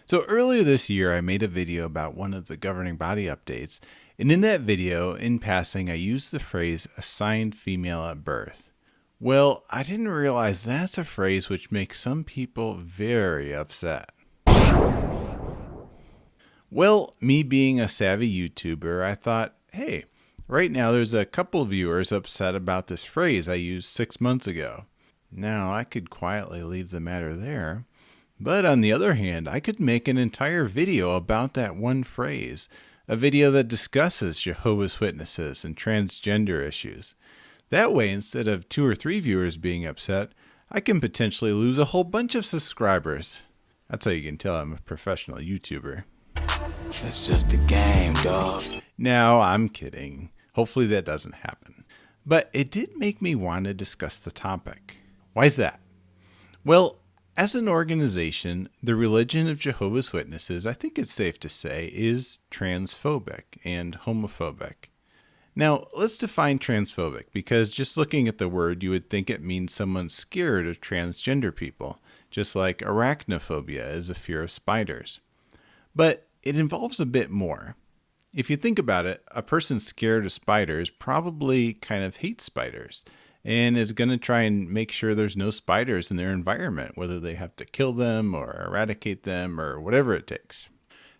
So earlier this year, I made a video about one of the governing body updates, and in that video, in passing, I used the phrase assigned female at birth. Well, I didn't realize that's a phrase which makes some people very upset. Well, me being a savvy YouTuber, I thought, hey, right now there's a couple viewers upset about this phrase I used 6 months ago. Now, I could quietly leave the matter there. But on the other hand, I could make an entire video about that one phrase, a video that discusses Jehovah's Witnesses and transgender issues. That way, instead of 2 or 3 viewers being upset, I can potentially lose a whole bunch of subscribers. That's how you can tell I'm a professional YouTuber. That's just the game, dog. No, I'm kidding. Hopefully that doesn't happen. But it did make me want to discuss the topic. Why's that? Well, as an organization, the religion of Jehovah's Witnesses, I think it's safe to say, is transphobic and homophobic. Now, let's define transphobic, because just looking at the word, you would think it means someone's scared of transgender people, just like arachnophobia is a fear of spiders. But it involves a bit more. If you think about it, a person scared of spiders probably kind of hates spiders, and is going to try and make sure there's no spiders in their environment, whether they have to kill them or eradicate them or whatever it takes.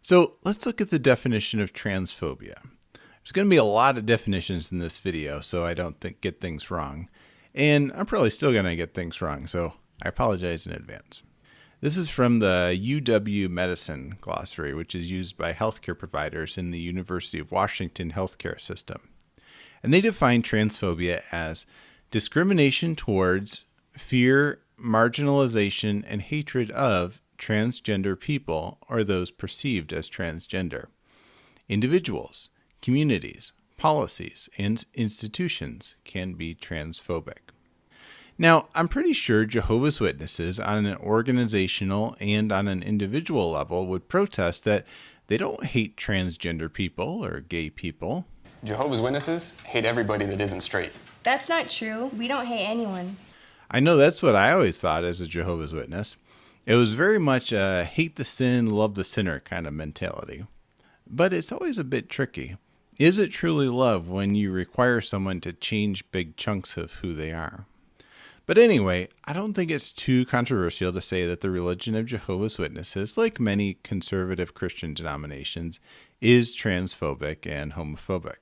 So let's look at the definition of transphobia. There's going to be a lot of definitions in this video, so I don't get things wrong. And I'm probably still going to get things wrong, so I apologize in advance. This is from the UW Medicine glossary, which is used by healthcare providers in the University of Washington healthcare system. And they define transphobia as discrimination towards, fear, marginalization, and hatred of transgender people or those perceived as transgender. Individuals, communities, policies, and institutions can be transphobic. Now, I'm pretty sure Jehovah's Witnesses on an organizational and on an individual level would protest that they don't hate transgender people or gay people. Jehovah's Witnesses hate everybody that isn't straight. That's not true. We don't hate anyone. I know that's what I always thought as a Jehovah's Witness. It was very much a hate the sin, love the sinner kind of mentality. But it's always a bit tricky. Is it truly love when you require someone to change big chunks of who they are? But anyway, I don't think it's too controversial to say that the religion of Jehovah's Witnesses, like many conservative Christian denominations, is transphobic and homophobic.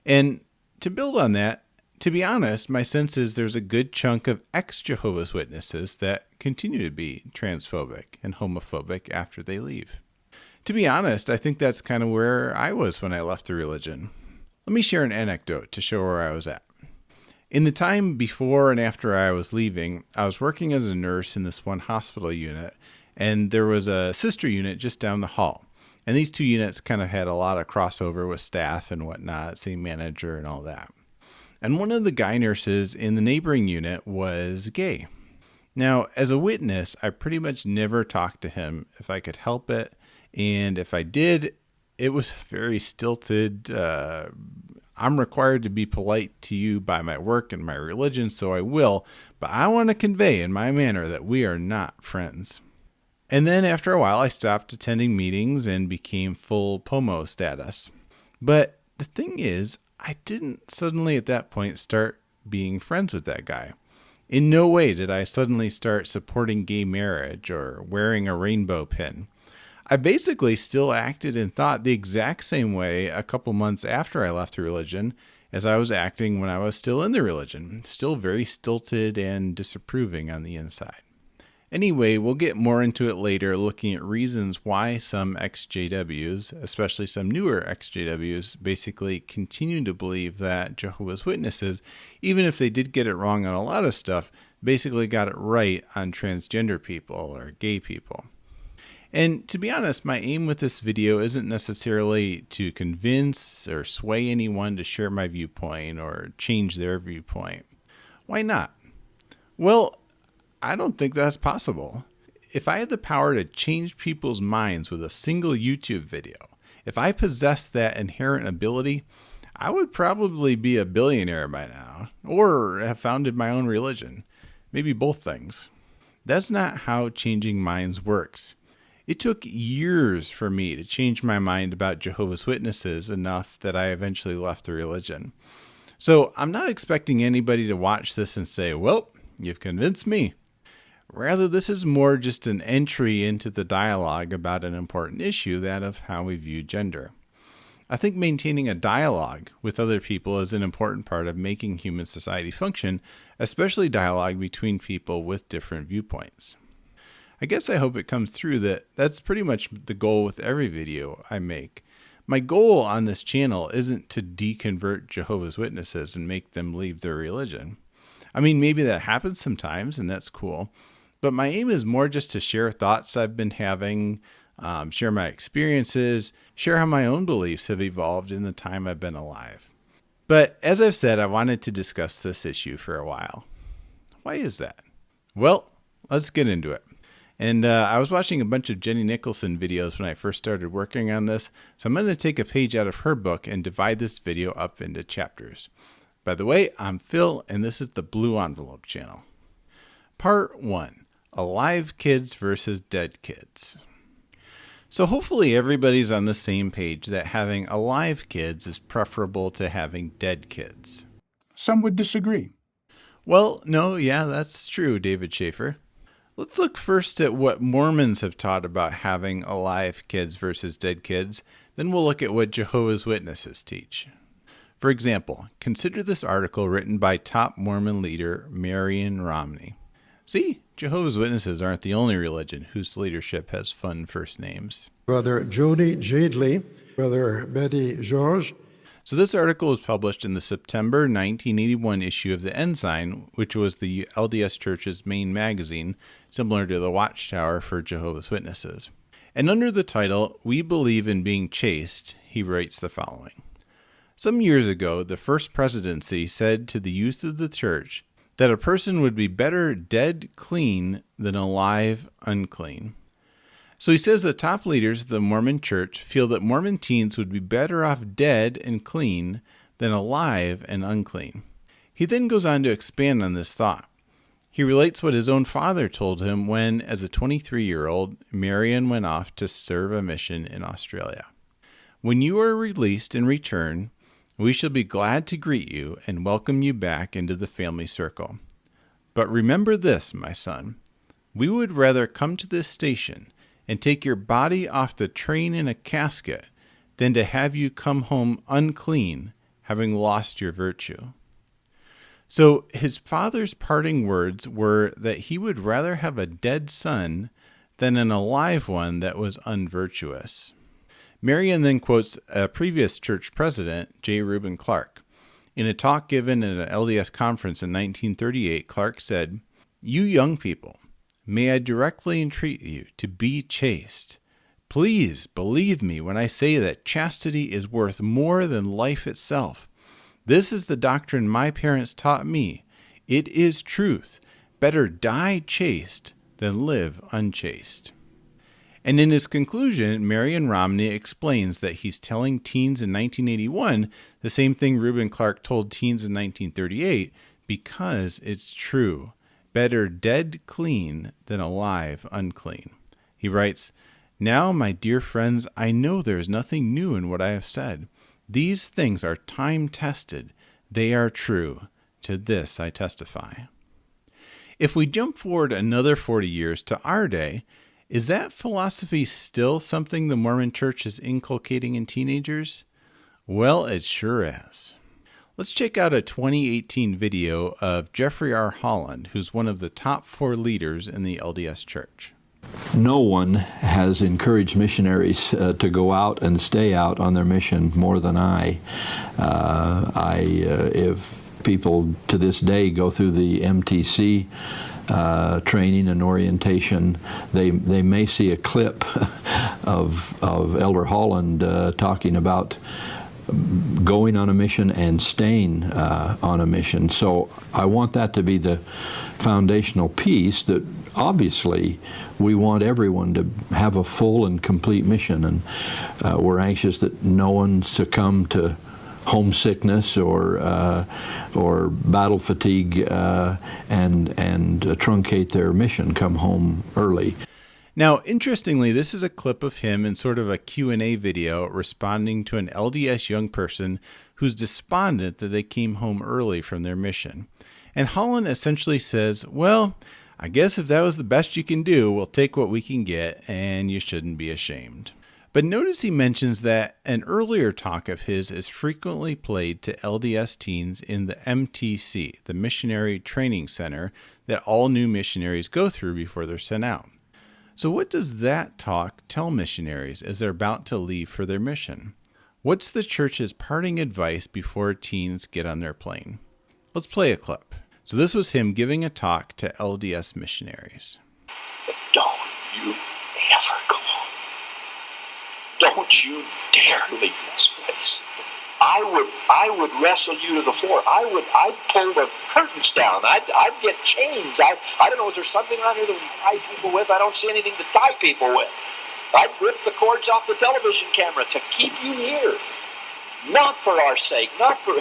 And to build on that, to be honest, my sense is there's a good chunk of ex-Jehovah's Witnesses that continue to be transphobic and homophobic after they leave. To be honest, I think that's kind of where I was when I left the religion. Let me share an anecdote to show where I was at. In the time before and after I was leaving, I was working as a nurse in this one hospital unit, and there was a sister unit just down the hall. And these two units kind of had a lot of crossover with staff and whatnot, same manager and all that. And one of the guy nurses in the neighboring unit was gay. Now, as a witness, I pretty much never talked to him if I could help it. And if I did, it was very stilted. I'm required to be polite to you by my work and my religion, so I will. But I want to convey in my manner that we are not friends. And then after a while, I stopped attending meetings and became full POMO status. But the thing is, I didn't suddenly at that point start being friends with that guy. In no way did I suddenly start supporting gay marriage or wearing a rainbow pin. I basically still acted and thought the exact same way a couple months after I left the religion as I was acting when I was still in the religion, still very stilted and disapproving on the inside. Anyway, we'll get more into it later, looking at reasons why some exJWs, especially some newer exJWs, basically continue to believe that Jehovah's Witnesses, even if they did get it wrong on a lot of stuff, basically got it right on transgender people or gay people. And to be honest, my aim with this video isn't necessarily to convince or sway anyone to share my viewpoint or change their viewpoint. Why not? Well, I don't think that's possible. If I had the power to change people's minds with a single YouTube video, if I possessed that inherent ability, I would probably be a billionaire by now, or have founded my own religion. Maybe both things. That's not how changing minds works. It took years for me to change my mind about Jehovah's Witnesses enough that I eventually left the religion. So I'm not expecting anybody to watch this and say, well, you've convinced me. Rather, this is more just an entry into the dialogue about an important issue, that of how we view gender. I think maintaining a dialogue with other people is an important part of making human society function, especially dialogue between people with different viewpoints. I guess I hope it comes through that that's pretty much the goal with every video I make. My goal on this channel isn't to deconvert Jehovah's Witnesses and make them leave their religion. I mean, maybe that happens sometimes, and that's cool. But my aim is more just to share thoughts I've been having, share my experiences, share how my own beliefs have evolved in the time I've been alive. But as I've said, I wanted to discuss this issue for a while. Why is that? Well, let's get into it. And I was watching a bunch of Jenny Nicholson videos when I first started working on this, so I'm going to take a page out of her book and divide this video up into chapters. By the way, I'm Phil, and this is the Blue Envelope channel. Part 1. Alive kids versus dead kids. So hopefully everybody's on the same page that having alive kids is preferable to having dead kids. Some would disagree. Well, no, yeah, that's true, David Schaefer. Let's look first at what Mormons have taught about having alive kids versus dead kids, then we'll look at what Jehovah's Witnesses teach. For example, consider this article written by top Mormon leader Marion Romney. See, Jehovah's Witnesses aren't the only religion whose leadership has fun first names. Brother Jody Jadley, Brother Betty George. So this article was published in the September 1981 issue of the Ensign, which was the LDS Church's main magazine, similar to the Watchtower for Jehovah's Witnesses. And under the title, We Believe in Being Chaste, he writes the following. Some years ago, the first presidency said to the youth of the church that a person would be better dead clean than alive unclean. So he says the top leaders of the Mormon church feel that Mormon teens would be better off dead and clean than alive and unclean. He then goes on to expand on this thought. He relates what his own father told him when, as a 23-year-old, Marion went off to serve a mission in Australia. When you are released and return, we shall be glad to greet you and welcome you back into the family circle. But remember this, my son. We would rather come to this station and take your body off the train in a casket than to have you come home unclean, having lost your virtue. So his father's parting words were that he would rather have a dead son than an alive one that was unvirtuous. Marion then quotes a previous church president, J. Reuben Clark. In a talk given at an LDS conference in 1938, Clark said, "You young people, may I directly entreat you to be chaste. Please believe me when I say that chastity is worth more than life itself. This is the doctrine my parents taught me. It is truth. Better die chaste than live unchaste." And in his conclusion, Marion Romney explains that he's telling teens in 1981 the same thing Reuben Clark told teens in 1938 because it's true. Better dead clean than alive unclean. He writes, "Now, my dear friends, I know there is nothing new in what I have said. These things are time-tested. They are true. To this I testify." If we jump forward another 40 years to our day, is that philosophy still something the Mormon Church is inculcating in teenagers? Well, it sure is. Let's check out a 2018 video of Jeffrey R. Holland, who's one of the top 4 leaders in the LDS Church. No one has encouraged missionaries to go out and stay out on their mission more than I. If people to this day go through the MTC training and orientation, they may see a clip of Elder Holland talking about going on a mission and staying on a mission. So I want that to be the foundational piece, that obviously we want everyone to have a full and complete mission, and we're anxious that no one succumb to homesickness or battle fatigue and truncate their mission, come home early. Now, interestingly, this is a clip of him in sort of a Q&A video responding to an LDS young person who's despondent that they came home early from their mission. And Holland essentially says, well, I guess if that was the best you can do, we'll take what we can get, and you shouldn't be ashamed. But notice he mentions that an earlier talk of his is frequently played to LDS teens in the MTC, the Missionary Training Center that all new missionaries go through before they're sent out. So what does that talk tell missionaries as they're about to leave for their mission? What's the church's parting advice before teens get on their plane? Let's play a clip. So this was him giving a talk to LDS missionaries. But don't you ever go home. Don't you dare leave this place. I would wrestle you to the floor. I'd pull the curtains down. I'd get chains. I don't know, is there something around here that we tie people with? I don't see anything to tie people with. I'd rip the cords off the television camera to keep you here. Not for our sake, not for,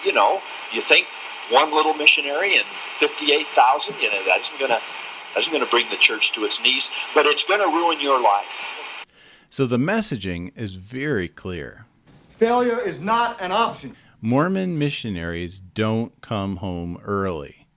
you think one little missionary and 58,000, that isn't gonna bring the church to its knees, but it's gonna ruin your life. So the messaging is very clear. Failure is not an option. Mormon missionaries don't come home early.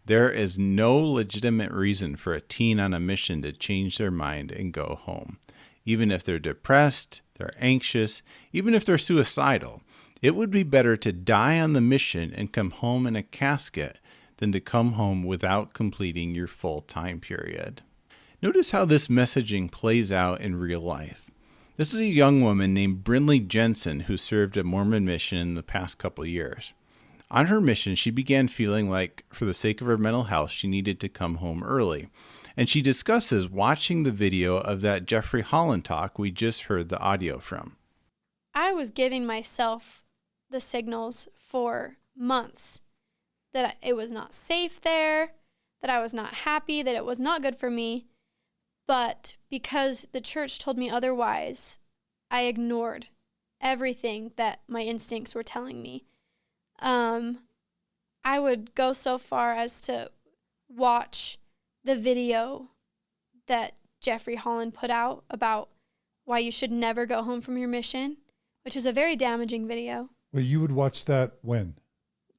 There is no legitimate reason for a teen on a mission to change their mind and go home. Even if they're depressed, they're anxious, even if they're suicidal, it would be better to die on the mission and come home in a casket than to come home without completing your full time period. Notice how this messaging plays out in real life. This is a young woman named Brinley Jensen who served a Mormon mission in the past couple years. On her mission, she began feeling like, for the sake of her mental health, she needed to come home early. And she discusses watching the video of that Jeffrey Holland talk we just heard the audio from. I was giving myself the signals for months that it was not safe there, that I was not happy, that it was not good for me. But because the church told me otherwise, I ignored everything that my instincts were telling me. I would go so far as to watch the video that Jeffrey Holland put out about why you should never go home from your mission, which is a very damaging video. Well, you would watch that when?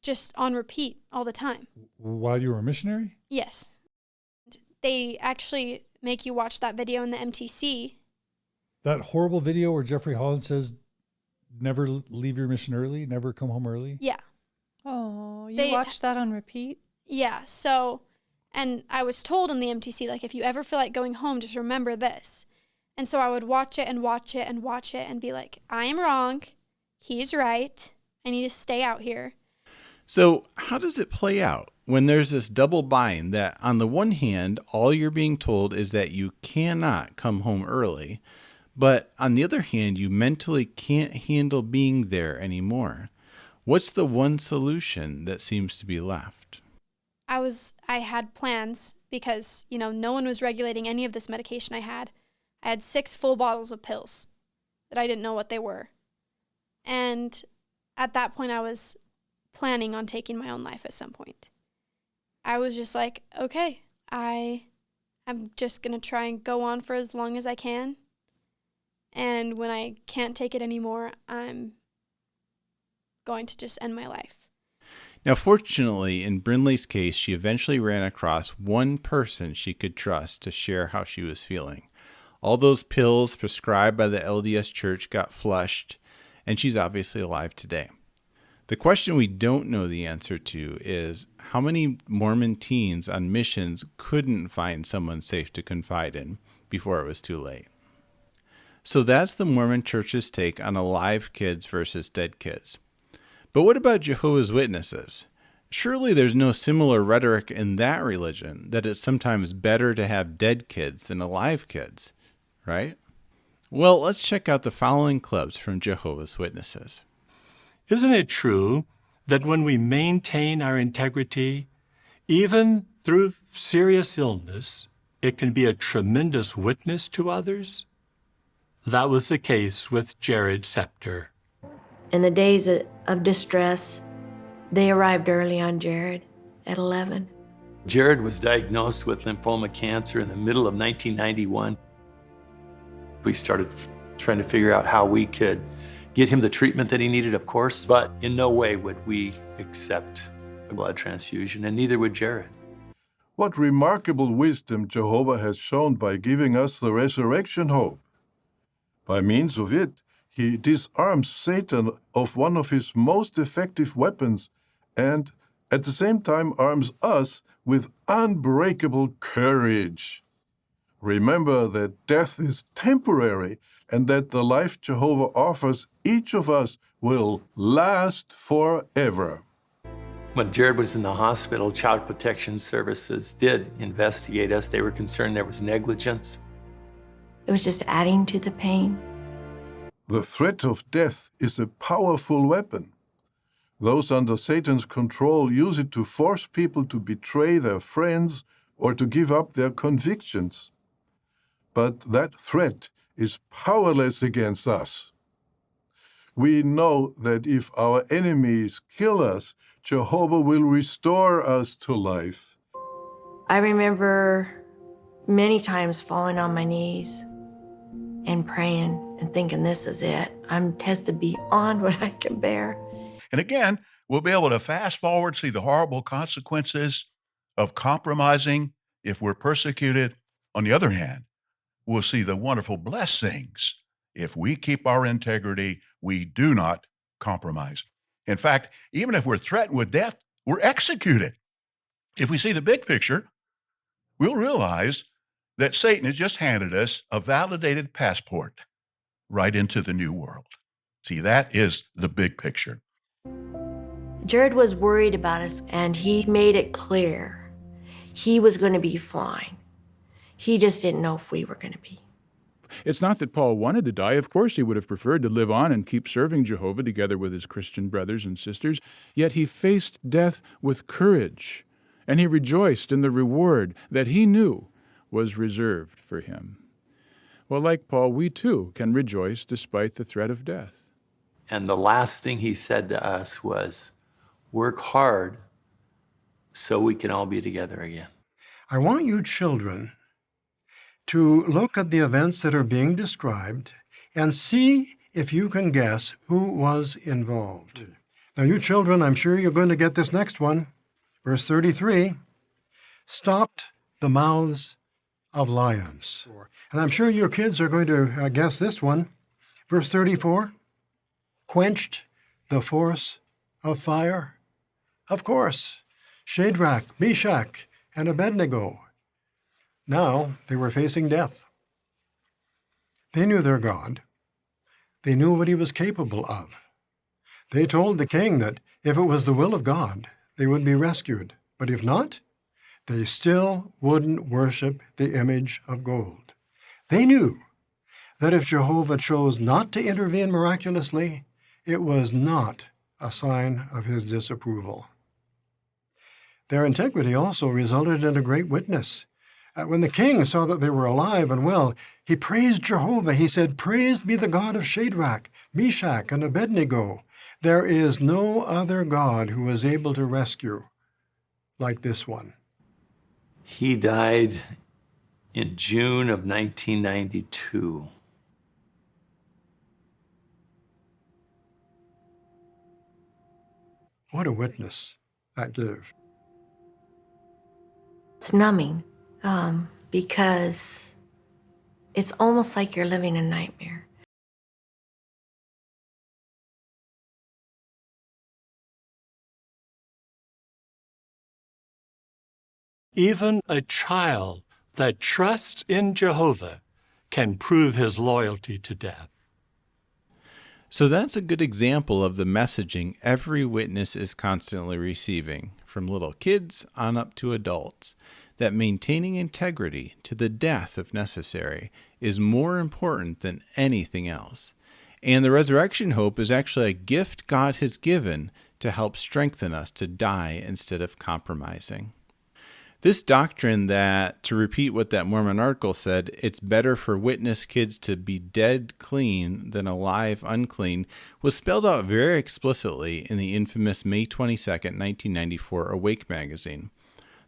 Just on repeat all the time. While you were a missionary? Yes. They actually make you watch that video in the MTC. That horrible video where Jeffrey Holland says, never leave your mission early, never come home early? Yeah. Oh, you watched that on repeat? Yeah. So, and I was told in the MTC, like, if you ever feel like going home, just remember this. And so I would watch it and watch it and watch it and be like, I am wrong. He's right. I need to stay out here. So how does it play out when there's this double bind that on the one hand, all you're being told is that you cannot come home early, but on the other hand, you mentally can't handle being there anymore? What's the one solution that seems to be left? I had plans because, no one was regulating any of this medication I had. I had 6 full bottles of pills that I didn't know what they were. And at that point, I was planning on taking my own life at some point. I was just like, okay, I'm just going to try and go on for as long as I can. And when I can't take it anymore, I'm going to just end my life. Now, fortunately, in Brinley's case, she eventually ran across one person she could trust to share how she was feeling. All those pills prescribed by the LDS Church got flushed, and she's obviously alive today. The question we don't know the answer to is how many Mormon teens on missions couldn't find someone safe to confide in before it was too late. So that's the Mormon Church's take on alive kids versus dead kids. But what about Jehovah's Witnesses? Surely there's no similar rhetoric in that religion that it's sometimes better to have dead kids than alive kids, right? Well, let's check out the following clips from Jehovah's Witnesses. Isn't it true that when we maintain our integrity, even through serious illness, it can be a tremendous witness to others? That was the case with Jared Scepter. In the days of distress, they arrived early on Jared at 11. Jared was diagnosed with lymphoma cancer in the middle of 1991. We started trying to figure out how we could get him the treatment that he needed, of course, but in no way would we accept a blood transfusion, and neither would Jared. What remarkable wisdom Jehovah has shown by giving us the resurrection hope. By means of it, he disarms Satan of one of his most effective weapons and at the same time arms us with unbreakable courage. Remember that death is temporary and that the life Jehovah offers each of us will last forever. When Jared was in the hospital, Child Protection Services did investigate us. They were concerned there was negligence. It was just adding to the pain. The threat of death is a powerful weapon. Those under Satan's control use it to force people to betray their friends or to give up their convictions. But that threat is powerless against us. We know that if our enemies kill us, Jehovah will restore us to life. I remember many times falling on my knees and praying and thinking, this is it. I'm tested beyond what I can bear. And again, we'll be able to fast forward, see the horrible consequences of compromising if we're persecuted. On the other hand, we'll see the wonderful blessings if we keep our integrity, we do not compromise. In fact, even if we're threatened with death, we're executed. If we see the big picture, we'll realize that Satan has just handed us a validated passport right into the new world. See, that is the big picture. Jared was worried about us, and he made it clear he was going to be fine. He just didn't know if we were going to be. It's not that Paul wanted to die. Of course, he would have preferred to live on and keep serving Jehovah together with his Christian brothers and sisters. Yet he faced death with courage, and he rejoiced in the reward that he knew was reserved for him. Well, like Paul, we too can rejoice despite the threat of death. And the last thing he said to us was, work hard so we can all be together again. I want you children to look at the events that are being described and see if you can guess who was involved. Now, you children, I'm sure you're going to get this next one. Verse 33, stopped the mouths of lions. And I'm sure your kids are going to guess this one. Verse 34, quenched the force of fire. Of course, Shadrach, Meshach, and Abednego. Now they were facing death. They knew their God. They knew what he was capable of. They told the king that if it was the will of God, they would be rescued. But if not, they still wouldn't worship the image of gold. They knew that if Jehovah chose not to intervene miraculously, it was not a sign of his disapproval. Their integrity also resulted in a great witness. When the king saw that they were alive and well, he praised Jehovah. He said, "Praised be the God of Shadrach, Meshach, and Abednego. There is no other God who is able to rescue like this one." He died in June of 1992. What a witness that gave. It's numbing because it's almost like you're living a nightmare. Even a child that trusts in Jehovah can prove his loyalty to death. So that's a good example of the messaging every witness is constantly receiving, from little kids on up to adults, that maintaining integrity to the death, if necessary, is more important than anything else. And the resurrection hope is actually a gift God has given to help strengthen us to die instead of compromising. This doctrine that, to repeat what that Mormon article said, it's better for witness kids to be dead clean than alive unclean, was spelled out very explicitly in the infamous May 22nd, 1994 Awake magazine.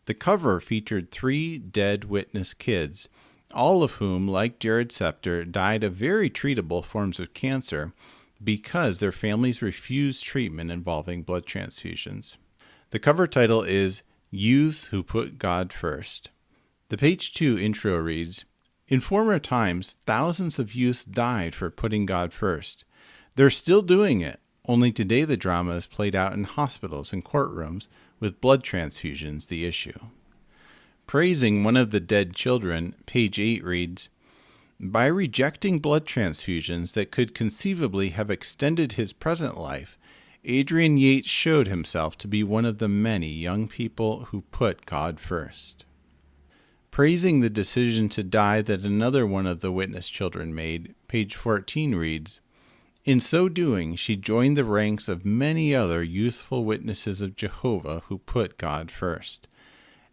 The cover featured 3 dead witness kids, all of whom, like Jared Scepter, died of very treatable forms of cancer because their families refused treatment involving blood transfusions. The cover title is Youths Who Put God First. The page 2 intro reads, "In former times, thousands of youths died for putting God first. They're still doing it, only today the drama is played out in hospitals and courtrooms with blood transfusions the issue." Praising one of the dead children, page 8 reads, "By rejecting blood transfusions that could conceivably have extended his present life, Adrian Yates showed himself to be one of the many young people who put God first." Praising the decision to die that another one of the witness children made, page 14 reads, "In so doing, she joined the ranks of many other youthful witnesses of Jehovah who put God first.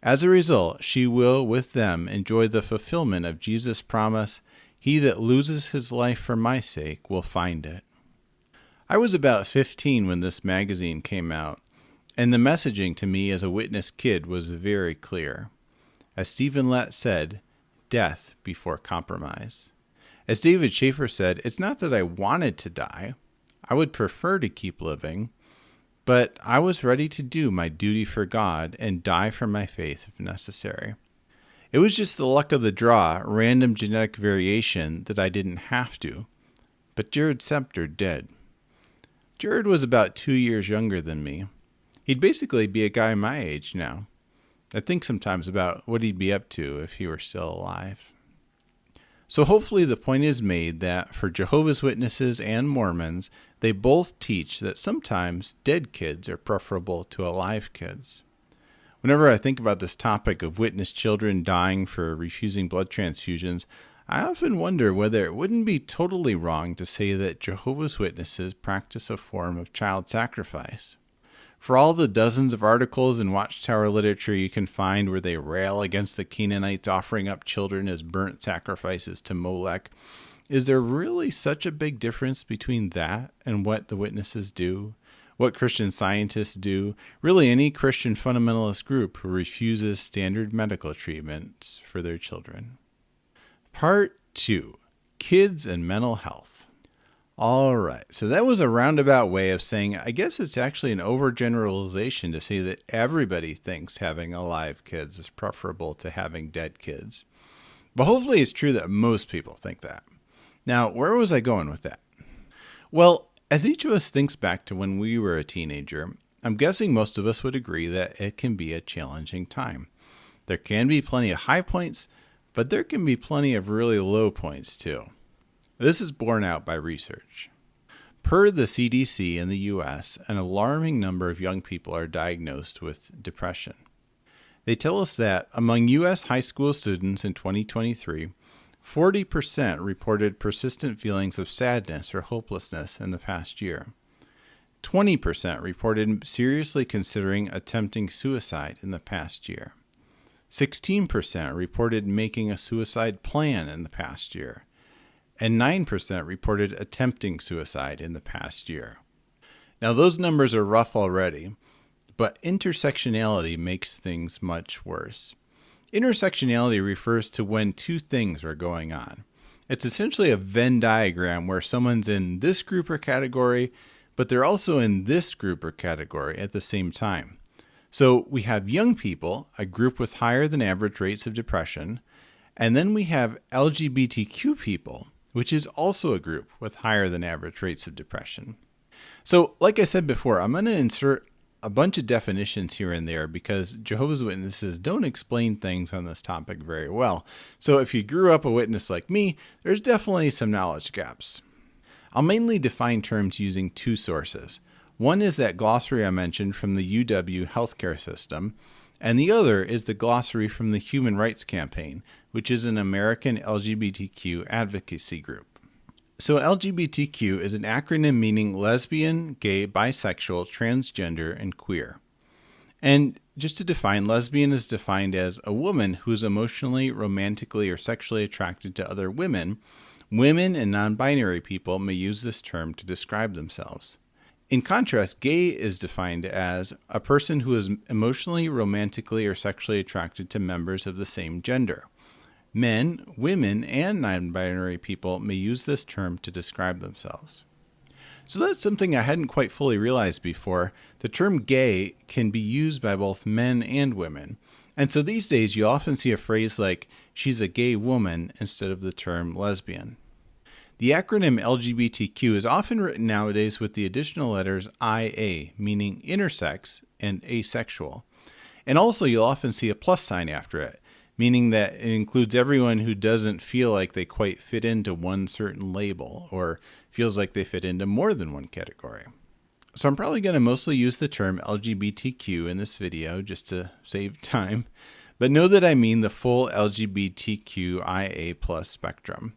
As a result, she will with them enjoy the fulfillment of Jesus' promise, 'He that loses his life for my sake will find it.'" I was about 15 when this magazine came out, and the messaging to me as a witness kid was very clear. As Stephen Lett said, death before compromise. As David Schaefer said, it's not that I wanted to die. I would prefer to keep living, but I was ready to do my duty for God and die for my faith if necessary. It was just the luck of the draw, random genetic variation, that I didn't have to. But Jared Scepter did. Jared was about 2 years younger than me. He'd basically be a guy my age now. I think sometimes about what he'd be up to if he were still alive. So hopefully the point is made that for Jehovah's Witnesses and Mormons, they both teach that sometimes dead kids are preferable to alive kids. Whenever I think about this topic of witness children dying for refusing blood transfusions, I often wonder whether it wouldn't be totally wrong to say that Jehovah's Witnesses practice a form of child sacrifice. For all the dozens of articles and Watchtower literature you can find where they rail against the Canaanites offering up children as burnt sacrifices to Molech, is there really such a big difference between that and what the witnesses do? What Christian scientists do? Really any Christian fundamentalist group who refuses standard medical treatment for their children. Part 2. Kids and Mental Health. All right, so that was a roundabout way of saying I guess it's actually an overgeneralization to say that everybody thinks having alive kids is preferable to having dead kids. But hopefully it's true that most people think that. Now, where was I going with that? Well, as each of us thinks back to when we were a teenager, I'm guessing most of us would agree that it can be a challenging time. There can be plenty of high points, but there can be plenty of really low points too. This is borne out by research. Per the CDC in the U.S., an alarming number of young people are diagnosed with depression. They tell us that among U.S. high school students in 2023, 40% reported persistent feelings of sadness or hopelessness in the past year. 20% reported seriously considering attempting suicide in the past year. 16% reported making a suicide plan in the past year. And 9% reported attempting suicide in the past year. Now, those numbers are rough already, but intersectionality makes things much worse. Intersectionality refers to when two things are going on. It's essentially a Venn diagram where someone's in this group or category, but they're also in this group or category at the same time. So we have young people, a group with higher than average rates of depression, and then we have LGBTQ people, which is also a group with higher than average rates of depression. So, like I said before, I'm going to insert a bunch of definitions here and there because Jehovah's Witnesses don't explain things on this topic very well. So if you grew up a witness like me, there's definitely some knowledge gaps. I'll mainly define terms using two sources. One is that glossary I mentioned from the UW healthcare system, and the other is the glossary from the Human Rights Campaign, which is an American LGBTQ advocacy group. So LGBTQ is an acronym meaning lesbian, gay, bisexual, transgender, and queer. And just to define, lesbian is defined as a woman who's emotionally, romantically, or sexually attracted to other women. Women and non-binary people may use this term to describe themselves. In contrast, gay is defined as a person who is emotionally, romantically, or sexually attracted to members of the same gender. Men, women, and non-binary people may use this term to describe themselves. So that's something I hadn't quite fully realized before. The term gay can be used by both men and women. And so these days you often see a phrase like, she's a gay woman, instead of the term lesbian. The acronym LGBTQ is often written nowadays with the additional letters IA, meaning intersex and asexual. And also you'll often see a plus sign after it, meaning that it includes everyone who doesn't feel like they quite fit into one certain label or feels like they fit into more than one category. So I'm probably going to mostly use the term LGBTQ in this video just to save time, but know that I mean the full LGBTQIA+ spectrum.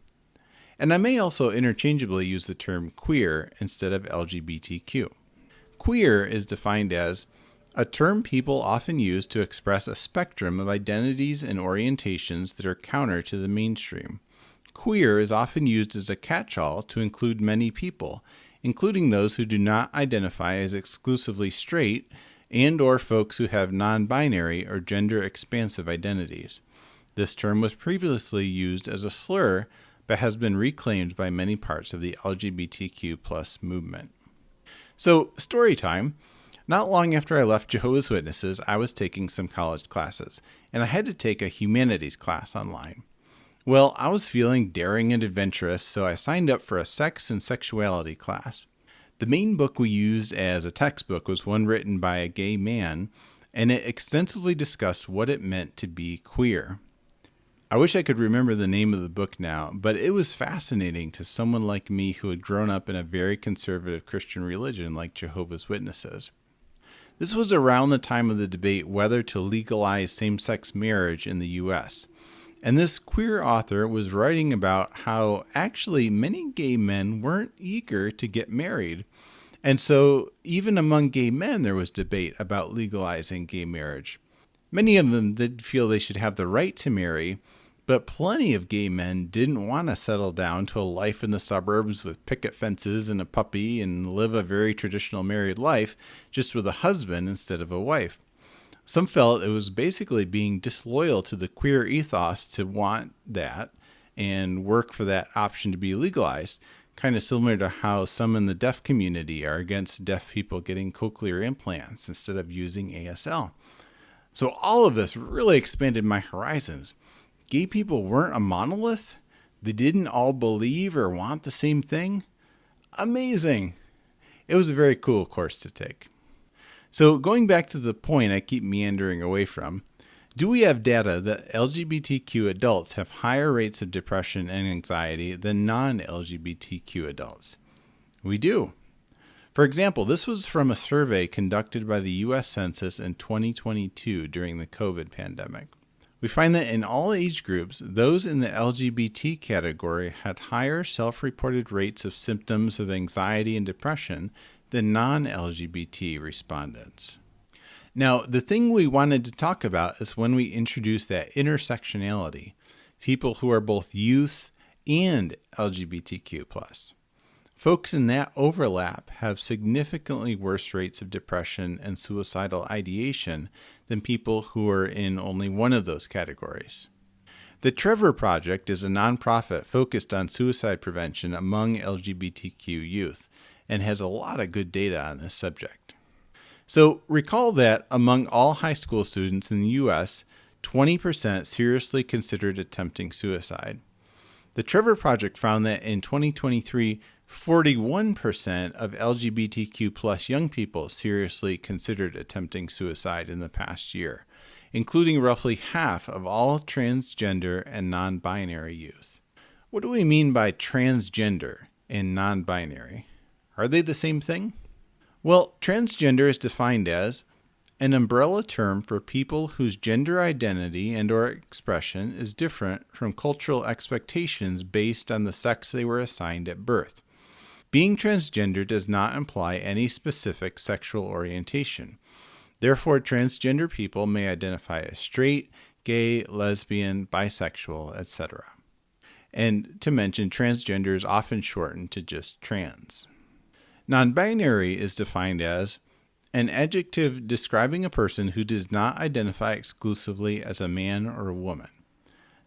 And I may also interchangeably use the term queer instead of LGBTQ. Queer is defined as a term people often use to express a spectrum of identities and orientations that are counter to the mainstream. Queer is often used as a catch-all to include many people, including those who do not identify as exclusively straight and/or folks who have non-binary or gender-expansive identities. This term was previously used as a slur, but has been reclaimed by many parts of the LGBTQ+ movement. So, story time. Not long after I left Jehovah's Witnesses, I was taking some college classes, and I had to take a humanities class online. Well, I was feeling daring and adventurous, so I signed up for a sex and sexuality class. The main book we used as a textbook was one written by a gay man, and it extensively discussed what it meant to be queer. I wish I could remember the name of the book now, but it was fascinating to someone like me who had grown up in a very conservative Christian religion like Jehovah's Witnesses. This was around the time of the debate whether to legalize same-sex marriage in the U.S., and this queer author was writing about how actually many gay men weren't eager to get married. And so even among gay men, there was debate about legalizing gay marriage. Many of them did feel they should have the right to marry, but plenty of gay men didn't want to settle down to a life in the suburbs with picket fences and a puppy and live a very traditional married life just with a husband instead of a wife. Some felt it was basically being disloyal to the queer ethos to want that and work for that option to be legalized, kind of similar to how some in the deaf community are against deaf people getting cochlear implants instead of using ASL. So all of this really expanded my horizons. Gay people weren't a monolith? They didn't all believe or want the same thing? Amazing! It was a very cool course to take. So going back to the point I keep meandering away from, do we have data that LGBTQ adults have higher rates of depression and anxiety than non-LGBTQ adults? We do. For example, this was from a survey conducted by the U.S. Census in 2022 during the COVID pandemic. We find that in all age groups, those in the LGBT category had higher self-reported rates of symptoms of anxiety and depression than non-LGBT respondents. Now, the thing we wanted to talk about is when we introduce that intersectionality, people who are both youth and LGBTQ+. Folks in that overlap have significantly worse rates of depression and suicidal ideation than people who are in only one of those categories. The Trevor Project is a nonprofit focused on suicide prevention among LGBTQ youth and has a lot of good data on this subject. So recall that among all high school students in the U.S., 20% seriously considered attempting suicide. The Trevor Project found that in 2023, 41% of LGBTQ+ young people seriously considered attempting suicide in the past year, including roughly half of all transgender and non-binary youth. What do we mean by transgender and non-binary? Are they the same thing? Well, transgender is defined as an umbrella term for people whose gender identity and/or expression is different from cultural expectations based on the sex they were assigned at birth. Being transgender does not imply any specific sexual orientation. Therefore, transgender people may identify as straight, gay, lesbian, bisexual, etc. And to mention, transgender is often shortened to just trans. Non-binary is defined as an adjective describing a person who does not identify exclusively as a man or a woman.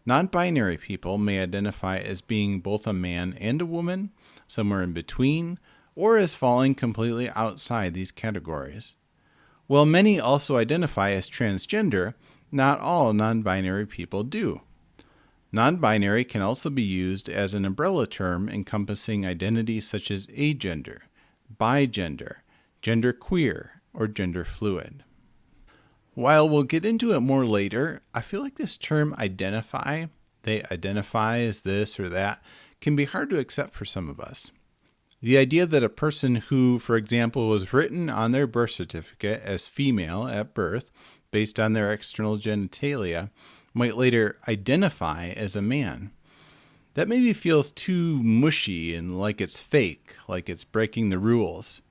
Non-binary people may identify as being both a man and a woman, somewhere in between, or as falling completely outside these categories. While many also identify as transgender, not all non-binary people do. Non-binary can also be used as an umbrella term encompassing identities such as agender, bigender, genderqueer, or gender fluid. While we'll get into it more later, I feel like this term identify, they identify as this or that, can be hard to accept for some of us. The idea that a person who, for example, was written on their birth certificate as female at birth, based on their external genitalia, might later identify as a man. That maybe feels too mushy and like it's fake, like it's breaking the rules.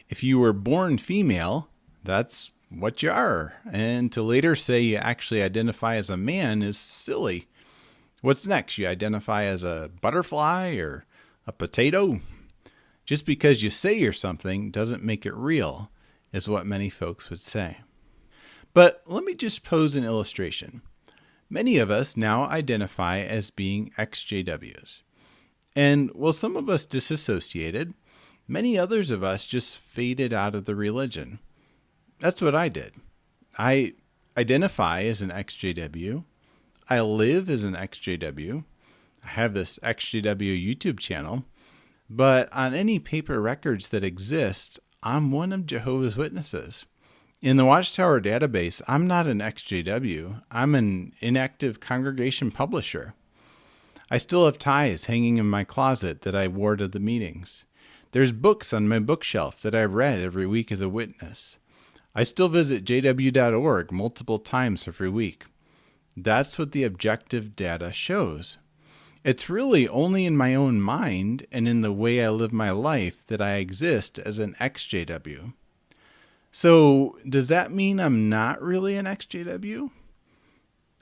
If you were born female, that's what you are, and to later say you actually identify as a man is silly. What's next? You identify as a butterfly or a potato? Just because you say you're something doesn't make it real, is what many folks would say. But let me just pose an illustration. Many of us now identify as being exJWs. And while some of us disassociated, many others of us just faded out of the religion. That's what I did. I identify as an exJW. I live as an exJW. I have this exJW YouTube channel. But on any paper records that exist, I'm one of Jehovah's Witnesses. In the Watchtower database, I'm not an exJW. I'm an inactive congregation publisher. I still have ties hanging in my closet that I wore to the meetings. There's books on my bookshelf that I read every week as a witness. I still visit jw.org multiple times every week. That's what the objective data shows. It's really only in my own mind and in the way I live my life that I exist as an exJW. So, does that mean I'm not really an exJW?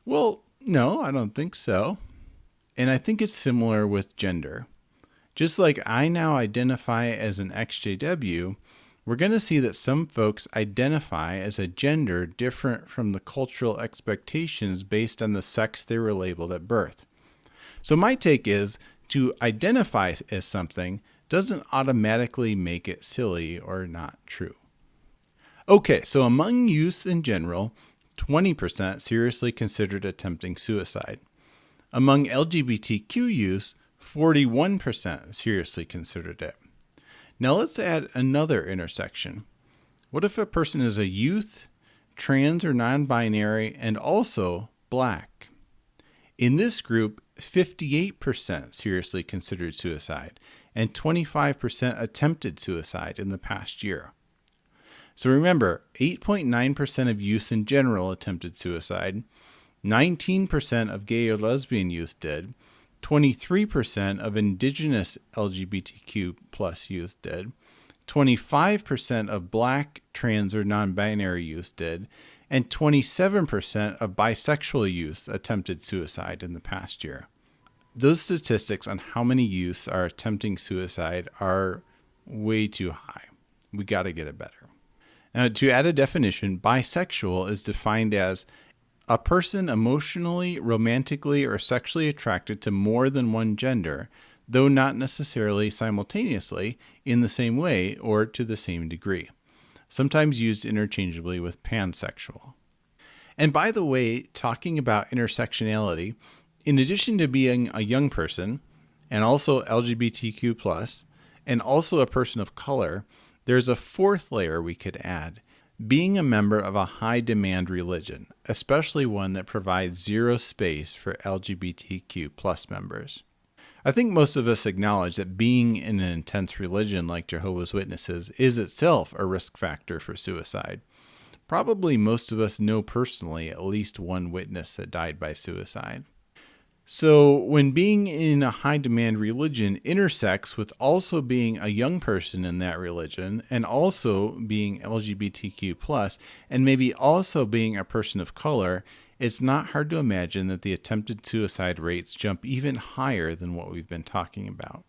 Well, no, I don't think so. And I think it's similar with gender. Just like I now identify as an exJW, we're going to see that some folks identify as a gender different from the cultural expectations based on the sex they were labeled at birth. So my take is, to identify as something doesn't automatically make it silly or not true. Okay, so among youth in general, 20% seriously considered attempting suicide. Among LGBTQ youth, 41% seriously considered it. Now let's add another intersection. What if a person is a youth, trans or non-binary, and also Black? In this group, 58% seriously considered suicide, and 25% attempted suicide in the past year. So remember, 8.9% of youth in general attempted suicide, 19% of gay or lesbian youth did, 23% of indigenous LGBTQ plus youth did, 25% of Black, trans, or non-binary youth did, and 27% of bisexual youth attempted suicide in the past year. Those statistics on how many youths are attempting suicide are way too high. We got to get it better. Now, to add a definition, bisexual is defined as a person emotionally, romantically, or sexually attracted to more than one gender, though not necessarily simultaneously in the same way or to the same degree, sometimes used interchangeably with pansexual. And by the way, talking about intersectionality, in addition to being a young person, and also LGBTQ+, and also a person of color, there's a fourth layer we could add, being a member of a high-demand religion, especially one that provides zero space for LGBTQ+ members. I think most of us acknowledge that being in an intense religion like Jehovah's Witnesses is itself a risk factor for suicide. Probably most of us know personally at least one witness that died by suicide. So when being in a high-demand religion intersects with also being a young person in that religion and also being LGBTQ+, and maybe also being a person of color, it's not hard to imagine that the attempted suicide rates jump even higher than what we've been talking about.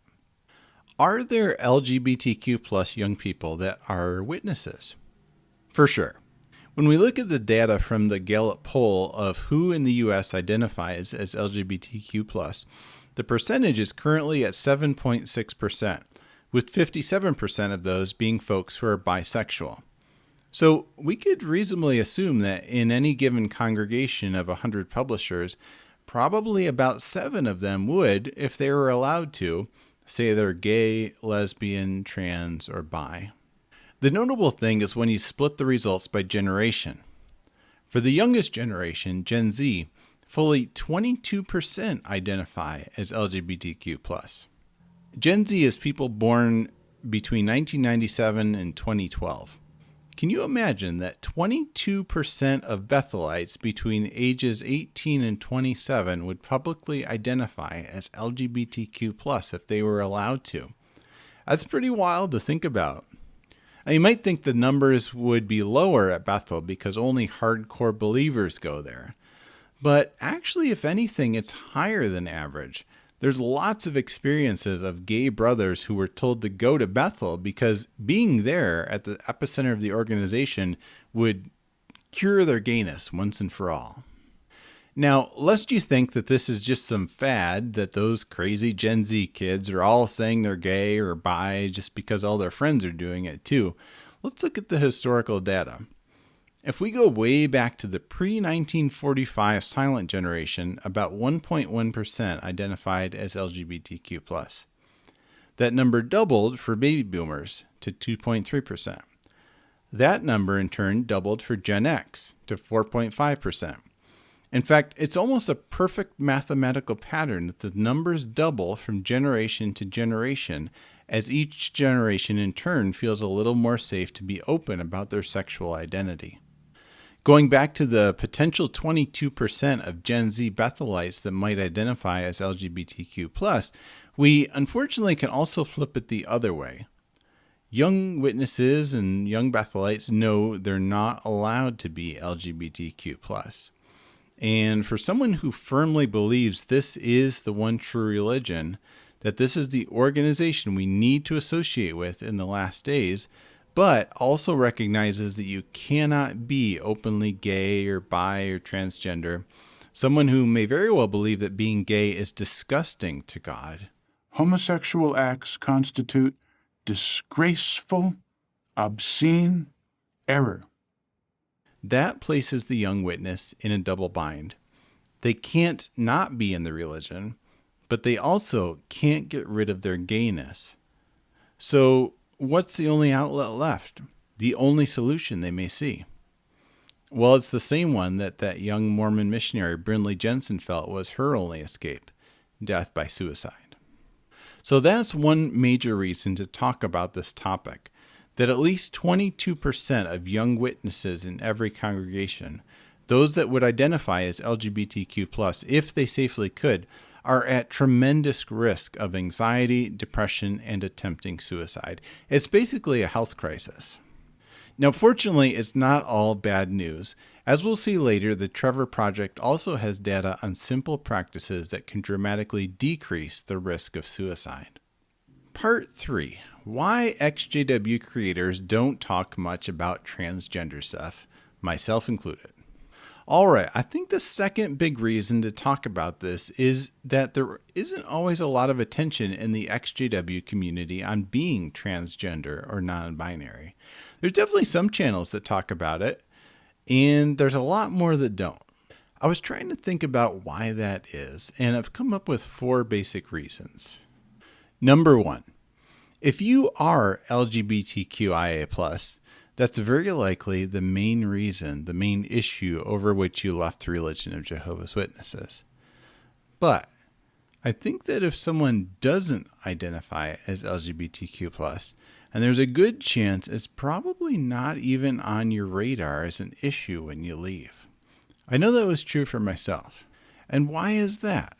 Are there LGBTQ plus young people that are witnesses? For sure. When we look at the data from the Gallup poll of who in the U.S. identifies as LGBTQ+, the percentage is currently at 7.6%, with 57% of those being folks who are bisexual. So we could reasonably assume that in any given congregation of 100 publishers, probably about 7 of them would, if they were allowed to, say they're gay, lesbian, trans, or bi. The notable thing is when you split the results by generation. For the youngest generation, Gen Z, fully 22% identify as LGBTQ+. Gen Z is people born between 1997 and 2012. Can you imagine that 22% of Bethelites between ages 18 and 27 would publicly identify as LGBTQ+ if they were allowed to? That's pretty wild to think about. Now, you might think the numbers would be lower at Bethel because only hardcore believers go there. But actually, if anything, it's higher than average. There's lots of experiences of gay brothers who were told to go to Bethel because being there at the epicenter of the organization would cure their gayness once and for all. Now, lest you think that this is just some fad, that those crazy Gen Z kids are all saying they're gay or bi just because all their friends are doing it too, let's look at the historical data. If we go way back to the pre-1945 silent generation, about 1.1% identified as LGBTQ+. That number doubled for baby boomers to 2.3%. That number in turn doubled for Gen X to 4.5%. In fact, it's almost a perfect mathematical pattern that the numbers double from generation to generation as each generation in turn feels a little more safe to be open about their sexual identity. Going back to the potential 22% of Gen Z Bethelites that might identify as LGBTQ+, we unfortunately can also flip it the other way. Young witnesses and young Bethelites know they're not allowed to be LGBTQ+. And for someone who firmly believes this is the one true religion, that this is the organization we need to associate with in the last days, but also recognizes that you cannot be openly gay or bi or transgender, someone who may very well believe that being gay is disgusting to God. Homosexual acts constitute disgraceful, obscene error. That places the young witness in a double bind. They can't not be in the religion, but they also can't get rid of their gayness. So what's the only outlet left? The only solution they may see? Well, it's the same one that young Mormon missionary Brindley Jensen felt was her only escape: death by suicide. So that's one major reason to talk about this topic, that at least 22% of young witnesses in every congregation, those that would identify as LGBTQ+, if they safely could, are at tremendous risk of anxiety, depression, and attempting suicide. It's basically a health crisis. Now, fortunately, it's not all bad news. As we'll see later, the Trevor Project also has data on simple practices that can dramatically decrease the risk of suicide. Part 3. Why exJW creators don't talk much about transgender stuff, myself included. All right, I think the second big reason to talk about this is that there isn't always a lot of attention in the exJW community on being transgender or non-binary. There's definitely some channels that talk about it, and there's a lot more that don't. I was trying to think about why that is, and I've come up with 4 basic reasons. Number 1. If you are LGBTQIA+, that's very likely the main reason, the main issue over which you left the religion of Jehovah's Witnesses. But I think that if someone doesn't identify as LGBTQ+, and there's a good chance it's probably not even on your radar as an issue when you leave. I know that was true for myself. And why is that?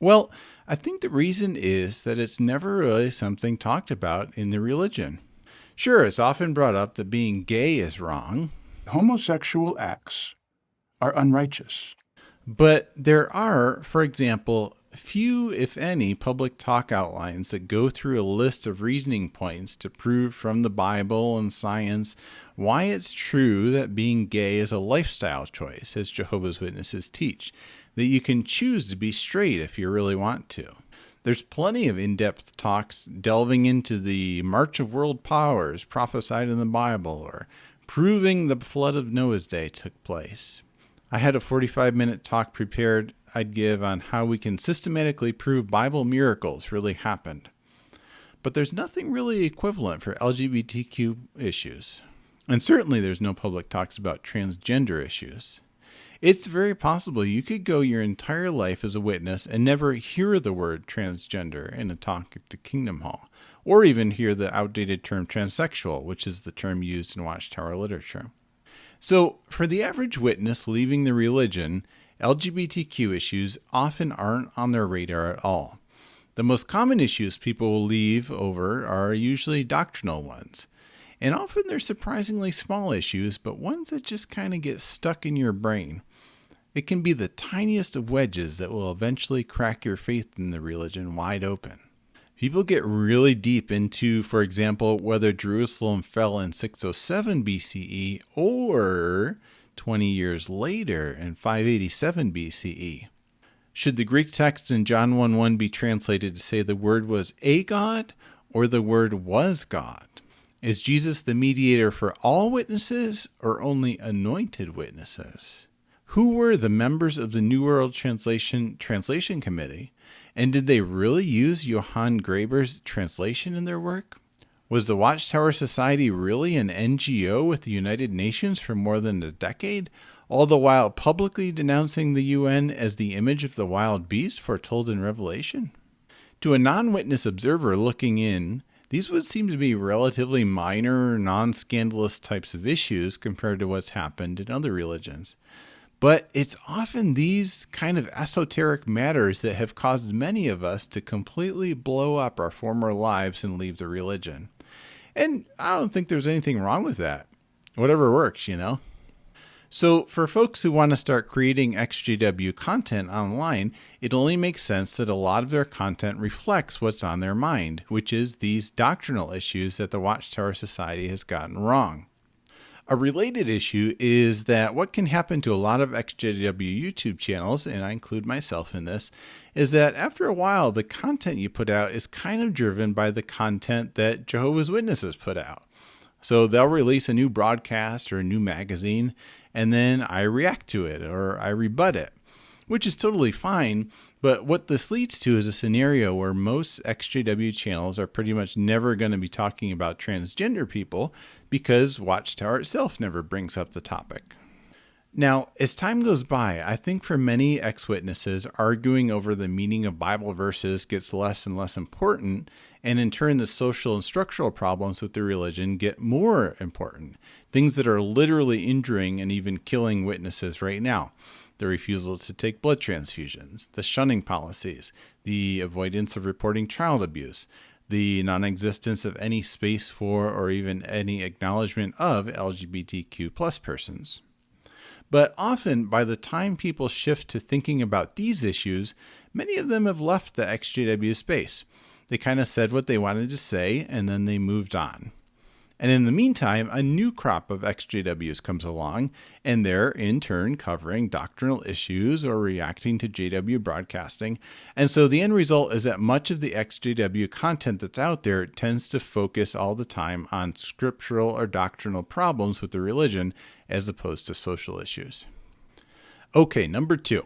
Well, I think the reason is that it's never really something talked about in the religion. Sure, it's often brought up that being gay is wrong. Homosexual acts are unrighteous. But there are, for example, few, if any, public talk outlines that go through a list of reasoning points to prove from the Bible and science why it's true that being gay is a lifestyle choice, as Jehovah's Witnesses teach, that you can choose to be straight if you really want to. There's plenty of in-depth talks delving into the march of world powers prophesied in the Bible, or proving the flood of Noah's day took place. I had a 45-minute talk prepared I'd give on how we can systematically prove Bible miracles really happened. But there's nothing really equivalent for LGBTQ issues. And certainly there's no public talks about transgender issues. It's very possible you could go your entire life as a witness and never hear the word transgender in a talk at the Kingdom Hall, or even hear the outdated term transsexual, which is the term used in Watchtower literature. So, for the average witness leaving the religion, LGBTQ issues often aren't on their radar at all. The most common issues people will leave over are usually doctrinal ones. And often they're surprisingly small issues, but ones that just kind of get stuck in your brain. It can be the tiniest of wedges that will eventually crack your faith in the religion wide open. People get really deep into, for example, whether Jerusalem fell in 607 BCE or 20 years later in 587 BCE. Should the Greek text in John 1:1 be translated to say the word was a God or the word was God? Is Jesus the mediator for all witnesses or only anointed witnesses? Who were the members of the New World Translation Committee? And did they really use Johann Graeber's translation in their work? Was the Watchtower Society really an NGO with the United Nations for more than a decade, all the while publicly denouncing the UN as the image of the wild beast foretold in Revelation? To a non-witness observer looking in, these would seem to be relatively minor, non-scandalous types of issues compared to what's happened in other religions. But it's often these kind of esoteric matters that have caused many of us to completely blow up our former lives and leave the religion. And I don't think there's anything wrong with that. Whatever works, you know? So for folks who want to start creating exJW content online, it only makes sense that a lot of their content reflects what's on their mind, which is these doctrinal issues that the Watchtower Society has gotten wrong. A related issue is that what can happen to a lot of exJW YouTube channels, and I include myself in this, is that after a while, the content you put out is kind of driven by the content that Jehovah's Witnesses put out. So they'll release a new broadcast or a new magazine, and then I react to it or I rebut it, which is totally fine. But what this leads to is a scenario where most exJW channels are pretty much never going to be talking about transgender people because Watchtower itself never brings up the topic. Now, as time goes by, I think for many ex-witnesses, arguing over the meaning of Bible verses gets less and less important, and in turn, the social and structural problems with the religion get more important, things that are literally injuring and even killing witnesses right now. The refusal to take blood transfusions, the shunning policies, the avoidance of reporting child abuse, the non-existence of any space for or even any acknowledgement of LGBTQ plus persons. But often, by the time people shift to thinking about these issues, many of them have left the exJW space. They kind of said what they wanted to say, and then they moved on. And in the meantime, a new crop of exJWs comes along, and they're in turn covering doctrinal issues or reacting to JW broadcasting. And so the end result is that much of the exJW content that's out there tends to focus all the time on scriptural or doctrinal problems with the religion as opposed to social issues. Okay, number 2.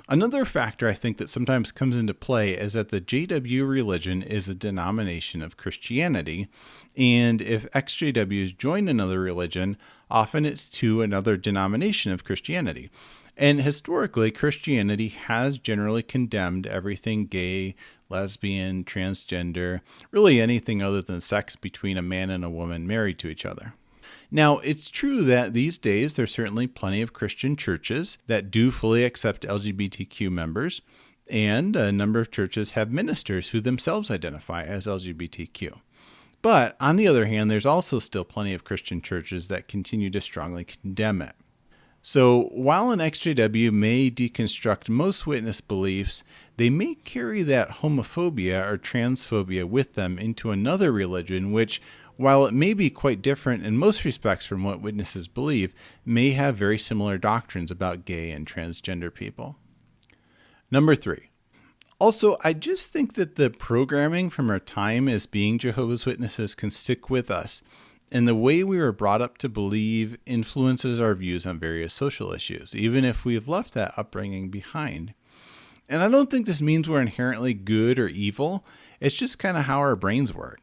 Another factor I think that sometimes comes into play is that the JW religion is a denomination of Christianity, and if ex-JWs join another religion, often it's to another denomination of Christianity. And historically, Christianity has generally condemned everything gay, lesbian, transgender, really anything other than sex between a man and a woman married to each other. Now, it's true that these days there's certainly plenty of Christian churches that do fully accept LGBTQ members, and a number of churches have ministers who themselves identify as LGBTQ. But on the other hand, there's also still plenty of Christian churches that continue to strongly condemn it. So while an ex-JW may deconstruct most witness beliefs, they may carry that homophobia or transphobia with them into another religion, which, while it may be quite different in most respects from what witnesses believe, may have very similar doctrines about gay and transgender people. Number 3. Also, I just think that the programming from our time as being Jehovah's Witnesses can stick with us, and the way we were brought up to believe influences our views on various social issues, even if we've left that upbringing behind. And I don't think this means we're inherently good or evil. It's just kind of how our brains work.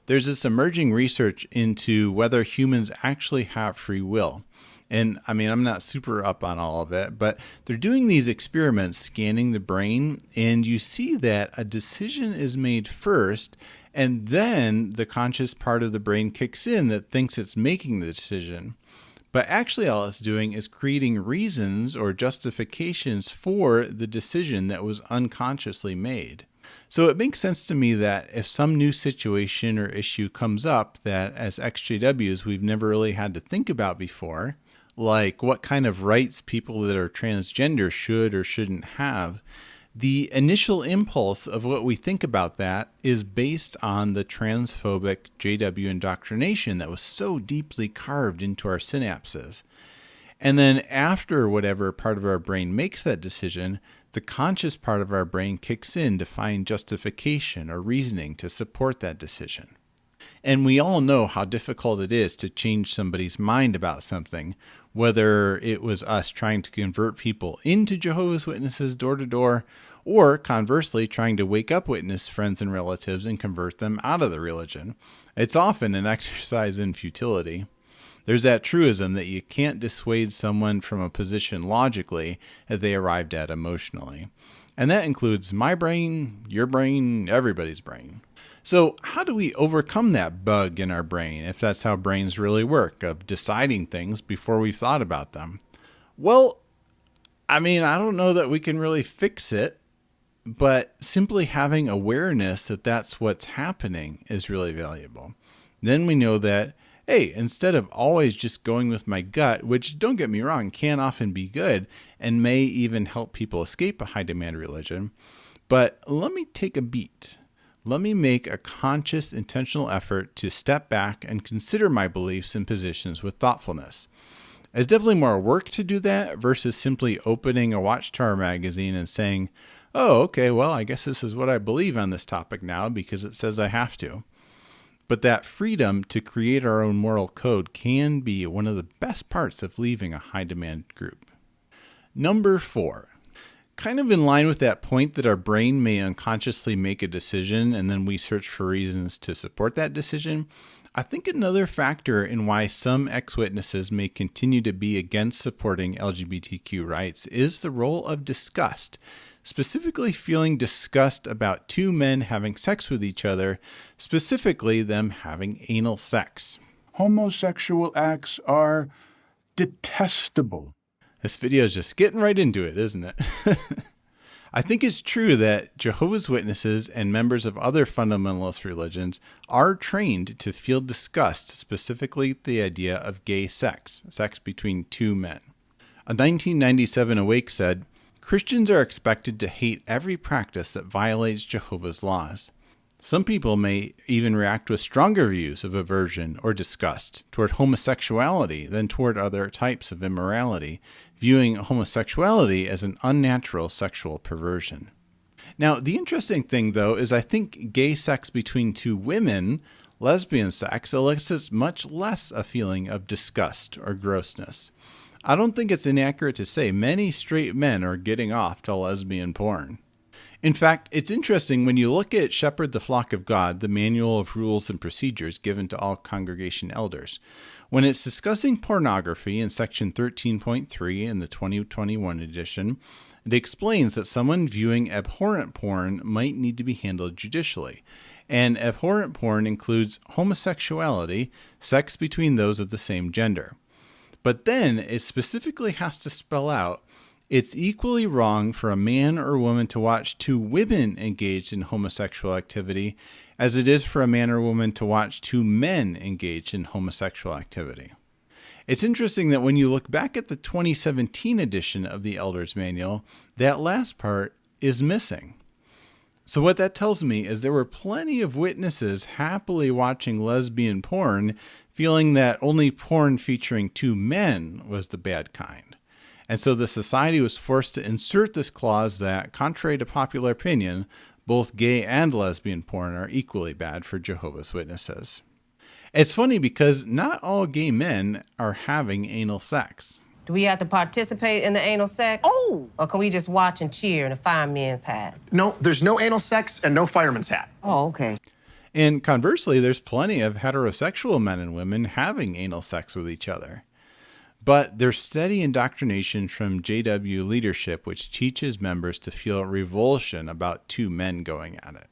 There's this emerging research into whether humans actually have free will. And I mean, I'm not super up on all of it, but they're doing these experiments scanning the brain, and you see that a decision is made first, and then the conscious part of the brain kicks in that thinks it's making the decision. But actually all it's doing is creating reasons or justifications for the decision that was unconsciously made. So it makes sense to me that if some new situation or issue comes up that as exJWs we've never really had to think about before, like what kind of rights people that are transgender should or shouldn't have, the initial impulse of what we think about that is based on the transphobic JW indoctrination that was so deeply carved into our synapses. And then after whatever part of our brain makes that decision, the conscious part of our brain kicks in to find justification or reasoning to support that decision. And we all know how difficult it is to change somebody's mind about something, whether it was us trying to convert people into Jehovah's Witnesses door to door, or conversely trying to wake up witness friends and relatives and convert them out of the religion. It's often an exercise in futility. There's that truism that you can't dissuade someone from a position logically that they arrived at emotionally. And that includes my brain, your brain, everybody's brain. So how do we overcome that bug in our brain, if that's how brains really work, of deciding things before we've thought about them? Well, I mean, I don't know that we can really fix it, but simply having awareness that that's what's happening is really valuable. Then we know that, hey, instead of always just going with my gut, which, don't get me wrong, can often be good and may even help people escape a high-demand religion, but let me take a beat. Let me make a conscious, intentional effort to step back and consider my beliefs and positions with thoughtfulness. There's definitely more work to do that versus simply opening a Watchtower magazine and saying, oh, okay, well, I guess this is what I believe on this topic now because it says I have to. But that freedom to create our own moral code can be one of the best parts of leaving a high-demand group. Number 4. Kind of in line with that point that our brain may unconsciously make a decision and then we search for reasons to support that decision, I think another factor in why some ex-witnesses may continue to be against supporting LGBTQ rights is the role of disgust, specifically feeling disgust about two men having sex with each other, specifically them having anal sex. Homosexual acts are detestable. This video is just getting right into it, isn't it? I think it's true that Jehovah's Witnesses and members of other fundamentalist religions are trained to feel disgust, specifically at the idea of gay sex, sex between two men. A 1997 Awake said, Christians are expected to hate every practice that violates Jehovah's laws. Some people may even react with stronger views of aversion or disgust toward homosexuality than toward other types of immorality, viewing homosexuality as an unnatural sexual perversion. Now, the interesting thing, though, is I think gay sex between two women, lesbian sex, elicits much less a feeling of disgust or grossness. I don't think it's inaccurate to say many straight men are getting off to lesbian porn. In fact, it's interesting when you look at Shepherd the Flock of God, the manual of rules and procedures given to all congregation elders. When it's discussing pornography in section 13.3 in the 2021 edition, it explains that someone viewing abhorrent porn might need to be handled judicially. And abhorrent porn includes homosexuality, sex between those of the same gender. But then it specifically has to spell out it's equally wrong for a man or woman to watch two women engaged in homosexual activity as it is for a man or woman to watch two men engaged in homosexual activity. It's interesting that when you look back at the 2017 edition of the Elder's Manual, that last part is missing. So what that tells me is there were plenty of witnesses happily watching lesbian porn, feeling that only porn featuring two men was the bad kind. And so the society was forced to insert this clause that, contrary to popular opinion, both gay and lesbian porn are equally bad for Jehovah's Witnesses. It's funny because not all gay men are having anal sex. Do we have to participate in the anal sex? Oh! Or can we just watch and cheer in a fireman's hat? No, there's no anal sex and no fireman's hat. Oh, okay. And conversely, there's plenty of heterosexual men and women having anal sex with each other. But there's steady indoctrination from JW leadership which teaches members to feel revulsion about two men going at it.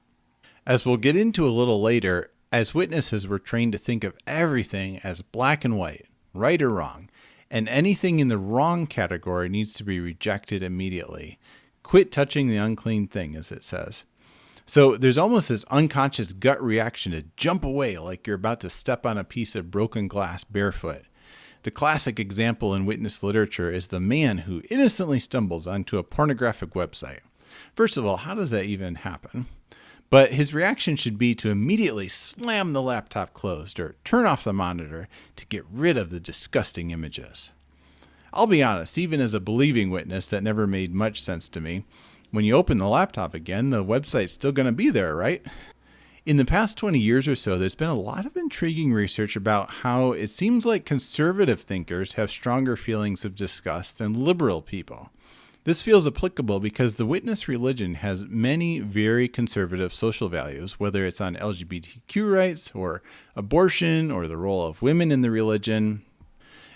As we'll get into a little later, as witnesses we're trained to think of everything as black and white, right or wrong, and anything in the wrong category needs to be rejected immediately. Quit touching the unclean thing, as it says. So there's almost this unconscious gut reaction to jump away like you're about to step on a piece of broken glass barefoot. The classic example in witness literature is the man who innocently stumbles onto a pornographic website. First of all, how does that even happen? But his reaction should be to immediately slam the laptop closed or turn off the monitor to get rid of the disgusting images. I'll be honest, even as a believing witness, that never made much sense to me. When you open the laptop again, the website's still going to be there, right? In the past 20 years or so, there's been a lot of intriguing research about how it seems like conservative thinkers have stronger feelings of disgust than liberal people. This feels applicable because the witness religion has many very conservative social values, whether it's on LGBTQ rights or abortion or the role of women in the religion.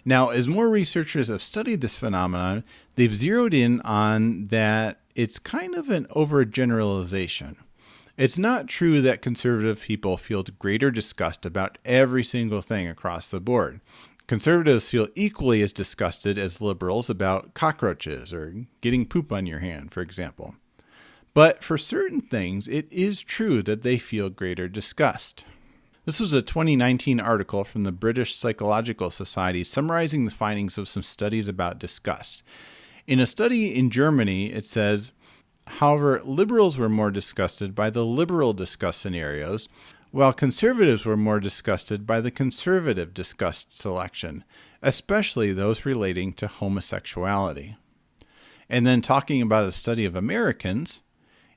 Now, as more researchers have studied this phenomenon, they've zeroed in on that it's kind of an overgeneralization. It's not true that conservative people feel greater disgust about every single thing across the board. Conservatives feel equally as disgusted as liberals about cockroaches or getting poop on your hand, for example. But for certain things, it is true that they feel greater disgust. This was a 2019 article from the British Psychological Society summarizing the findings of some studies about disgust. In a study in Germany, it says, however, liberals were more disgusted by the liberal disgust scenarios, while conservatives were more disgusted by the conservative disgust selection, especially those relating to homosexuality. And then talking about a study of Americans,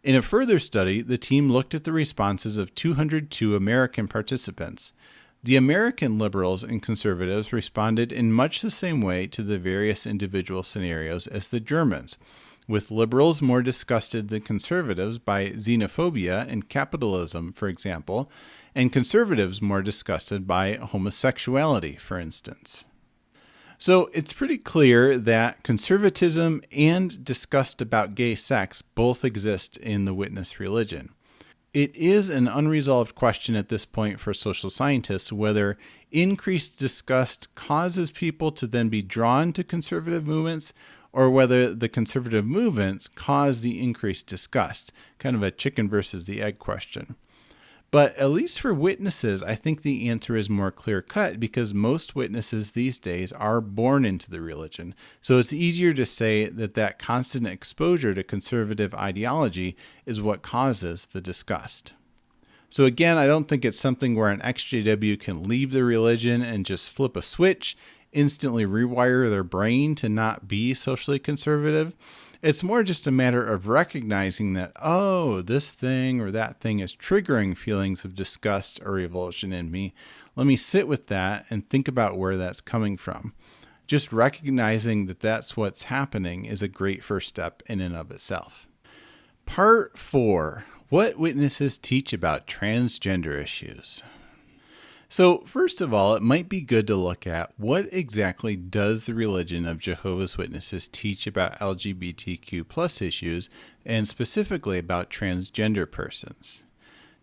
in a further study, the team looked at the responses of 202 American participants. The American liberals and conservatives responded in much the same way to the various individual scenarios as the Germans, with liberals more disgusted than conservatives by xenophobia and capitalism, for example, and conservatives more disgusted by homosexuality, for instance. So it's pretty clear that conservatism and disgust about gay sex both exist in the witness religion. It is an unresolved question at this point for social scientists whether increased disgust causes people to then be drawn to conservative movements or whether the conservative movements cause the increased disgust, kind of a chicken versus the egg question. But at least for witnesses, I think the answer is more clear-cut because most witnesses these days are born into the religion. So it's easier to say that that constant exposure to conservative ideology is what causes the disgust. So again, I don't think it's something where an exJW can leave the religion and just flip a switch, instantly rewire their brain to not be socially conservative. It's more just a matter of recognizing that, oh, this thing or that thing is triggering feelings of disgust or revulsion in me. Let me sit with that and think about where that's coming from. Just recognizing that that's what's happening is a great first step in and of itself. Part 4. What witnesses teach about transgender issues. So first of all, it might be good to look at what exactly does the religion of Jehovah's Witnesses teach about LGBTQ plus issues and specifically about transgender persons.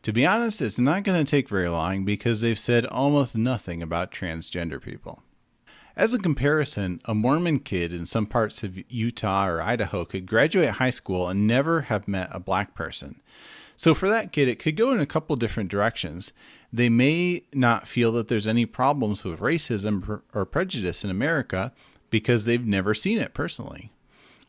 To be honest, it's not going to take very long because they've said almost nothing about transgender people. As a comparison, a Mormon kid in some parts of Utah or Idaho could graduate high school and never have met a black person. So for that kid, it could go in a couple different directions. They may not feel that there's any problems with racism or prejudice in America because they've never seen it personally.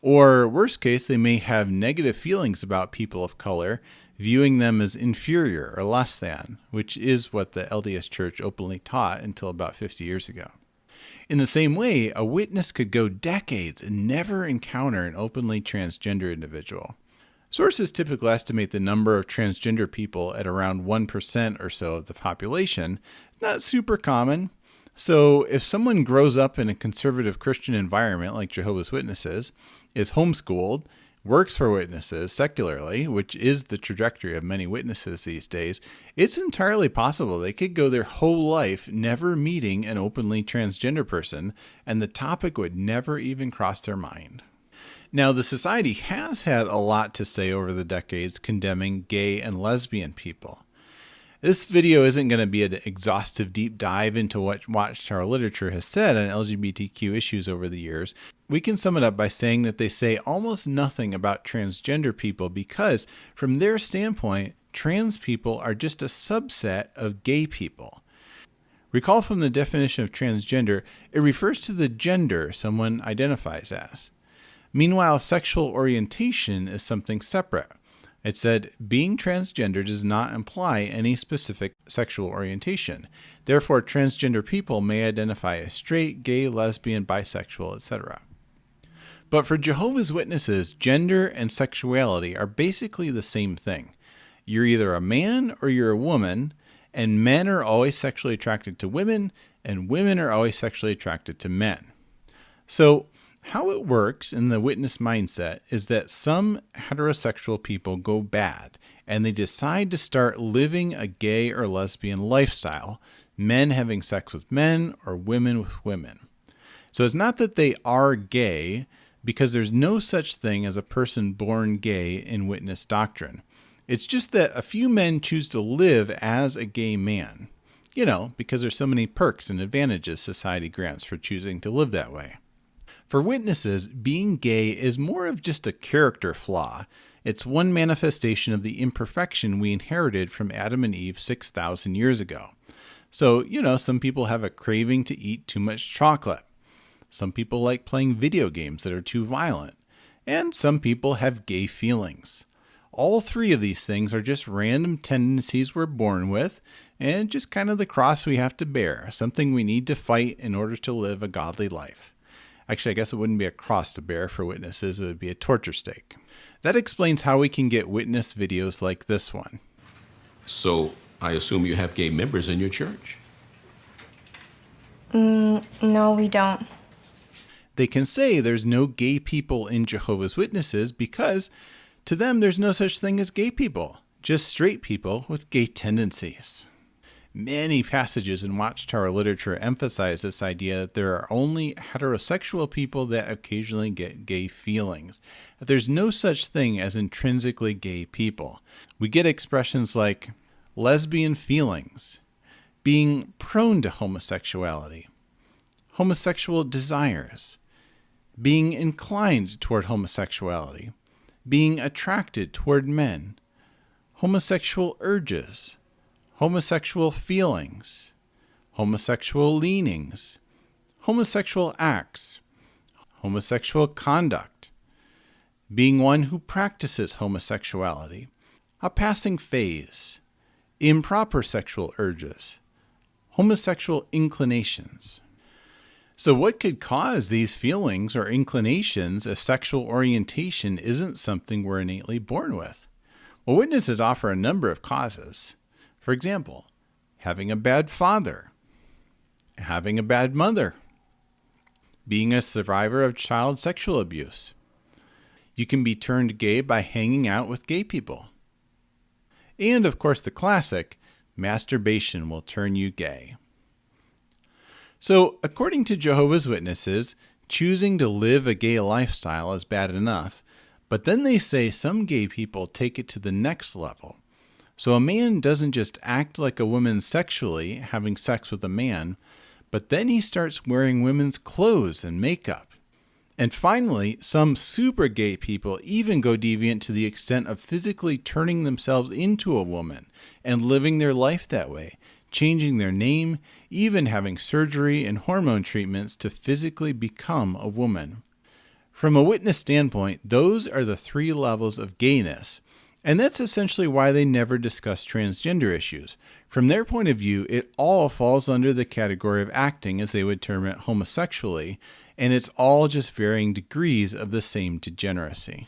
Or worst case, they may have negative feelings about people of color, viewing them as inferior or less than, which is what the LDS Church openly taught until about 50 years ago. In the same way, a witness could go decades and never encounter an openly transgender individual. Sources typically estimate the number of transgender people at around 1% or so of the population. Not super common. So if someone grows up in a conservative Christian environment like Jehovah's Witnesses, is homeschooled, works for witnesses secularly, which is the trajectory of many witnesses these days, it's entirely possible they could go their whole life never meeting an openly transgender person, and the topic would never even cross their mind. Now, the society has had a lot to say over the decades condemning gay and lesbian people. This video isn't going to be an exhaustive deep dive into what Watchtower literature has said on LGBTQ issues over the years. We can sum it up by saying that they say almost nothing about transgender people because, from their standpoint, trans people are just a subset of gay people. Recall from the definition of transgender, it refers to the gender someone identifies as. Meanwhile, sexual orientation is something separate. It said, being transgender does not imply any specific sexual orientation. Therefore, transgender people may identify as straight, gay, lesbian, bisexual, etc. But for Jehovah's Witnesses, gender and sexuality are basically the same thing. You're either a man or you're a woman, and men are always sexually attracted to women, and women are always sexually attracted to men. So, how it works in the witness mindset is that some heterosexual people go bad and they decide to start living a gay or lesbian lifestyle, men having sex with men or women with women. So it's not that they are gay, because there's no such thing as a person born gay in witness doctrine. It's just that a few men choose to live as a gay man, because there's so many perks and advantages society grants for choosing to live that way. For witnesses, being gay is more of just a character flaw. It's one manifestation of the imperfection we inherited from Adam and Eve 6,000 years ago. So, some people have a craving to eat too much chocolate. Some people like playing video games that are too violent. And some people have gay feelings. All three of these things are just random tendencies we're born with, and just kind of the cross we have to bear, something we need to fight in order to live a godly life. Actually, I guess it wouldn't be a cross to bear for witnesses, it would be a torture stake. That explains how we can get witness videos like this one. So, I assume you have gay members in your church? No, we don't. They can say there's no gay people in Jehovah's Witnesses because, to them, there's no such thing as gay people, just straight people with gay tendencies. Many passages in Watchtower literature emphasize this idea that there are only heterosexual people that occasionally get gay feelings, that there's no such thing as intrinsically gay people. We get expressions like lesbian feelings, being prone to homosexuality, homosexual desires, being inclined toward homosexuality, being attracted toward men, homosexual urges, homosexual feelings, homosexual leanings, homosexual acts, homosexual conduct, being one who practices homosexuality, a passing phase, improper sexual urges, homosexual inclinations. So what could cause these feelings or inclinations if sexual orientation isn't something we're innately born with? Well, witnesses offer a number of causes. For example, having a bad father, having a bad mother, being a survivor of child sexual abuse. You can be turned gay by hanging out with gay people. And of course the classic, masturbation will turn you gay. So according to Jehovah's Witnesses, choosing to live a gay lifestyle is bad enough, but then they say some gay people take it to the next level. So a man doesn't just act like a woman sexually, having sex with a man, but then he starts wearing women's clothes and makeup. And finally, some super gay people even go deviant to the extent of physically turning themselves into a woman and living their life that way, changing their name, even having surgery and hormone treatments to physically become a woman. From a witness standpoint, those are the 3 levels of gayness, and that's essentially why they never discuss transgender issues. From their point of view, it all falls under the category of acting, as they would term it, homosexually, and it's all just varying degrees of the same degeneracy.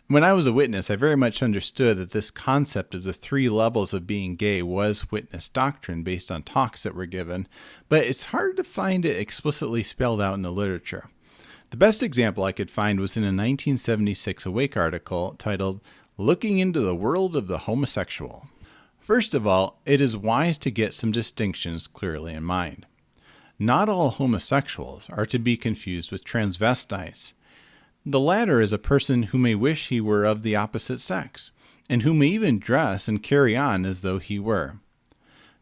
When I was a witness, I very much understood that this concept of the 3 levels of being gay was witness doctrine based on talks that were given, but it's hard to find it explicitly spelled out in the literature. The best example I could find was in a 1976 Awake article titled, "Looking into the World of the Homosexual." First of all, it is wise to get some distinctions clearly in mind. Not all homosexuals are to be confused with transvestites. The latter is a person who may wish he were of the opposite sex, and who may even dress and carry on as though he were.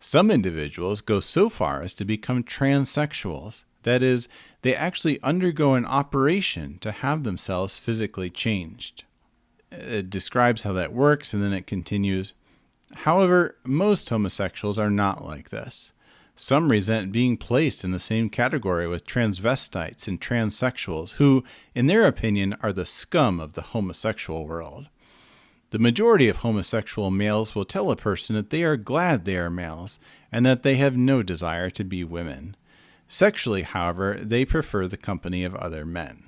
Some individuals go so far as to become transsexuals. That is, they actually undergo an operation to have themselves physically changed. It describes how that works, and then it continues. However, most homosexuals are not like this. Some resent being placed in the same category with transvestites and transsexuals, who, in their opinion, are the scum of the homosexual world. The majority of homosexual males will tell a person that they are glad they are males, and that they have no desire to be women. Sexually, however, they prefer the company of other men.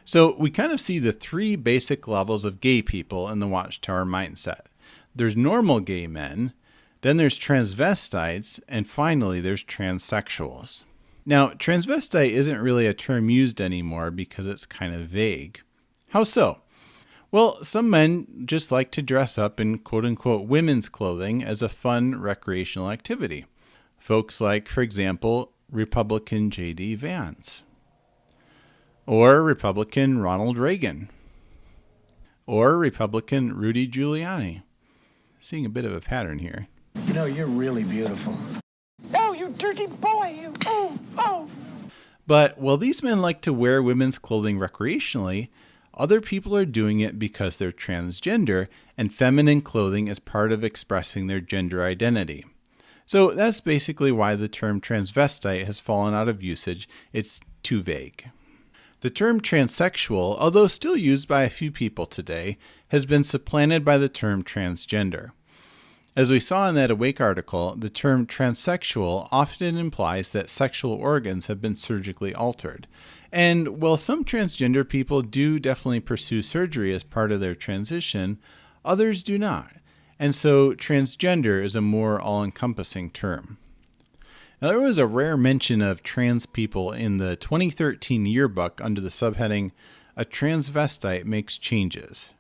So we kind of see the 3 basic levels of gay people in the Watchtower mindset. There's normal gay men, then there's transvestites, and finally there's transsexuals. Now, transvestite isn't really a term used anymore because it's kind of vague. How so? Well, some men just like to dress up in quote-unquote women's clothing as a fun recreational activity. Folks like, for example, Republican J.D. Vance, or Republican Ronald Reagan, or Republican Rudy Giuliani. Seeing a bit of a pattern here. You know, you're really beautiful. Oh, you dirty boy, you. Oh. But while these men like to wear women's clothing recreationally, other people are doing it because they're transgender, and feminine clothing is part of expressing their gender identity. So that's basically why the term transvestite has fallen out of usage. It's too vague. The term transsexual, although still used by a few people today, has been supplanted by the term transgender. As we saw in that Awake article, the term transsexual often implies that sexual organs have been surgically altered. And while some transgender people do definitely pursue surgery as part of their transition, others do not. And so transgender is a more all-encompassing term. Now, there was a rare mention of trans people in the 2013 yearbook under the subheading, "A Transvestite Makes Changes."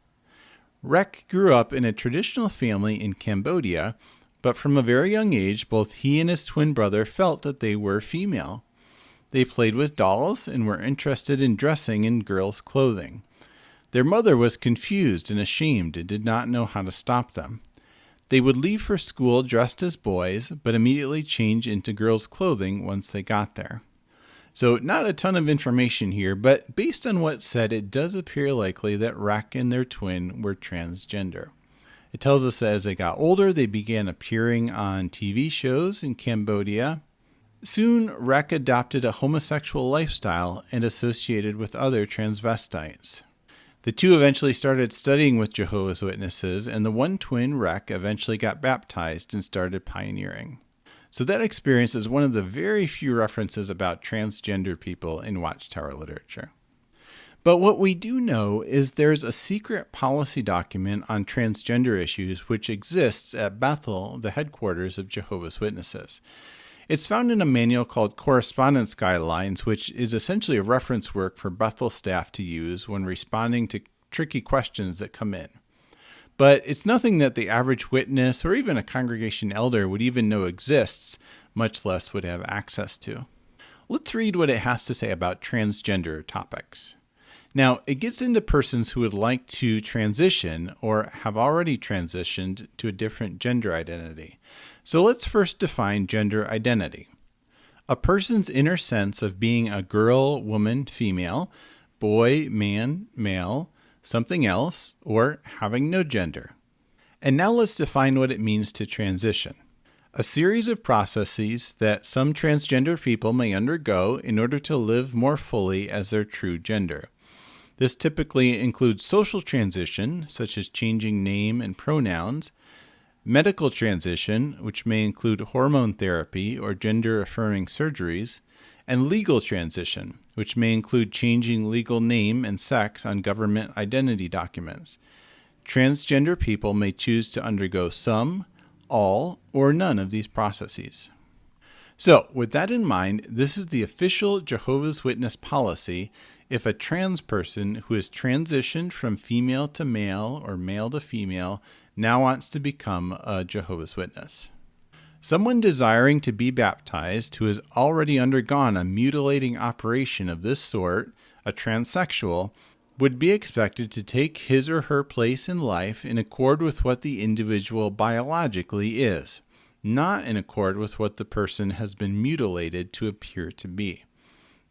Rek grew up in a traditional family in Cambodia, but from a very young age, both he and his twin brother felt that they were female. They played with dolls and were interested in dressing in girls' clothing. Their mother was confused and ashamed and did not know how to stop them. They would leave for school dressed as boys, but immediately change into girls' clothing once they got there. So not a ton of information here, but based on what's said, it does appear likely that Rek and their twin were transgender. It tells us that as they got older, they began appearing on TV shows in Cambodia. Soon, Rek adopted a homosexual lifestyle and associated with other transvestites. The two eventually started studying with Jehovah's Witnesses, and the one twin, Rek, eventually got baptized and started pioneering. So that experience is one of the very few references about transgender people in Watchtower literature. But what we do know is there's a secret policy document on transgender issues which exists at Bethel, the headquarters of Jehovah's Witnesses. It's found in a manual called Correspondence Guidelines, which is essentially a reference work for Bethel staff to use when responding to tricky questions that come in. But it's nothing that the average witness or even a congregation elder would even know exists, much less would have access to. Let's read what it has to say about transgender topics. Now, it gets into persons who would like to transition or have already transitioned to a different gender identity. So let's first define gender identity. A person's inner sense of being a girl, woman, female, boy, man, male, something else, or having no gender. And now let's define what it means to transition. A series of processes that some transgender people may undergo in order to live more fully as their true gender. This typically includes social transition, such as changing name and pronouns, medical transition, which may include hormone therapy or gender-affirming surgeries, and legal transition, which may include changing legal name and sex on government identity documents. Transgender people may choose to undergo some, all, or none of these processes. So, with that in mind, this is the official Jehovah's Witness policy if a trans person who has transitioned from female to male or male to female now wants to become a Jehovah's Witness. Someone desiring to be baptized who has already undergone a mutilating operation of this sort, a transsexual, would be expected to take his or her place in life in accord with what the individual biologically is, not in accord with what the person has been mutilated to appear to be.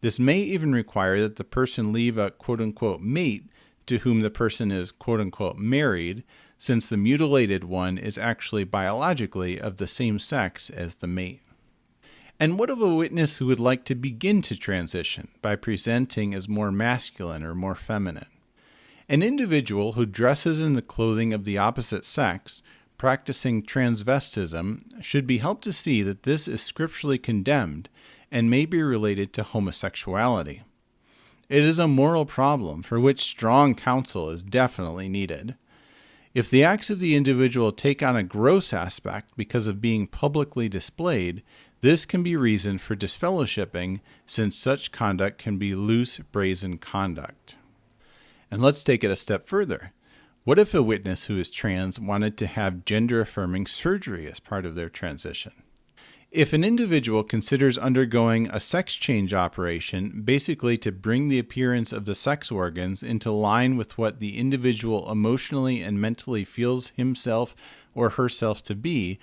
This may even require that the person leave a quote-unquote mate to whom the person is quote-unquote married, since the mutilated one is actually biologically of the same sex as the mate. And what of a witness who would like to begin to transition by presenting as more masculine or more feminine? An individual who dresses in the clothing of the opposite sex, practicing transvestism, should be helped to see that this is scripturally condemned and may be related to homosexuality. It is a moral problem for which strong counsel is definitely needed. If the acts of the individual take on a gross aspect because of being publicly displayed, this can be reason for disfellowshipping, since such conduct can be loose, brazen conduct. And let's take it a step further. What if a witness who is trans wanted to have gender-affirming surgery as part of their transition? If an individual considers undergoing a sex change operation, basically to bring the appearance of the sex organs into line with what the individual emotionally and mentally feels himself or herself to be,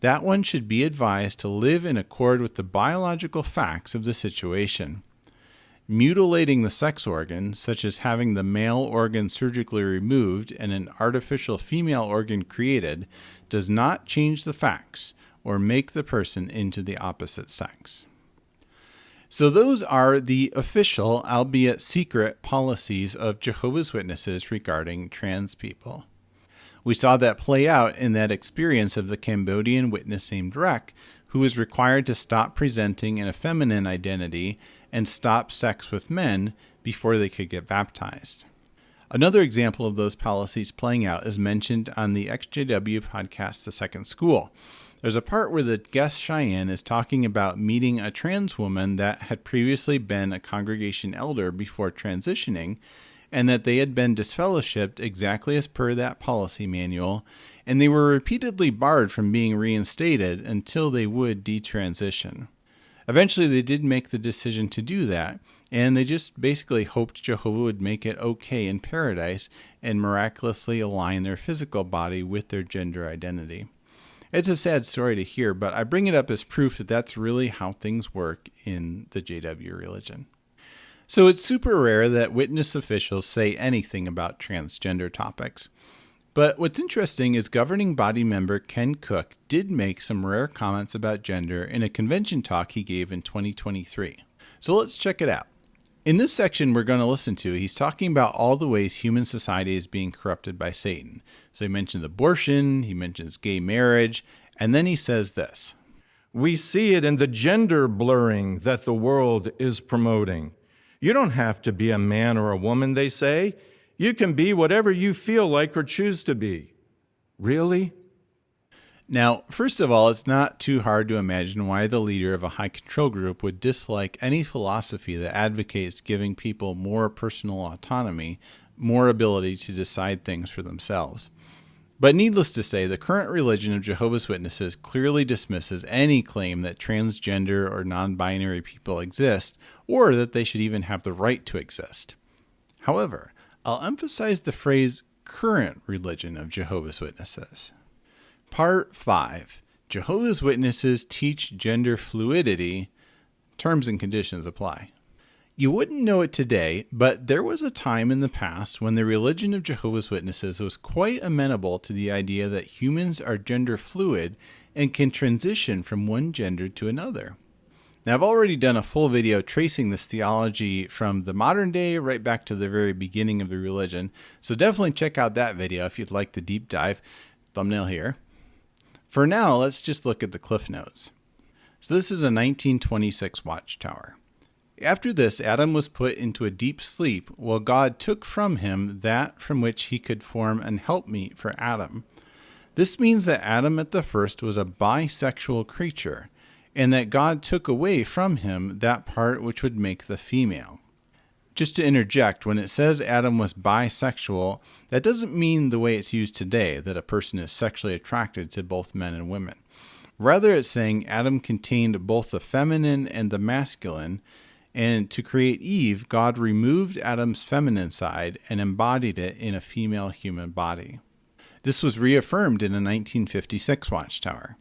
that one should be advised to live in accord with the biological facts of the situation. Mutilating the sex organ, such as having the male organ surgically removed and an artificial female organ created, does not change the facts or make the person into the opposite sex. So those are the official, albeit secret, policies of Jehovah's Witnesses regarding trans people. We saw that play out in that experience of the Cambodian witness named Rek, who was required to stop presenting in a feminine identity and stop sex with men before they could get baptized. Another example of those policies playing out is mentioned on the exJW podcast, The Second School. There's a part where the guest Cheyenne is talking about meeting a trans woman that had previously been a congregation elder before transitioning, and that they had been disfellowshipped exactly as per that policy manual, and they were repeatedly barred from being reinstated until they would detransition. Eventually, they did make the decision to do that, and they just basically hoped Jehovah would make it okay in paradise and miraculously align their physical body with their gender identity. It's a sad story to hear, but I bring it up as proof that that's really how things work in the JW religion. So it's super rare that witness officials say anything about transgender topics. But what's interesting is governing body member Ken Cook did make some rare comments about gender in a convention talk he gave in 2023. So let's check it out. In this section we're going to listen to, he's talking about all the ways human society is being corrupted by Satan. So he mentions abortion, he mentions gay marriage, and then he says this. We see it in the gender blurring that the world is promoting. You don't have to be a man or a woman, they say. You can be whatever you feel like or choose to be. Really? Now, first of all, it's not too hard to imagine why the leader of a high control group would dislike any philosophy that advocates giving people more personal autonomy, more ability to decide things for themselves. But needless to say, the current religion of Jehovah's Witnesses clearly dismisses any claim that transgender or non-binary people exist, or that they should even have the right to exist. However, I'll emphasize the phrase current religion of Jehovah's Witnesses. Part 5. Jehovah's Witnesses teach gender fluidity. Terms and conditions apply. You wouldn't know it today, but there was a time in the past when the religion of Jehovah's Witnesses was quite amenable to the idea that humans are gender fluid and can transition from one gender to another. Now, I've already done a full video tracing this theology from the modern day right back to the very beginning of the religion, so definitely check out that video if you'd like the deep dive. Thumbnail here. For now, let's just look at the Cliff Notes. So this is a 1926 watchtower. After this, Adam was put into a deep sleep, while God took from him that from which he could form an helpmeet for Adam. This means that Adam at the first was a bisexual creature, and that God took away from him that part which would make the female. Just to interject, when it says Adam was bisexual, that doesn't mean the way it's used today, that a person is sexually attracted to both men and women. Rather, it's saying Adam contained both the feminine and the masculine, and to create Eve, God removed Adam's feminine side and embodied it in a female human body. This was reaffirmed in a 1956 watchtower.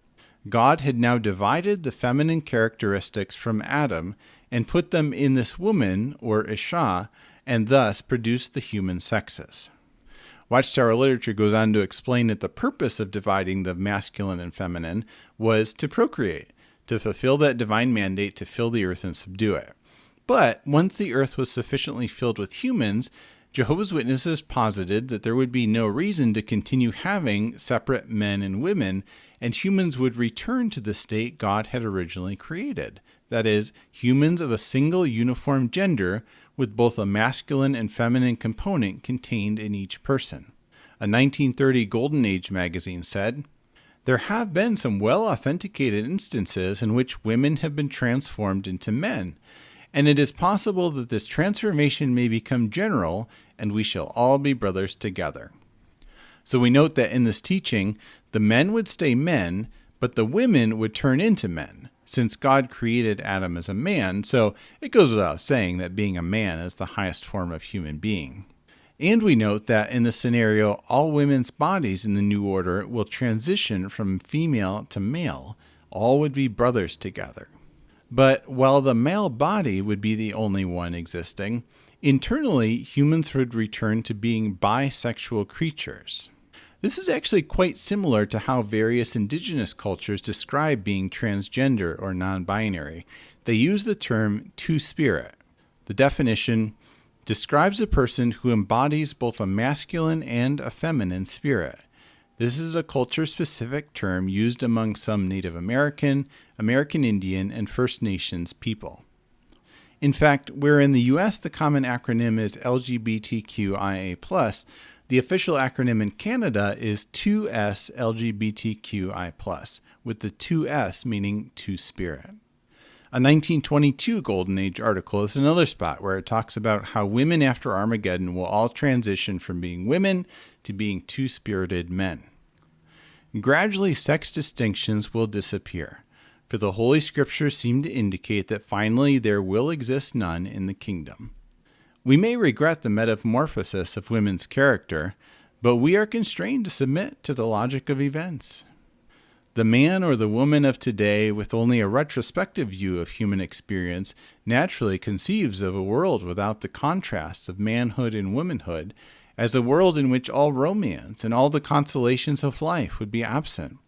God had now divided the feminine characteristics from Adam and put them in this woman, or Isha, and thus produced the human sexes. Watchtower literature goes on to explain that the purpose of dividing the masculine and feminine was to procreate, to fulfill that divine mandate to fill the earth and subdue it. But once the earth was sufficiently filled with humans, Jehovah's Witnesses posited that there would be no reason to continue having separate men and women, and humans would return to the state God had originally created. That is, humans of a single uniform gender with both a masculine and feminine component contained in each person. A 1930 Golden Age magazine said, "There have been some well-authenticated instances in which women have been transformed into men, and it is possible that this transformation may become general, and we shall all be brothers together." So we note that in this teaching, the men would stay men, but the women would turn into men, since God created Adam as a man, so it goes without saying that being a man is the highest form of human being. And we note that in the scenario, all women's bodies in the new order will transition from female to male. All would be brothers together. But while the male body would be the only one existing, internally humans would return to being bisexual creatures. This is actually quite similar to how various indigenous cultures describe being transgender or non-binary. They use the term two-spirit. The definition describes a person who embodies both a masculine and a feminine spirit. This is a culture-specific term used among some Native American, American Indian, and First Nations people. In fact, where in the U.S. the common acronym is LGBTQIA+, the official acronym in Canada is 2S LGBTQI+, with the 2S meaning two-spirit. A 1922 Golden Age article is another spot where it talks about how women after Armageddon will all transition from being women to being two-spirited men. Gradually, sex distinctions will disappear, for the Holy Scriptures seem to indicate that finally there will exist none in the kingdom. We may regret the metamorphosis of women's character, but we are constrained to submit to the logic of events. The man or the woman of today, with only a retrospective view of human experience, naturally conceives of a world without the contrasts of manhood and womanhood, as a world in which all romance and all the consolations of life would be absent.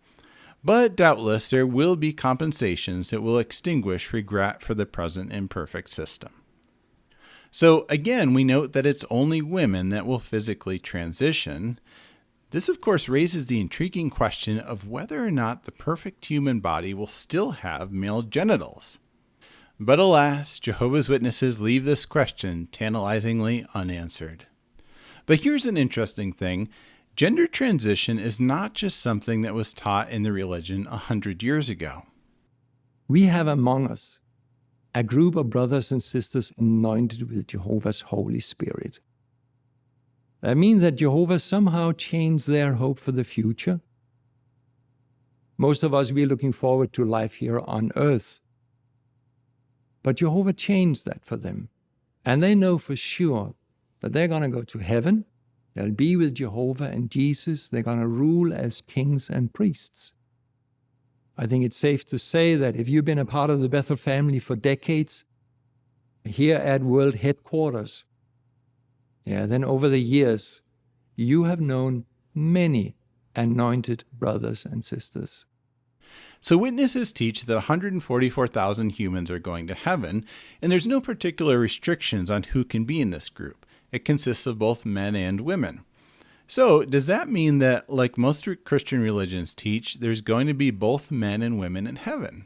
But doubtless there will be compensations that will extinguish regret for the present imperfect system. So again, we note that it's only women that will physically transition. This, of course, raises the intriguing question of whether or not the perfect human body will still have male genitals. But alas, Jehovah's Witnesses leave this question tantalizingly unanswered. But here's an interesting thing. Gender transition is not just something that was taught in the religion 100 years ago. We have among us a group of brothers and sisters anointed with Jehovah's Holy Spirit. That means that Jehovah somehow changed their hope for the future. Most of us, we're looking forward to life here on earth. But Jehovah changed that for them. And they know for sure that they're going to go to heaven. They'll be with Jehovah and Jesus. They're going to rule as kings and priests. I think it's safe to say that if you've been a part of the Bethel family for decades, here at World Headquarters, then over the years, you have known many anointed brothers and sisters. So witnesses teach that 144,000 humans are going to heaven, and there's no particular restrictions on who can be in this group. It consists of both men and women. So does that mean that, like most Christian religions teach, there's going to be both men and women in heaven?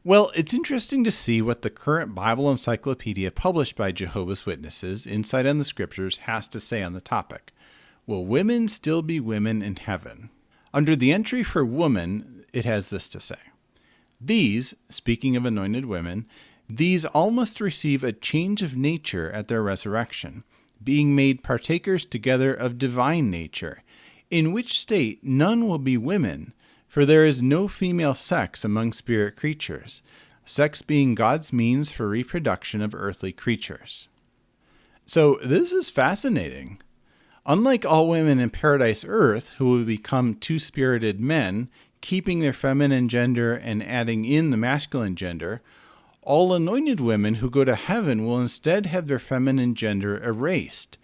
Well, it's interesting to see what the current Bible encyclopedia published by Jehovah's Witnesses, Insight on the Scriptures, has to say on the topic. Will women still be women in heaven? Under the entry for woman, it has this to say. These, speaking of anointed women, these all must receive a change of nature at their resurrection, being made partakers together of divine nature, in which state none will be women, for there is no female sex among spirit creatures, sex being God's means for reproduction of earthly creatures. So this is fascinating. Unlike all women in Paradise Earth, who will become two-spirited men, keeping their feminine gender and adding in the masculine gender, all anointed women who go to heaven will instead have their feminine gender erased.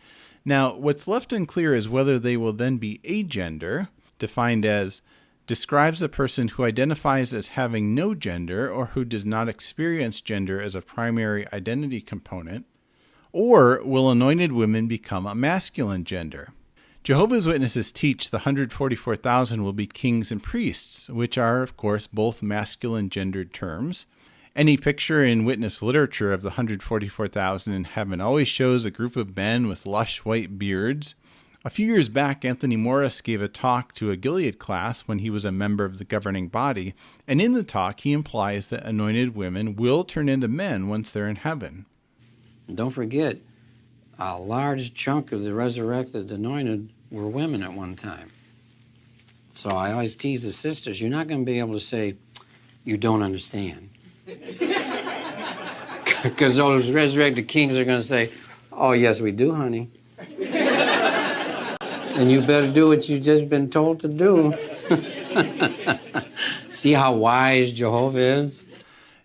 Now, what's left unclear is whether they will then be agender, defined as describes a person who identifies as having no gender or who does not experience gender as a primary identity component, or will anointed women become a masculine gender? Jehovah's Witnesses teach the 144,000 will be kings and priests, which are, of course, both masculine gendered terms. Any picture in witness literature of the 144,000 in heaven always shows a group of men with lush white beards. A few years back, Anthony Morris gave a talk to a Gilead class when he was a member of the governing body, and in the talk he implies that anointed women will turn into men once they're in heaven. Don't forget, a large chunk of the resurrected anointed were women at one time. So I always tease the sisters, you're not going to be able to say, you don't understand. Because those resurrected kings are going to say, oh, yes, we do, honey. And you better do what you've just been told to do. See how wise Jehovah is?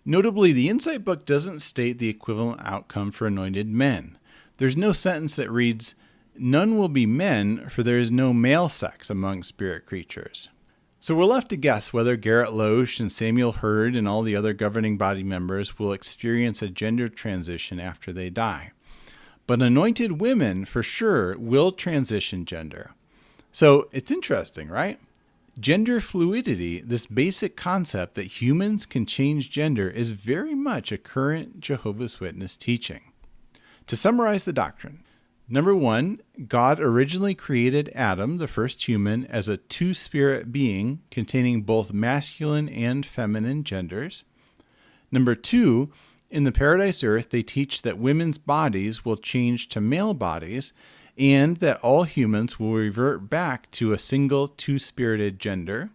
Notably, the Insight book doesn't state the equivalent outcome for anointed men. There's no sentence that reads, none will be men, for there is no male sex among spirit creatures. So we're left to guess whether Garrett Loesch and Samuel Hurd and all the other governing body members will experience a gender transition after they die. But anointed women, for sure, will transition gender. So it's interesting, right? Gender fluidity, this basic concept that humans can change gender, is very much a current Jehovah's Witness teaching. To summarize the doctrine, number 1, God originally created Adam, the first human, as a two-spirit being containing both masculine and feminine genders. Number 2, in the Paradise Earth, they teach that women's bodies will change to male bodies and that all humans will revert back to a single two-spirited gender.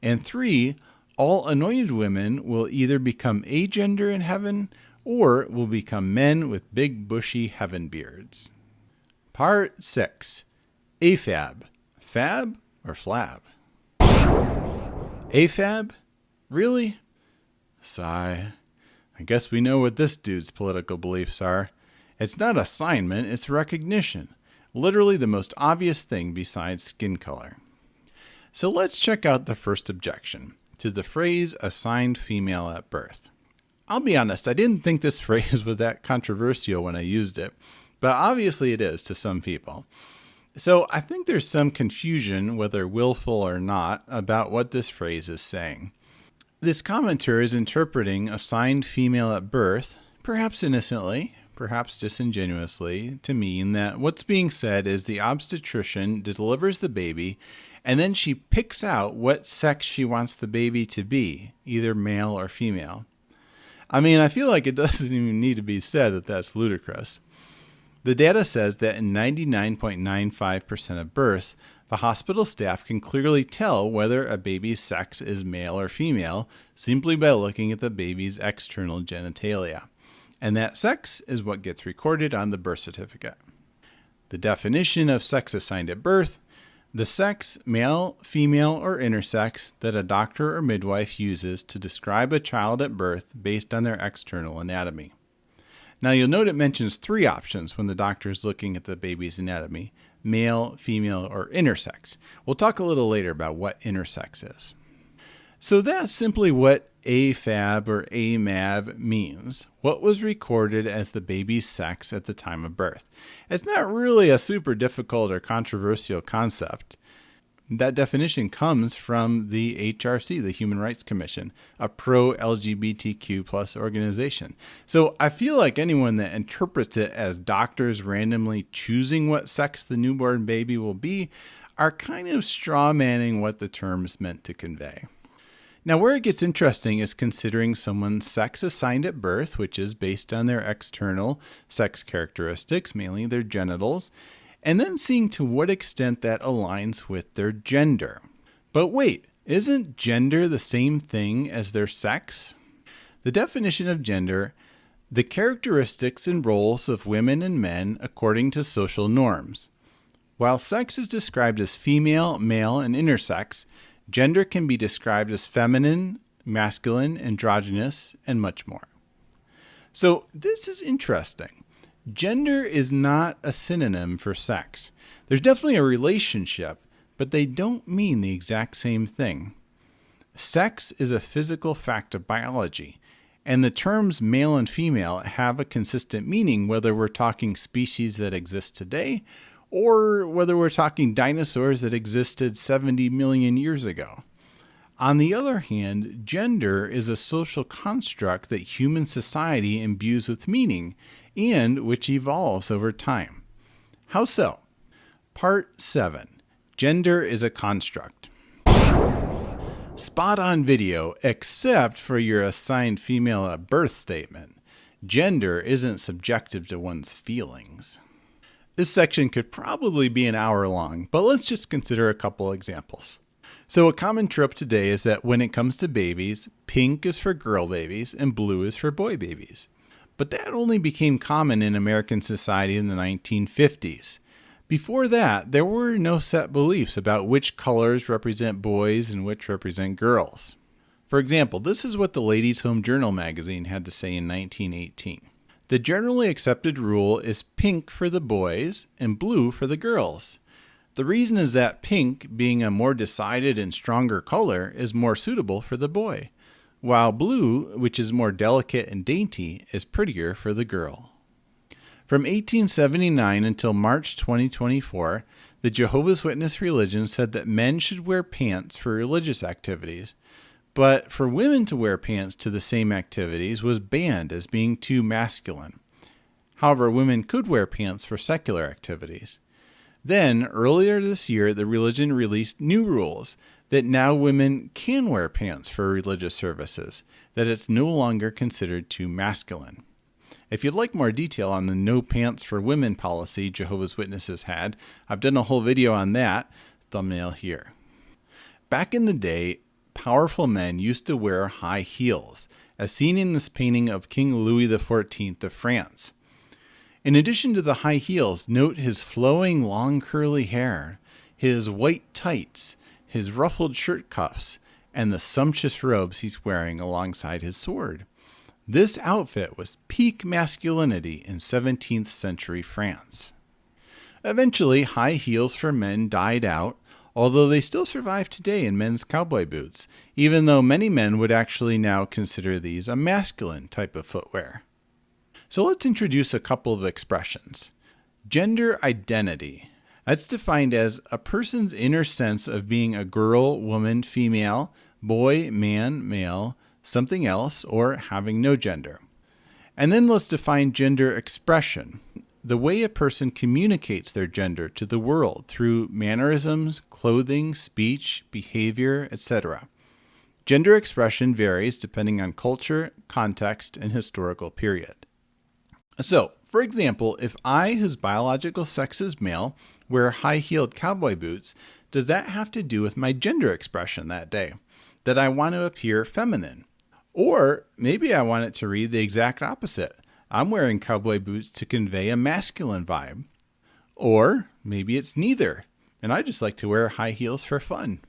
And 3, all anointed women will either become agender in heaven or will become men with big bushy heaven beards. Part 6. AFAB. Fab or flab? AFAB? Really? Sigh. I guess we know what this dude's political beliefs are. It's not assignment, it's recognition. Literally the most obvious thing besides skin color. So let's check out the first objection to the phrase assigned female at birth. I'll be honest, I didn't think this phrase was that controversial when I used it, but obviously it is to some people. So I think there's some confusion, whether willful or not, about what this phrase is saying. This commenter is interpreting assigned female at birth, perhaps innocently, perhaps disingenuously, to mean that what's being said is the obstetrician delivers the baby, and then she picks out what sex she wants the baby to be, either male or female. I mean, I feel like it doesn't even need to be said that that's ludicrous. The data says that in 99.95% of births, the hospital staff can clearly tell whether a baby's sex is male or female simply by looking at the baby's external genitalia. And that sex is what gets recorded on the birth certificate. The definition of sex assigned at birth: the sex, male, female, or intersex, that a doctor or midwife uses to describe a child at birth based on their external anatomy. Now you'll note it mentions 3 options when the doctor is looking at the baby's anatomy: male, female, or intersex. We'll talk a little later about what intersex is. So that's simply what AFAB or AMAB means. What was recorded as the baby's sex at the time of birth. It's not really a super difficult or controversial concept. That definition comes from the HRC, the Human Rights Commission, a pro-LGBTQ plus organization. So I feel like anyone that interprets it as doctors randomly choosing what sex the newborn baby will be are kind of straw-manning what the term is meant to convey. Now, where it gets interesting is considering someone's sex assigned at birth, which is based on their external sex characteristics, mainly their genitals, and then seeing to what extent that aligns with their gender. But wait, isn't gender the same thing as their sex? The definition of gender, the characteristics and roles of women and men according to social norms. While sex is described as female, male, and intersex, gender can be described as feminine, masculine, androgynous, and much more. So this is interesting. Gender is not a synonym for sex. There's definitely a relationship, but they don't mean the exact same thing. Sex is a physical fact of biology, and the terms male and female have a consistent meaning whether we're talking species that exist today or whether we're talking dinosaurs that existed 70 million years ago. On the other hand, gender is a social construct that human society imbues with meaning and which evolves over time. How so? Part 7. Gender is a construct. Spot on video, except for your assigned female at birth statement. Gender isn't subjective to one's feelings. This section could probably be an hour long, but let's just consider a couple examples. So a common trope today is that when it comes to babies, pink is for girl babies and blue is for boy babies. But that only became common in American society in the 1950s. Before that, there were no set beliefs about which colors represent boys and which represent girls. For example, this is what the Ladies' Home Journal magazine had to say in 1918. The generally accepted rule is pink for the boys and blue for the girls. The reason is that pink, being a more decided and stronger color, is more suitable for the boy, while blue, which is more delicate and dainty, is prettier for the girl. From 1879 until March 2024, the Jehovah's Witness religion said that men should wear pants for religious activities, but for women to wear pants to the same activities was banned as being too masculine. However, women could wear pants for secular activities. Then, earlier this year, the religion released new rules that now women can wear pants for religious services, that it's no longer considered too masculine. If you'd like more detail on the no pants for women policy Jehovah's Witnesses had, I've done a whole video on that, thumbnail here. Back in the day, powerful men used to wear high heels, as seen in this painting of King Louis XIV of France. In addition to the high heels, note his flowing long curly hair, his white tights, his ruffled shirt cuffs, and the sumptuous robes he's wearing alongside his sword. This outfit was peak masculinity in 17th century France. Eventually, high heels for men died out, although they still survive today in men's cowboy boots, even though many men would actually now consider these a masculine type of footwear. So let's introduce a couple of expressions. Gender identity. That's defined as a person's inner sense of being a girl, woman, female, boy, man, male, something else, or having no gender. And then let's define gender expression. The way a person communicates their gender to the world through mannerisms, clothing, speech, behavior, etc. Gender expression varies depending on culture, context, and historical period. So, for example, if I, whose biological sex is male, wear high-heeled cowboy boots, does that have to do with my gender expression that day? That I want to appear feminine? Or maybe I want it to read the exact opposite. I'm wearing cowboy boots to convey a masculine vibe. Or maybe it's neither, and I just like to wear high heels for fun.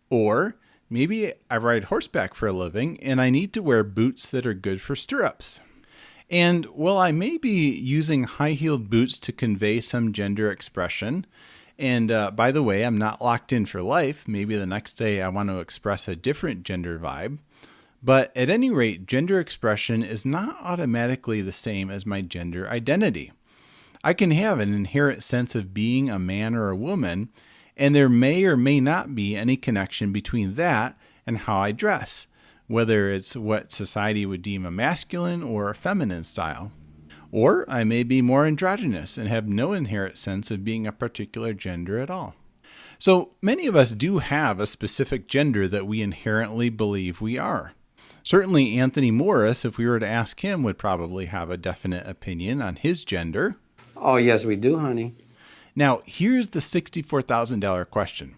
Or maybe I ride horseback for a living and I need to wear boots that are good for stirrups. And while I may be using high-heeled boots to convey some gender expression, And by the way, I'm not locked in for life. Maybe the next day I want to express a different gender vibe. But at any rate, gender expression is not automatically the same as my gender identity. I can have an inherent sense of being a man or a woman, and there may or may not be any connection between that and how I dress, whether it's what society would deem a masculine or a feminine style. Or I may be more androgynous and have no inherent sense of being a particular gender at all. So many of us do have a specific gender that we inherently believe we are. Certainly Anthony Morris, if we were to ask him, would probably have a definite opinion on his gender. Oh, yes, we do, honey. Now, here's the $64,000 question.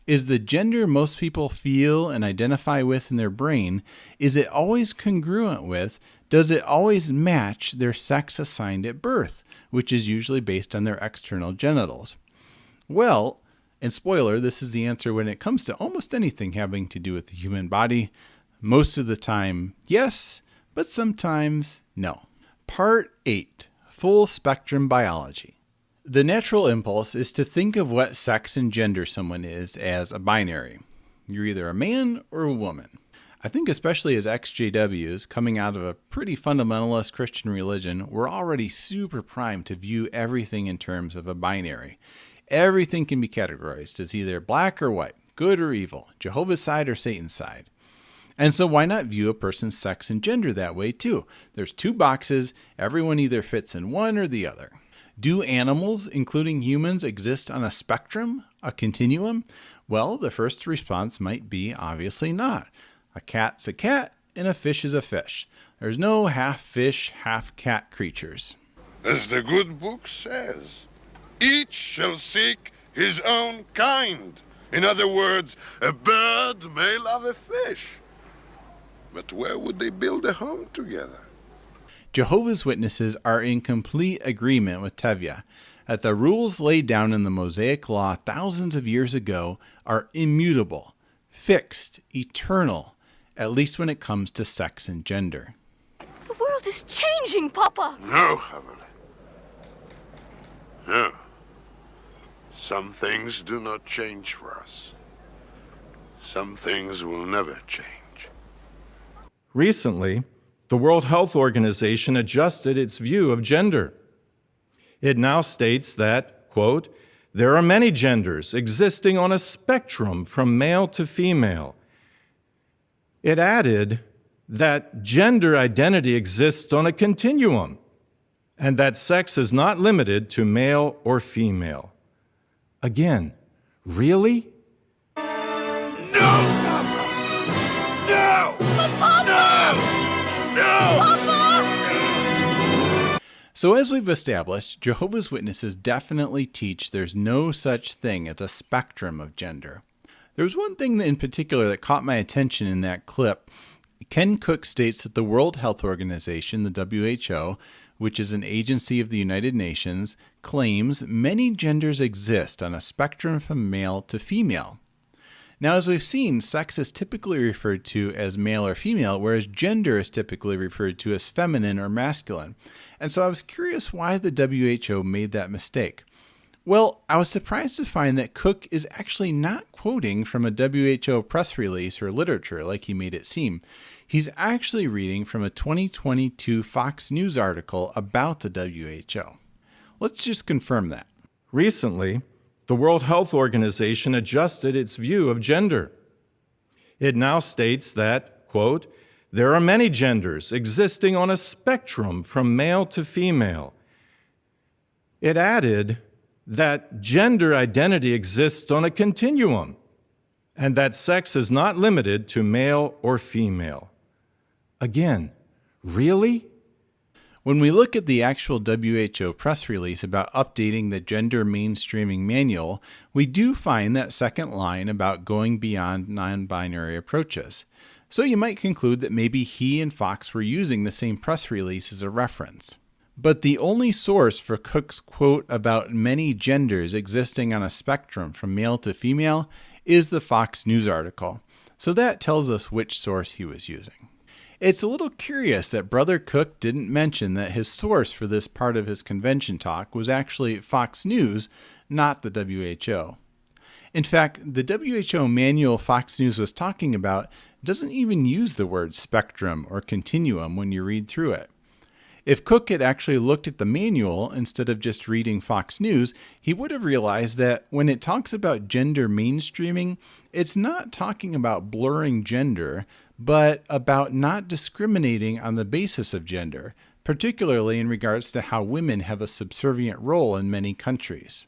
Is the gender most people feel and identify with in their brain, is it always congruent with, does it always match their sex assigned at birth, which is usually based on their external genitals? Well, and spoiler, this is the answer when it comes to almost anything having to do with the human body. Most of the time, yes, but sometimes no. Part 8, Full Spectrum Biology. The natural impulse is to think of what sex and gender someone is as a binary. You're either a man or a woman. I think especially as exJWs, coming out of a pretty fundamentalist Christian religion, we're already super primed to view everything in terms of a binary. Everything can be categorized as either black or white, good or evil, Jehovah's side or Satan's side. And so why not view a person's sex and gender that way too? There's two boxes, everyone either fits in one or the other. Do animals, including humans, exist on a spectrum, a continuum? Well, the first response might be obviously not. A cat's a cat and a fish is a fish. There's no half fish, half cat creatures. As the good book says, each shall seek his own kind. In other words, a bird may love a fish. But where would they build a home together? Jehovah's Witnesses are in complete agreement with Tevye that the rules laid down in the Mosaic Law thousands of years ago are immutable, fixed, eternal, at least when it comes to sex and gender. The world is changing, Papa. No, Heavenly. No. Some things do not change for us. Some things will never change. Recently, the World Health Organization adjusted its view of gender. It now states that, quote, there are many genders existing on a spectrum from male to female. It added that gender identity exists on a continuum and that sex is not limited to male or female. Again, really? So as we've established, Jehovah's Witnesses definitely teach there's no such thing as a spectrum of gender. There was one thing in particular that caught my attention in that clip. Ken Cook states that the World Health Organization, the WHO, which is an agency of the United Nations, claims many genders exist on a spectrum from male to female. Now, as we've seen, sex is typically referred to as male or female, whereas gender is typically referred to as feminine or masculine. And so I was curious why the WHO made that mistake. Well, I was surprised to find that Cook is actually not quoting from a WHO press release or literature like he made it seem. He's actually reading from a 2022 Fox News article about the WHO. Let's just confirm that. Recently, the World Health Organization adjusted its view of gender. It now states that, quote, there are many genders existing on a spectrum from male to female. It added that gender identity exists on a continuum and that sex is not limited to male or female. Again, really? When we look at the actual WHO press release about updating the gender mainstreaming manual, we do find that second line about going beyond non-binary approaches. So you might conclude that maybe he and Fox were using the same press release as a reference. But the only source for Cook's quote about many genders existing on a spectrum from male to female is the Fox News article. So that tells us which source he was using. It's a little curious that Brother Cook didn't mention that his source for this part of his convention talk was actually Fox News, not the WHO. In fact, the WHO manual Fox News was talking about doesn't even use the word spectrum or continuum when you read through it. If Cook had actually looked at the manual instead of just reading Fox News, he would have realized that when it talks about gender mainstreaming, it's not talking about blurring gender, but about not discriminating on the basis of gender, particularly in regards to how women have a subservient role in many countries.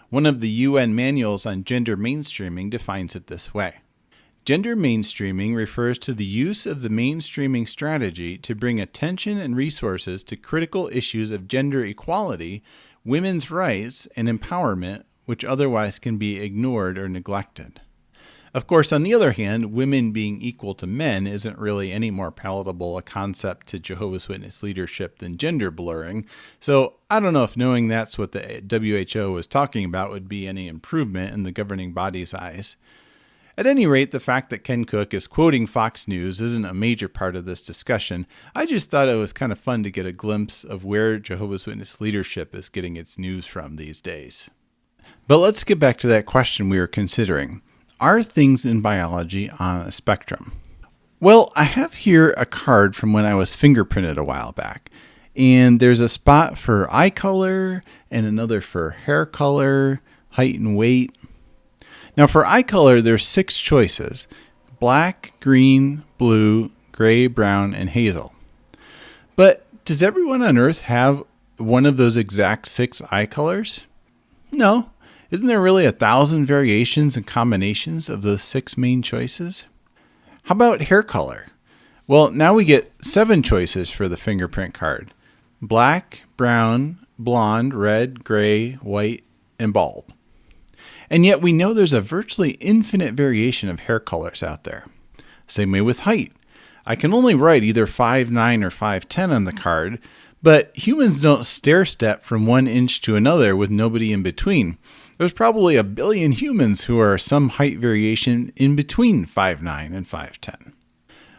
One of the UN manuals on gender mainstreaming defines it this way. Gender mainstreaming refers to the use of the mainstreaming strategy to bring attention and resources to critical issues of gender equality, women's rights, and empowerment, which otherwise can be ignored or neglected. Of course, on the other hand, women being equal to men isn't really any more palatable a concept to Jehovah's Witness leadership than gender blurring, so I don't know if knowing that's what the WHO was talking about would be any improvement in the governing body's eyes. At any rate, the fact that Ken Cook is quoting Fox News isn't a major part of this discussion. I just thought it was kind of fun to get a glimpse of where Jehovah's Witness leadership is getting its news from these days. But let's get back to that question we were considering. Are things in biology on a spectrum? Well, I have here a card from when I was fingerprinted a while back. And there's a spot for eye color and another for hair color, height and weight. Now for eye color, there's 6 choices: black, green, blue, gray, brown, and hazel. But does everyone on Earth have one of those exact 6 eye colors? No. Isn't there really 1,000 variations and combinations of those 6 main choices? How about hair color? Well, now we get 7 choices for the fingerprint card: black, brown, blonde, red, gray, white, and bald. And yet we know there's a virtually infinite variation of hair colors out there. Same way with height. I can only write either 5'9" or 5'10" on the card, but humans don't stair-step from 1 inch to another with nobody in between. There's probably 1 billion humans who are some height variation in between 5'9" and 5'10".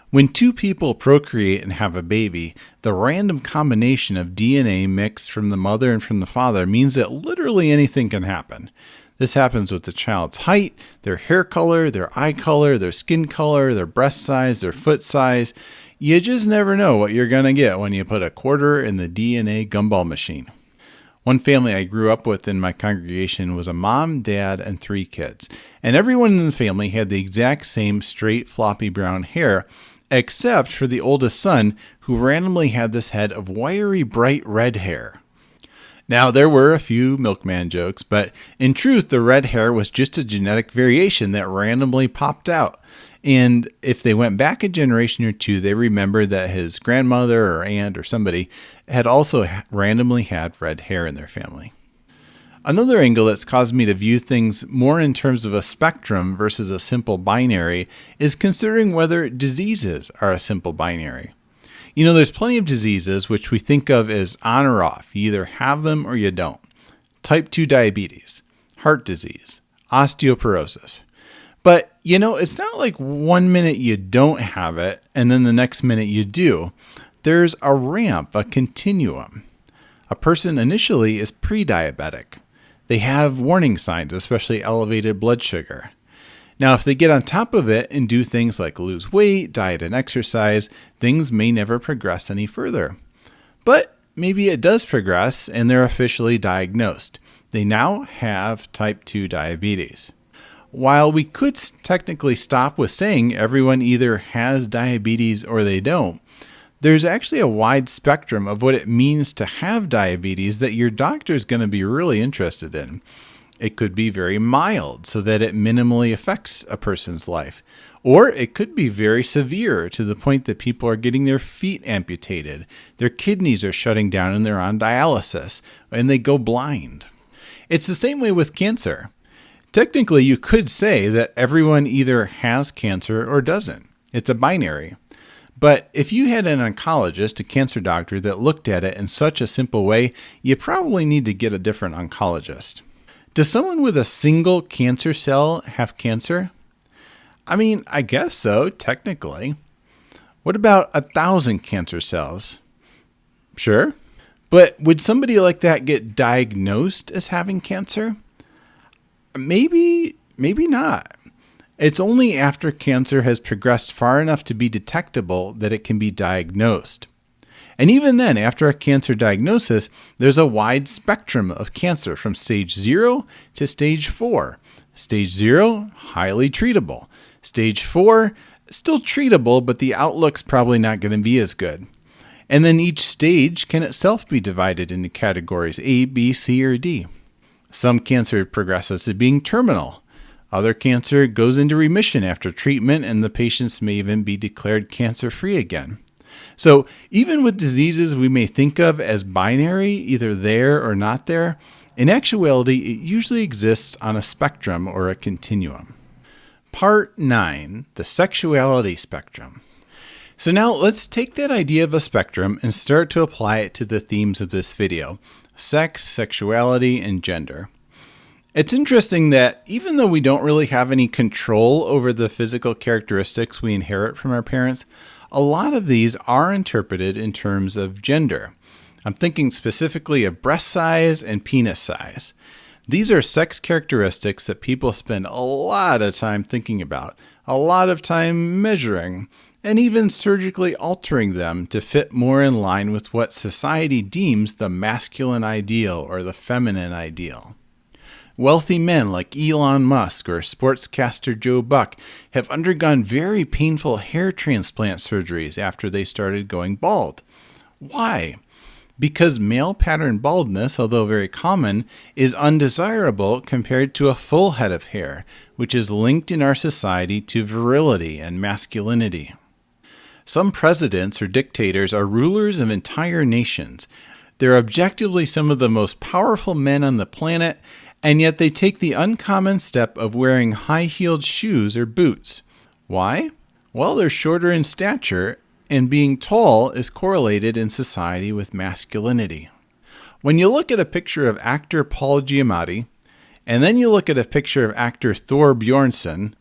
When 2 people procreate and have a baby, the random combination of DNA mixed from the mother and from the father means that literally anything can happen. This happens with the child's height, their hair color, their eye color, their skin color, their breast size, their foot size. You just never know what you're going to get when you put a quarter in the DNA gumball machine. One family I grew up with in my congregation was a mom, dad, and 3 kids. And everyone in the family had the exact same straight, floppy brown hair, except for the oldest son, who randomly had this head of wiry, bright red hair. Now, there were a few milkman jokes, but in truth, the red hair was just a genetic variation that randomly popped out. And if they went back a generation or 2, they remembered that his grandmother or aunt or somebody had also randomly had red hair in their family. Another angle that's caused me to view things more in terms of a spectrum versus a simple binary is considering whether diseases are a simple binary. You know, there's plenty of diseases which we think of as on or off. You either have them or you don't. Type 2 diabetes, heart disease, osteoporosis. But, you know, it's not like 1 minute you don't have it and then the next minute you do. There's a ramp, a continuum. A person initially is pre-diabetic. They have warning signs, especially elevated blood sugar. Now, if they get on top of it and do things like lose weight, diet, and exercise, things may never progress any further. But maybe it does progress and they're officially diagnosed. They now have type 2 diabetes. While we could technically stop with saying everyone either has diabetes or they don't, there's actually a wide spectrum of what it means to have diabetes that your doctor is going to be really interested in. It could be very mild so that it minimally affects a person's life. Or it could be very severe to the point that people are getting their feet amputated, their kidneys are shutting down and they're on dialysis, and they go blind. It's the same way with cancer. Technically, you could say that everyone either has cancer or doesn't. It's a binary. But if you had an oncologist, a cancer doctor, that looked at it in such a simple way, you probably need to get a different oncologist. Does someone with a single cancer cell have cancer? I mean, I guess so, technically. What about 1,000 cancer cells? Sure. But would somebody like that get diagnosed as having cancer? Maybe not. It's only after cancer has progressed far enough to be detectable that it can be diagnosed. And even then, after a cancer diagnosis, there's a wide spectrum of cancer from stage 0 to stage 4. Stage 0, highly treatable. Stage 4, still treatable, but the outlook's probably not going to be as good. And then each stage can itself be divided into categories A, B, C, or D. Some cancer progresses to being terminal. Other cancer goes into remission after treatment, and the patients may even be declared cancer-free again. So even with diseases we may think of as binary, either there or not there, in actuality, it usually exists on a spectrum or a continuum. Part 9, the sexuality spectrum. So now let's take that idea of a spectrum and start to apply it to the themes of this video: sex, sexuality, and gender. It's interesting that even though we don't really have any control over the physical characteristics we inherit from our parents, a lot of these are interpreted in terms of gender. I'm thinking specifically of breast size and penis size. These are sex characteristics that people spend a lot of time thinking about, a lot of time measuring, and even surgically altering them to fit more in line with what society deems the masculine ideal or the feminine ideal. Wealthy men like Elon Musk or sportscaster Joe Buck have undergone very painful hair transplant surgeries after they started going bald. Why? Because male pattern baldness, although very common, is undesirable compared to a full head of hair, which is linked in our society to virility and masculinity. Some presidents or dictators are rulers of entire nations. They're objectively some of the most powerful men on the planet, and yet they take the uncommon step of wearing high-heeled shoes or boots. Why? Well, they're shorter in stature, and being tall is correlated in society with masculinity. When you look at a picture of actor Paul Giamatti, and then you look at a picture of actor Thor Bjornsson,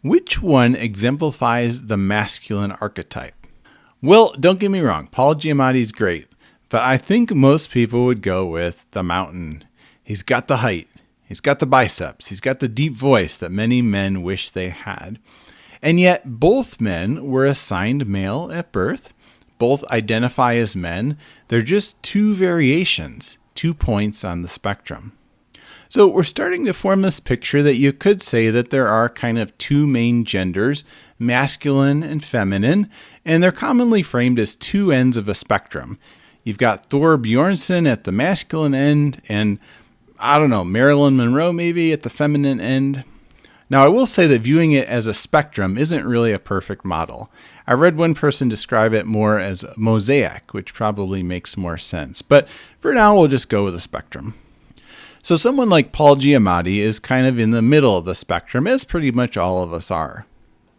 which one exemplifies the masculine archetype? Well, don't get me wrong, Paul Giamatti's great, but I think most people would go with the mountain. He's got the height, he's got the biceps, he's got the deep voice that many men wish they had. And yet both men were assigned male at birth, both identify as men. They're just two variations, 2 points on the spectrum. So we're starting to form this picture that you could say that there are kind of two main genders, masculine and feminine, and they're commonly framed as two ends of a spectrum. You've got Thor Bjornsson at the masculine end and, Marilyn Monroe maybe at the feminine end. Now, I will say that viewing it as a spectrum isn't really a perfect model. I read one person describe it more as a mosaic, which probably makes more sense. But for now, we'll just go with a spectrum. So someone like Paul Giamatti is kind of in the middle of the spectrum, as pretty much all of us are.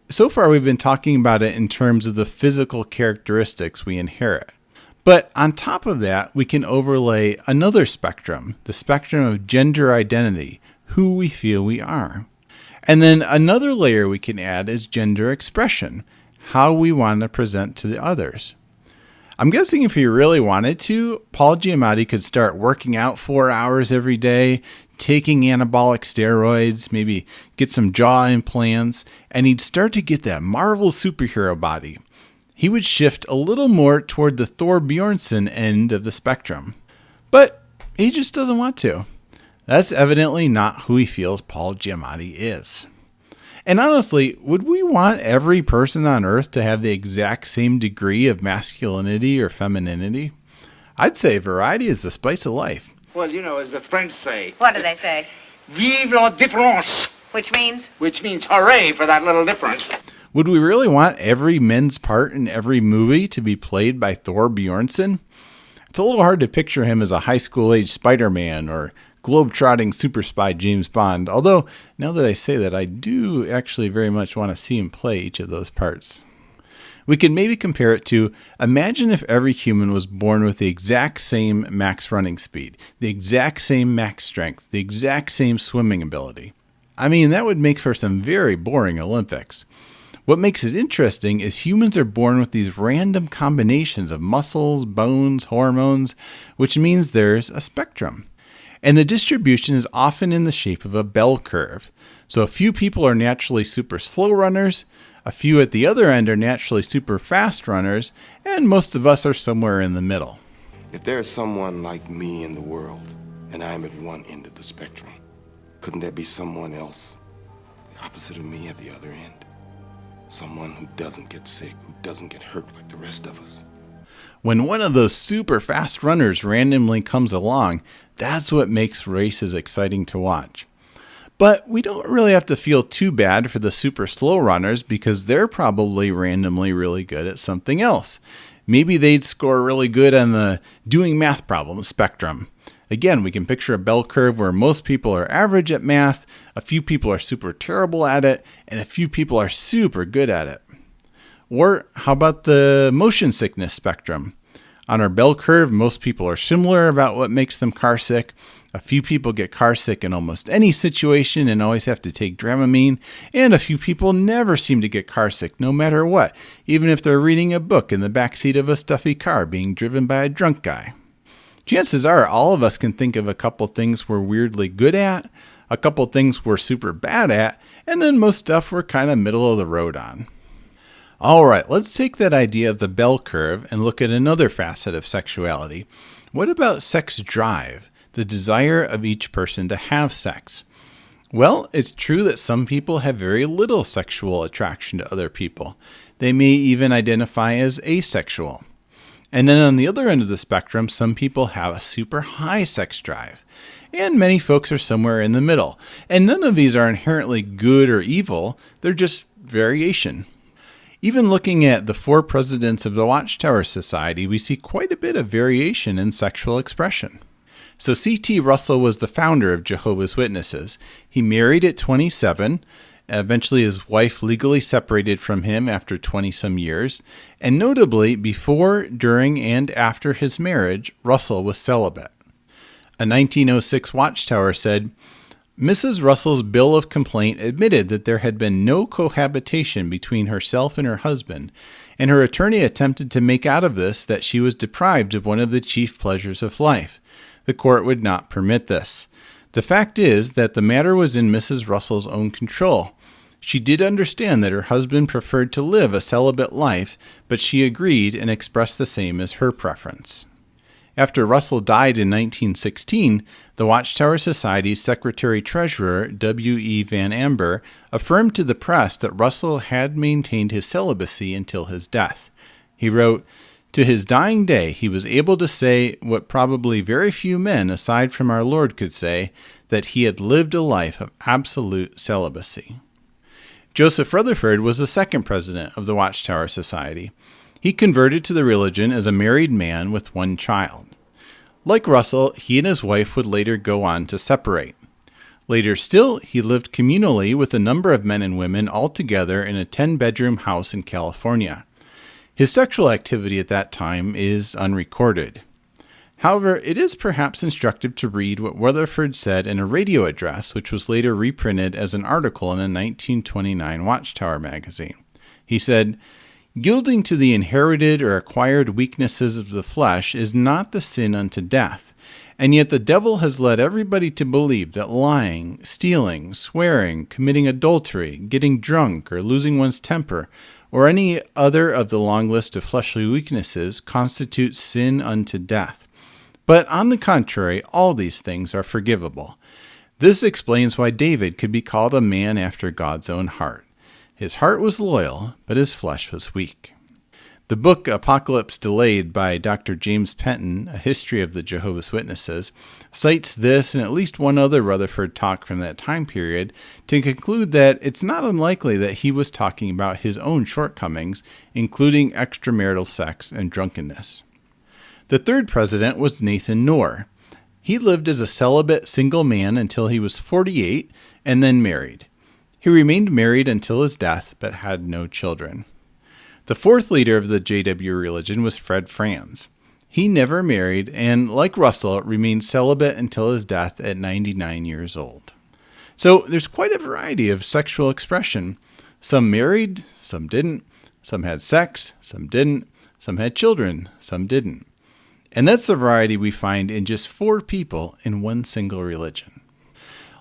So far, we've been talking about it in terms of the physical characteristics we inherit. But on top of that, we can overlay another spectrum, the spectrum of gender identity, who we feel we are. And then another layer we can add is gender expression, how we want to present to the others. I'm guessing if he really wanted to, Paul Giamatti could start working out 4 hours every day, taking anabolic steroids, maybe get some jaw implants, and he'd start to get that Marvel superhero body. He would shift a little more toward the Thor Bjornsson end of the spectrum. But he just doesn't want to. That's evidently not who he feels Paul Giamatti is. And honestly, would we want every person on Earth to have the exact same degree of masculinity or femininity? I'd say variety is the spice of life. Well, as the French say. What do they say? Vive la différence. Which means? Which means hooray for that little difference. Would we really want every men's part in every movie to be played by Thor Bjornsson? It's a little hard to picture him as a high school age Spider-Man or globe-trotting super spy James Bond, although now that I say that, I do actually very much want to see him play each of those parts. We could maybe compare it to, imagine if every human was born with the exact same max running speed, the exact same max strength, the exact same swimming ability. I mean, that would make for some very boring Olympics. What makes it interesting is humans are born with these random combinations of muscles, bones, hormones, which means there's a spectrum. And the distribution is often in the shape of a bell curve. So a few people are naturally super slow runners, a few at the other end are naturally super fast runners, and most of us are somewhere in the middle. If there is someone like me in the world, and I'm at one end of the spectrum, couldn't there be someone else, the opposite of me at the other end? Someone who doesn't get sick, who doesn't get hurt like the rest of us. When one of those super fast runners randomly comes along, that's what makes races exciting to watch. But we don't really have to feel too bad for the super slow runners because they're probably randomly really good at something else. Maybe they'd score really good on the doing math problems spectrum. Again, we can picture a bell curve where most people are average at math, a few people are super terrible at it, and a few people are super good at it. Or how about the motion sickness spectrum? On our bell curve, most people are similar about what makes them car sick. A few people get car sick in almost any situation and always have to take Dramamine, and a few people never seem to get car sick no matter what, even if they're reading a book in the backseat of a stuffy car being driven by a drunk guy. Chances are all of us can think of a couple things we're weirdly good at, a couple things we're super bad at, and then most stuff we're kind of middle of the road on. All right, let's take that idea of the bell curve and look at another facet of sexuality. What about sex drive, the desire of each person to have sex? Well, it's true that some people have very little sexual attraction to other people. They may even identify as asexual. And then on the other end of the spectrum, some people have a super high sex drive. And many folks are somewhere in the middle. And none of these are inherently good or evil, they're just variation. Even looking at the 4 presidents of the Watchtower Society, we see quite a bit of variation in sexual expression. So C.T. Russell was the founder of Jehovah's Witnesses. He married at 27. Eventually his wife legally separated from him after 20-some years. And notably, before, during, and after his marriage, Russell was celibate. A 1906 Watchtower said, Mrs. Russell's bill of complaint admitted that there had been no cohabitation between herself and her husband, and her attorney attempted to make out of this that she was deprived of one of the chief pleasures of life. The court would not permit this. The fact is that the matter was in Mrs. Russell's own control. She did understand that her husband preferred to live a celibate life, but she agreed and expressed the same as her preference. After Russell died in 1916, the Watchtower Society's Secretary-Treasurer, W.E. Van Amber, affirmed to the press that Russell had maintained his celibacy until his death. He wrote, "To his dying day, he was able to say what probably very few men aside from our Lord could say, that he had lived a life of absolute celibacy." Joseph Rutherford was the second president of the Watchtower Society. He converted to the religion as a married man with 1 child. Like Russell, he and his wife would later go on to separate. Later still, he lived communally with a number of men and women all together in a 10-bedroom house in California. His sexual activity at that time is unrecorded. However, it is perhaps instructive to read what Rutherford said in a radio address, which was later reprinted as an article in a 1929 Watchtower magazine. He said, "Yielding to the inherited or acquired weaknesses of the flesh is not the sin unto death, and yet the devil has led everybody to believe that lying, stealing, swearing, committing adultery, getting drunk, or losing one's temper, or any other of the long list of fleshly weaknesses constitutes sin unto death. But on the contrary, all these things are forgivable. This explains why David could be called a man after God's own heart. His heart was loyal, but his flesh was weak." The book Apocalypse Delayed by Dr. James Penton, A History of the Jehovah's Witnesses, cites this and at least one other Rutherford talk from that time period to conclude that it's not unlikely that he was talking about his own shortcomings, including extramarital sex and drunkenness. The third president was Nathan Knorr. He lived as a celibate single man until he was 48 and then married. He remained married until his death, but had no children. The fourth leader of the JW religion was Fred Franz. He never married and, like Russell, remained celibate until his death at 99 years old. So there's quite a variety of sexual expression. Some married, some didn't. Some had sex, some didn't. Some had children, some didn't. And that's the variety we find in just 4 people in one single religion.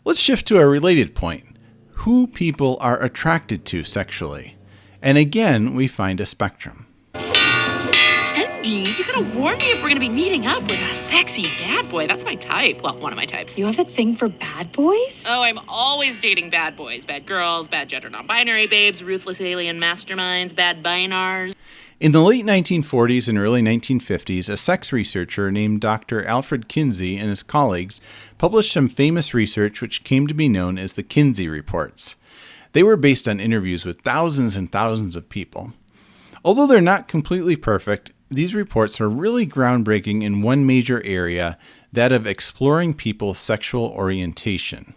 Let's shift to a related point. Who people are attracted to sexually. And again, we find a spectrum. Andy, you gotta warn me if we're gonna be meeting up with a sexy bad boy. That's my type. Well, one of my types. You have a thing for bad boys? Oh, I'm always dating bad boys. Bad girls, bad gender non-binary babes, ruthless alien masterminds, bad binars. In the late 1940s and early 1950s, a sex researcher named Dr. Alfred Kinsey and his colleagues published some famous research which came to be known as the Kinsey Reports. They were based on interviews with thousands and thousands of people. Although they're not completely perfect, these reports are really groundbreaking in one major area, that of exploring people's sexual orientation.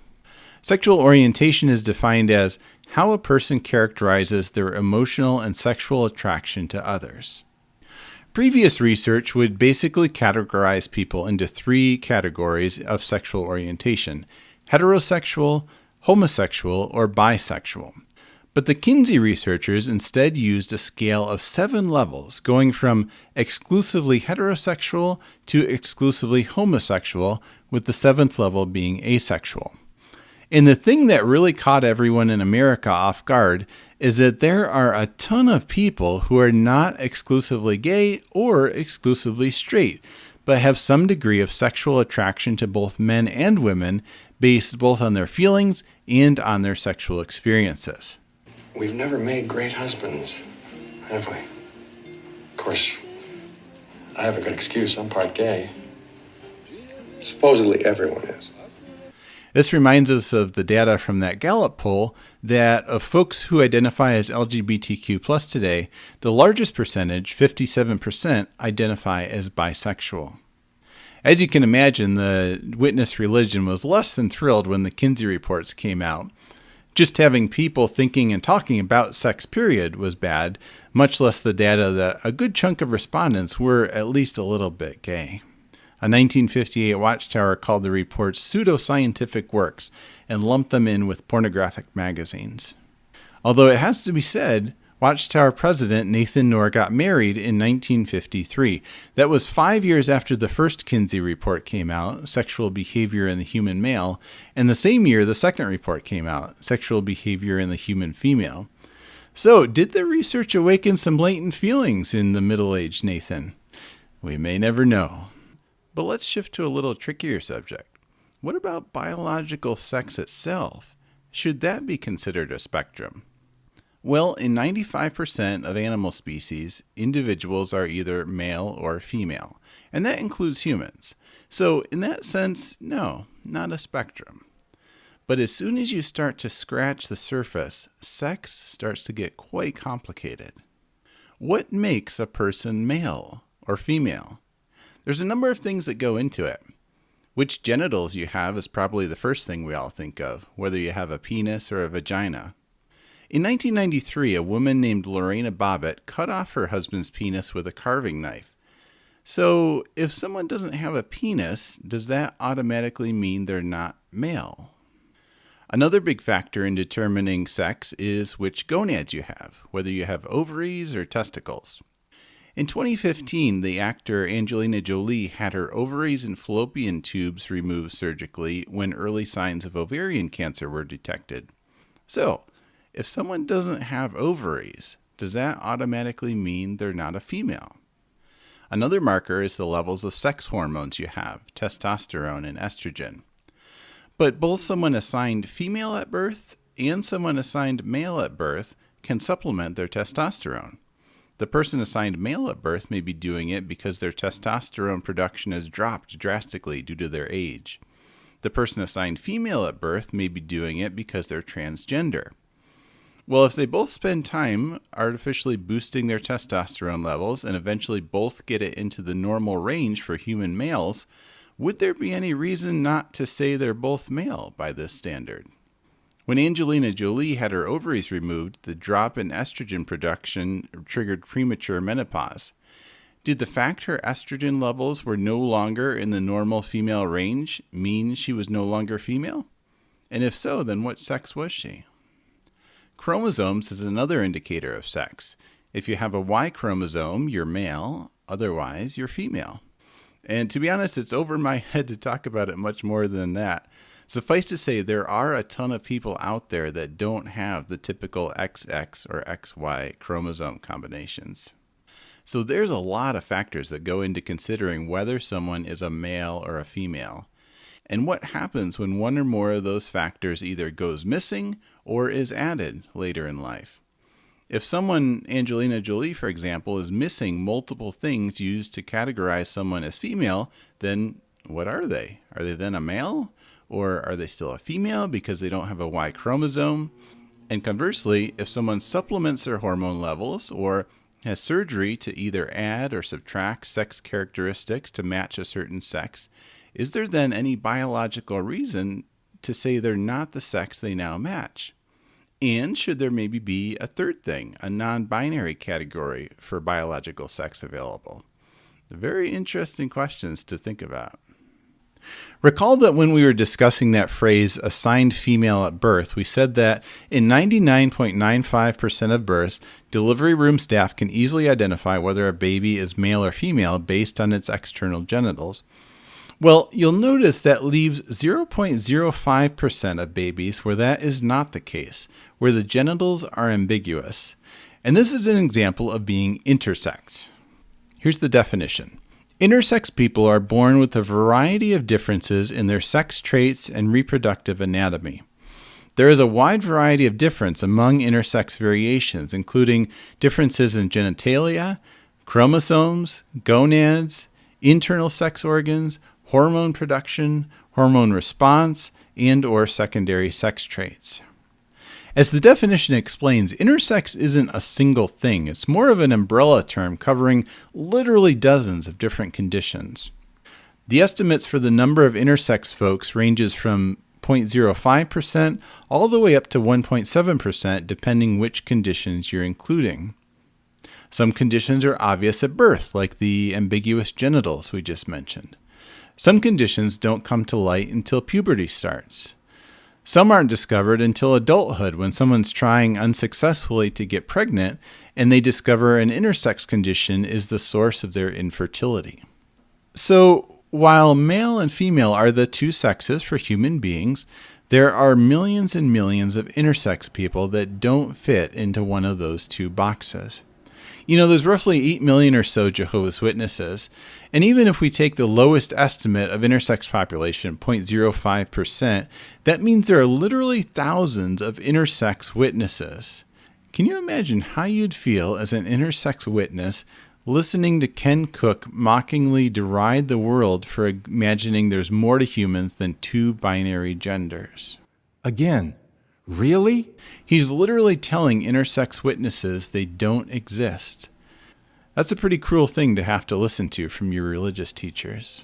Sexual orientation is defined as how a person characterizes their emotional and sexual attraction to others. Previous research would basically categorize people into 3 categories of sexual orientation: heterosexual, homosexual, or bisexual. But the Kinsey researchers instead used a scale of 7 levels, going from exclusively heterosexual to exclusively homosexual, with the 7th level being asexual. And the thing that really caught everyone in America off guard is that there are a ton of people who are not exclusively gay or exclusively straight, but have some degree of sexual attraction to both men and women based both on their feelings and on their sexual experiences. We've never made great husbands, have we? Of course, I have a good excuse. I'm part gay. Supposedly everyone is. This reminds us of the data from that Gallup poll that of folks who identify as LGBTQ+ today, the largest percentage, 57%, identify as bisexual. As you can imagine, the witness religion was less than thrilled when the Kinsey reports came out. Just having people thinking and talking about sex period was bad, much less the data that a good chunk of respondents were at least a little bit gay. A 1958 Watchtower called the reports pseudoscientific works and lumped them in with pornographic magazines. Although it has to be said, Watchtower president Nathan Knorr got married in 1953. That was 5 years after the first Kinsey report came out, Sexual Behavior in the Human Male, and the same year the second report came out, Sexual Behavior in the Human Female. So, did the research awaken some latent feelings in the middle-aged Nathan? We may never know. But let's shift to a little trickier subject. What about biological sex itself? Should that be considered a spectrum? Well, in 95% of animal species, individuals are either male or female, and that includes humans. So, in that sense, no, not a spectrum. But as soon as you start to scratch the surface, sex starts to get quite complicated. What makes a person male or female? There's a number of things that go into it. Which genitals you have is probably the first thing we all think of, whether you have a penis or a vagina. In 1993, a woman named Lorena Bobbitt cut off her husband's penis with a carving knife. So, if someone doesn't have a penis, does that automatically mean they're not male? Another big factor in determining sex is which gonads you have, whether you have ovaries or testicles. In 2015, the actor Angelina Jolie had her ovaries and fallopian tubes removed surgically when early signs of ovarian cancer were detected. So, if someone doesn't have ovaries, does that automatically mean they're not a female? Another marker is the levels of sex hormones you have, testosterone and estrogen. But both someone assigned female at birth and someone assigned male at birth can supplement their testosterone. The person assigned male at birth may be doing it because their testosterone production has dropped drastically due to their age. The person assigned female at birth may be doing it because they're transgender. Well, if they both spend time artificially boosting their testosterone levels and eventually both get it into the normal range for human males, would there be any reason not to say they're both male by this standard? When Angelina Jolie had her ovaries removed, the drop in estrogen production triggered premature menopause. Did the fact her estrogen levels were no longer in the normal female range mean she was no longer female? And if so, then what sex was she? Chromosomes is another indicator of sex. If you have a Y chromosome, you're male, otherwise you're female. And to be honest, it's over my head to talk about it much more than that. Suffice to say, there are a ton of people out there that don't have the typical XX or XY chromosome combinations. So there's a lot of factors that go into considering whether someone is a male or a female. And what happens when one or more of those factors either goes missing or is added later in life. If someone, Angelina Jolie, for example, is missing multiple things used to categorize someone as female, then what are they? Are they then a male? Or are they still a female because they don't have a Y chromosome? And conversely, if someone supplements their hormone levels or has surgery to either add or subtract sex characteristics to match a certain sex, is there then any biological reason to say they're not the sex they now match? And should there maybe be a third thing, a non-binary category for biological sex available? Very interesting questions to think about. Recall that when we were discussing that phrase, assigned female at birth, we said that in 99.95% of births, delivery room staff can easily identify whether a baby is male or female based on its external genitals. Well, you'll notice that leaves 0.05% of babies where that is not the case, where the genitals are ambiguous. And this is an example of being intersex. Here's the definition. Intersex people are born with a variety of differences in their sex traits and reproductive anatomy. There is a wide variety of difference among intersex variations, including differences in genitalia, chromosomes, gonads, internal sex organs, hormone production, hormone response, and/or secondary sex traits. As the definition explains, intersex isn't a single thing. It's more of an umbrella term covering literally dozens of different conditions. The estimates for the number of intersex folks ranges from 0.05% all the way up to 1.7%, depending which conditions you're including. Some conditions are obvious at birth, like the ambiguous genitals we just mentioned. Some conditions don't come to light until puberty starts. Some aren't discovered until adulthood, when someone's trying unsuccessfully to get pregnant and they discover an intersex condition is the source of their infertility. So, while male and female are the two sexes for human beings, there are millions and millions of intersex people that don't fit into one of those two boxes. You know, there's roughly 8 million or so Jehovah's Witnesses, and even if we take the lowest estimate of intersex population, 0.05%, that means there are literally thousands of intersex witnesses. Can you imagine how you'd feel as an intersex witness listening to Ken Cook mockingly deride the world for imagining there's more to humans than two binary genders? Again, really? He's literally telling intersex witnesses they don't exist. That's a pretty cruel thing to have to listen to from your religious teachers.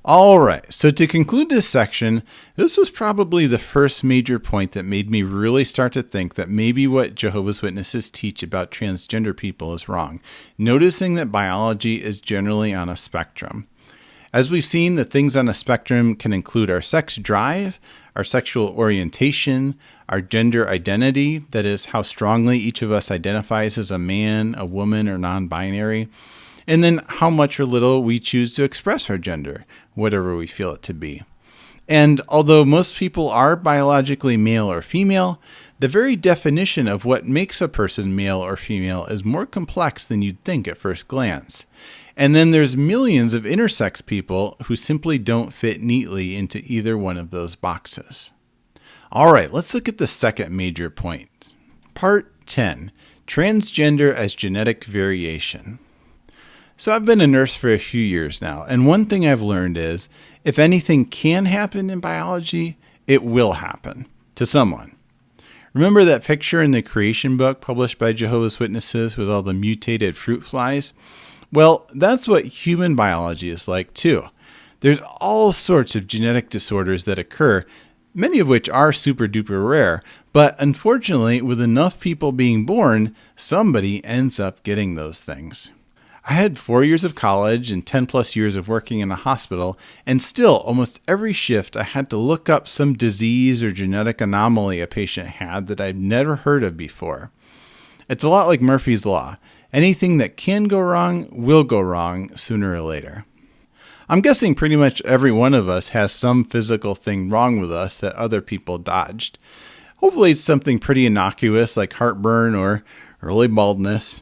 All right, so to conclude this section, this was probably the first major point that made me really start to think that maybe what Jehovah's Witnesses teach about transgender people is wrong, noticing that biology is generally on a spectrum. As we've seen, the things on a spectrum can include our sex drive, our sexual orientation, our gender identity, that is, how strongly each of us identifies as a man, a woman, or non-binary, and then how much or little we choose to express our gender, whatever we feel it to be. And although most people are biologically male or female, the very definition of what makes a person male or female is more complex than you'd think at first glance. And then there's millions of intersex people who simply don't fit neatly into either one of those boxes. All right, let's look at the second major point. Part 10, Transgender as Genetic Variation. So I've been a nurse for a few years now, and one thing I've learned is, if anything can happen in biology, it will happen to someone. Remember that picture in the creation book published by Jehovah's Witnesses with all the mutated fruit flies? Well, that's what human biology is like too. There's all sorts of genetic disorders that occur, many of which are super duper rare, but unfortunately, with enough people being born, somebody ends up getting those things. I had 4 years of college and 10 plus years of working in a hospital, and still almost every shift I had to look up some disease or genetic anomaly a patient had that I'd never heard of before. It's a lot like Murphy's Law. Anything that can go wrong will go wrong sooner or later. I'm guessing pretty much every one of us has some physical thing wrong with us that other people dodged. Hopefully it's something pretty innocuous like heartburn or early baldness.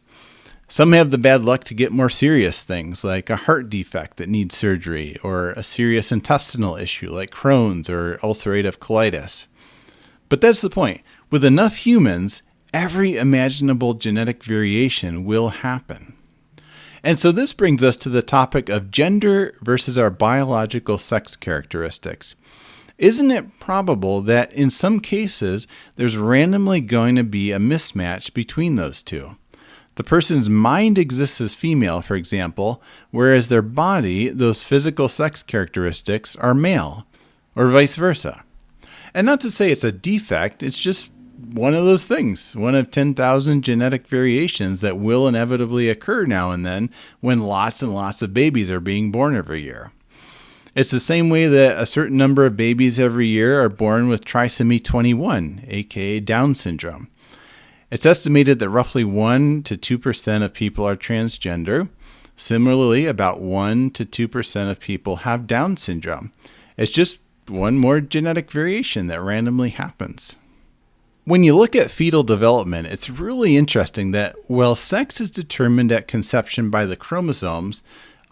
Some have the bad luck to get more serious things like a heart defect that needs surgery or a serious intestinal issue like Crohn's or ulcerative colitis. But that's the point. With enough humans, every imaginable genetic variation will happen. And so this brings us to the topic of gender versus our biological sex characteristics. Isn't it probable that in some cases there's randomly going to be a mismatch between those two? The person's mind exists as female, for example, whereas their body, those physical sex characteristics, are male, or vice versa. And not to say it's a defect, it's just one of those things, one of 10,000 genetic variations that will inevitably occur now and then when lots and lots of babies are being born every year. It's the same way that a certain number of babies every year are born with trisomy 21, aka Down syndrome. It's estimated that roughly 1 to 2% of people are transgender. Similarly, about 1 to 2% of people have Down syndrome. It's just one more genetic variation that randomly happens. When you look at fetal development, it's really interesting that while sex is determined at conception by the chromosomes,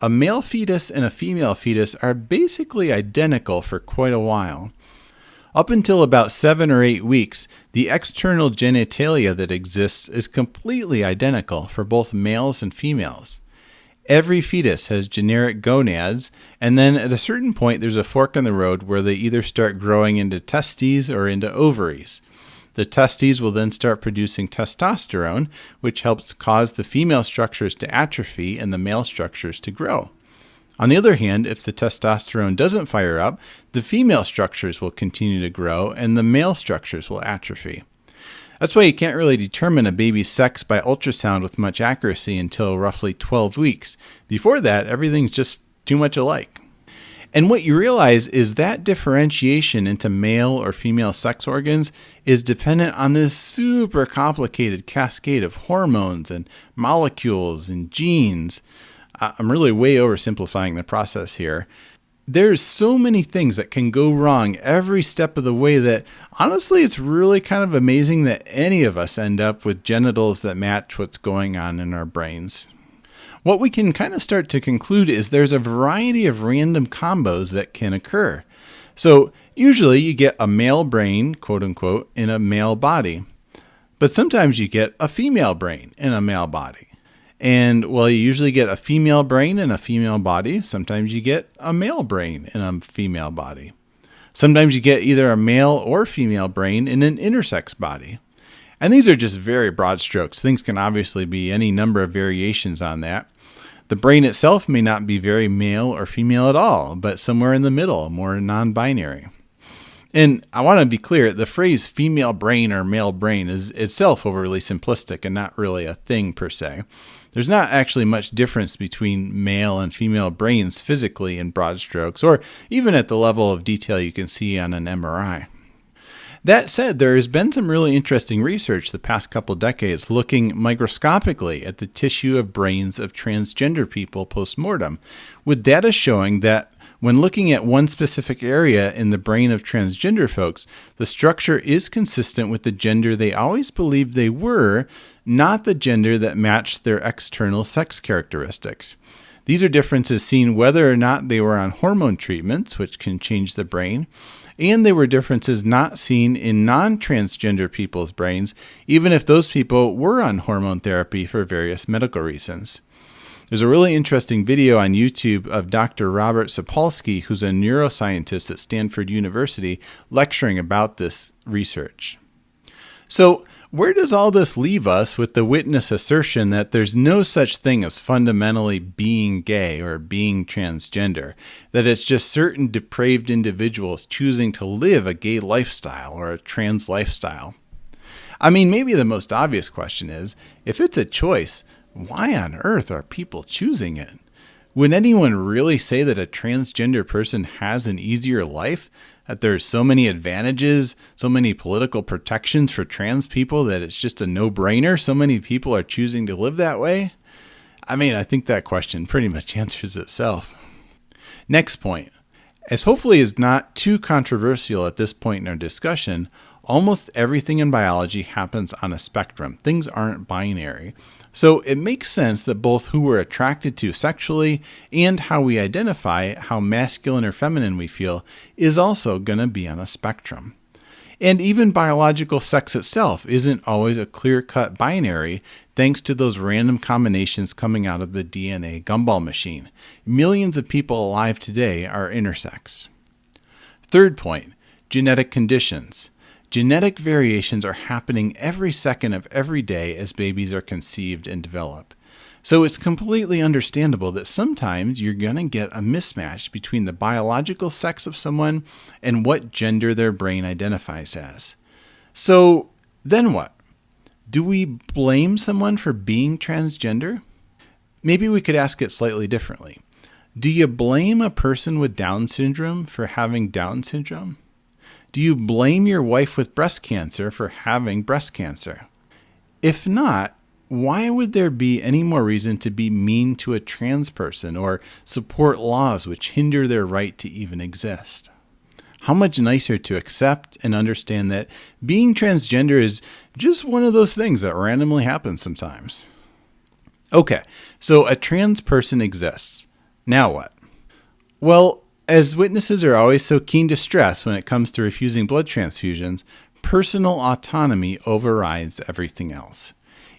a male fetus and a female fetus are basically identical for quite a while. Up until about 7 or 8 weeks, the external genitalia that exists is completely identical for both males and females. Every fetus has generic gonads, and then at a certain point there's a fork in the road where they either start growing into testes or into ovaries. The testes will then start producing testosterone, which helps cause the female structures to atrophy and the male structures to grow. On the other hand, if the testosterone doesn't fire up, the female structures will continue to grow and the male structures will atrophy. That's why you can't really determine a baby's sex by ultrasound with much accuracy until roughly 12 weeks. Before that, everything's just too much alike. And what you realize is that differentiation into male or female sex organs is dependent on this super complicated cascade of hormones and molecules and genes. I'm really way oversimplifying the process here. There's so many things that can go wrong every step of the way that honestly it's really kind of amazing that any of us end up with genitals that match what's going on in our brains. What we can kind of start to conclude is there's a variety of random combos that can occur. So usually you get a male brain, quote unquote, in a male body. But sometimes you get a female brain in a male body. And while you usually get a female brain in a female body, sometimes you get a male brain in a female body. Sometimes you get either a male or female brain in an intersex body. And these are just very broad strokes. Things can obviously be any number of variations on that. The brain itself may not be very male or female at all, but somewhere in the middle, more non-binary. And I want to be clear, the phrase female brain or male brain is itself overly simplistic and not really a thing per se. There's not actually much difference between male and female brains physically in broad strokes, or even at the level of detail you can see on an MRI. That said, there has been some really interesting research the past couple decades looking microscopically at the tissue of brains of transgender people post-mortem, with data showing that when looking at one specific area in the brain of transgender folks, the structure is consistent with the gender they always believed they were, not the gender that matched their external sex characteristics. These are differences seen whether or not they were on hormone treatments, which can change the brain, and they were differences not seen in non-transgender people's brains, even if those people were on hormone therapy for various medical reasons. There's a really interesting video on YouTube of Dr. Robert Sapolsky, who's a neuroscientist at Stanford University, lecturing about this research. So, where does all this leave us with the witness assertion that there's no such thing as fundamentally being gay or being transgender, that it's just certain depraved individuals choosing to live a gay lifestyle or a trans lifestyle? I mean, maybe the most obvious question is, if it's a choice, why on earth are people choosing it? Would anyone really say that a transgender person has an easier life? That there's so many advantages, so many political protections for trans people that it's just a no-brainer? So many people are choosing to live that way? I mean, I think that question pretty much answers itself. Next point. As hopefully is not too controversial at this point in our discussion, almost everything in biology happens on a spectrum. Things aren't binary. So it makes sense that both who we're attracted to sexually and how we identify how masculine or feminine we feel is also going to be on a spectrum. And even biological sex itself isn't always a clear-cut binary thanks to those random combinations coming out of the DNA gumball machine. Millions of people alive today are intersex. Third point, genetic conditions. Genetic variations are happening every second of every day as babies are conceived and develop. So it's completely understandable that sometimes you're going to get a mismatch between the biological sex of someone and what gender their brain identifies as. So then what? Do we blame someone for being transgender? Maybe we could ask it slightly differently. Do you blame a person with Down syndrome for having Down syndrome? Do you blame your wife with breast cancer for having breast cancer? If not, why would there be any more reason to be mean to a trans person or support laws which hinder their right to even exist? How much nicer to accept and understand that being transgender is just one of those things that randomly happens sometimes. Okay, so a trans person exists. Now what? Well, as witnesses are always so keen to stress when it comes to refusing blood transfusions, personal autonomy overrides everything else.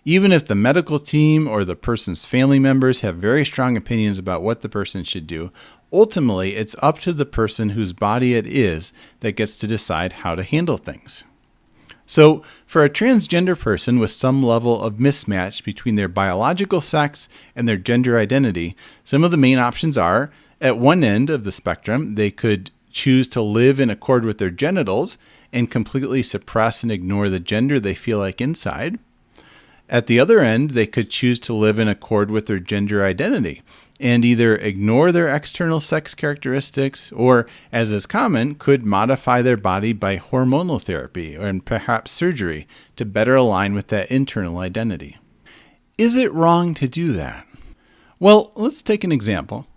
Even if the medical team or the person's family members have very strong opinions about what the person should do, ultimately it's up to the person whose body it is that gets to decide how to handle things. So, for a transgender person with some level of mismatch between their biological sex and their gender identity, some of the main options are, at one end of the spectrum, they could choose to live in accord with their genitals and completely suppress and ignore the gender they feel like inside. At the other end, they could choose to live in accord with their gender identity and either ignore their external sex characteristics or, as is common, could modify their body by hormonal therapy and perhaps surgery to better align with that internal identity. Is it wrong to do that? Well, let's take an example.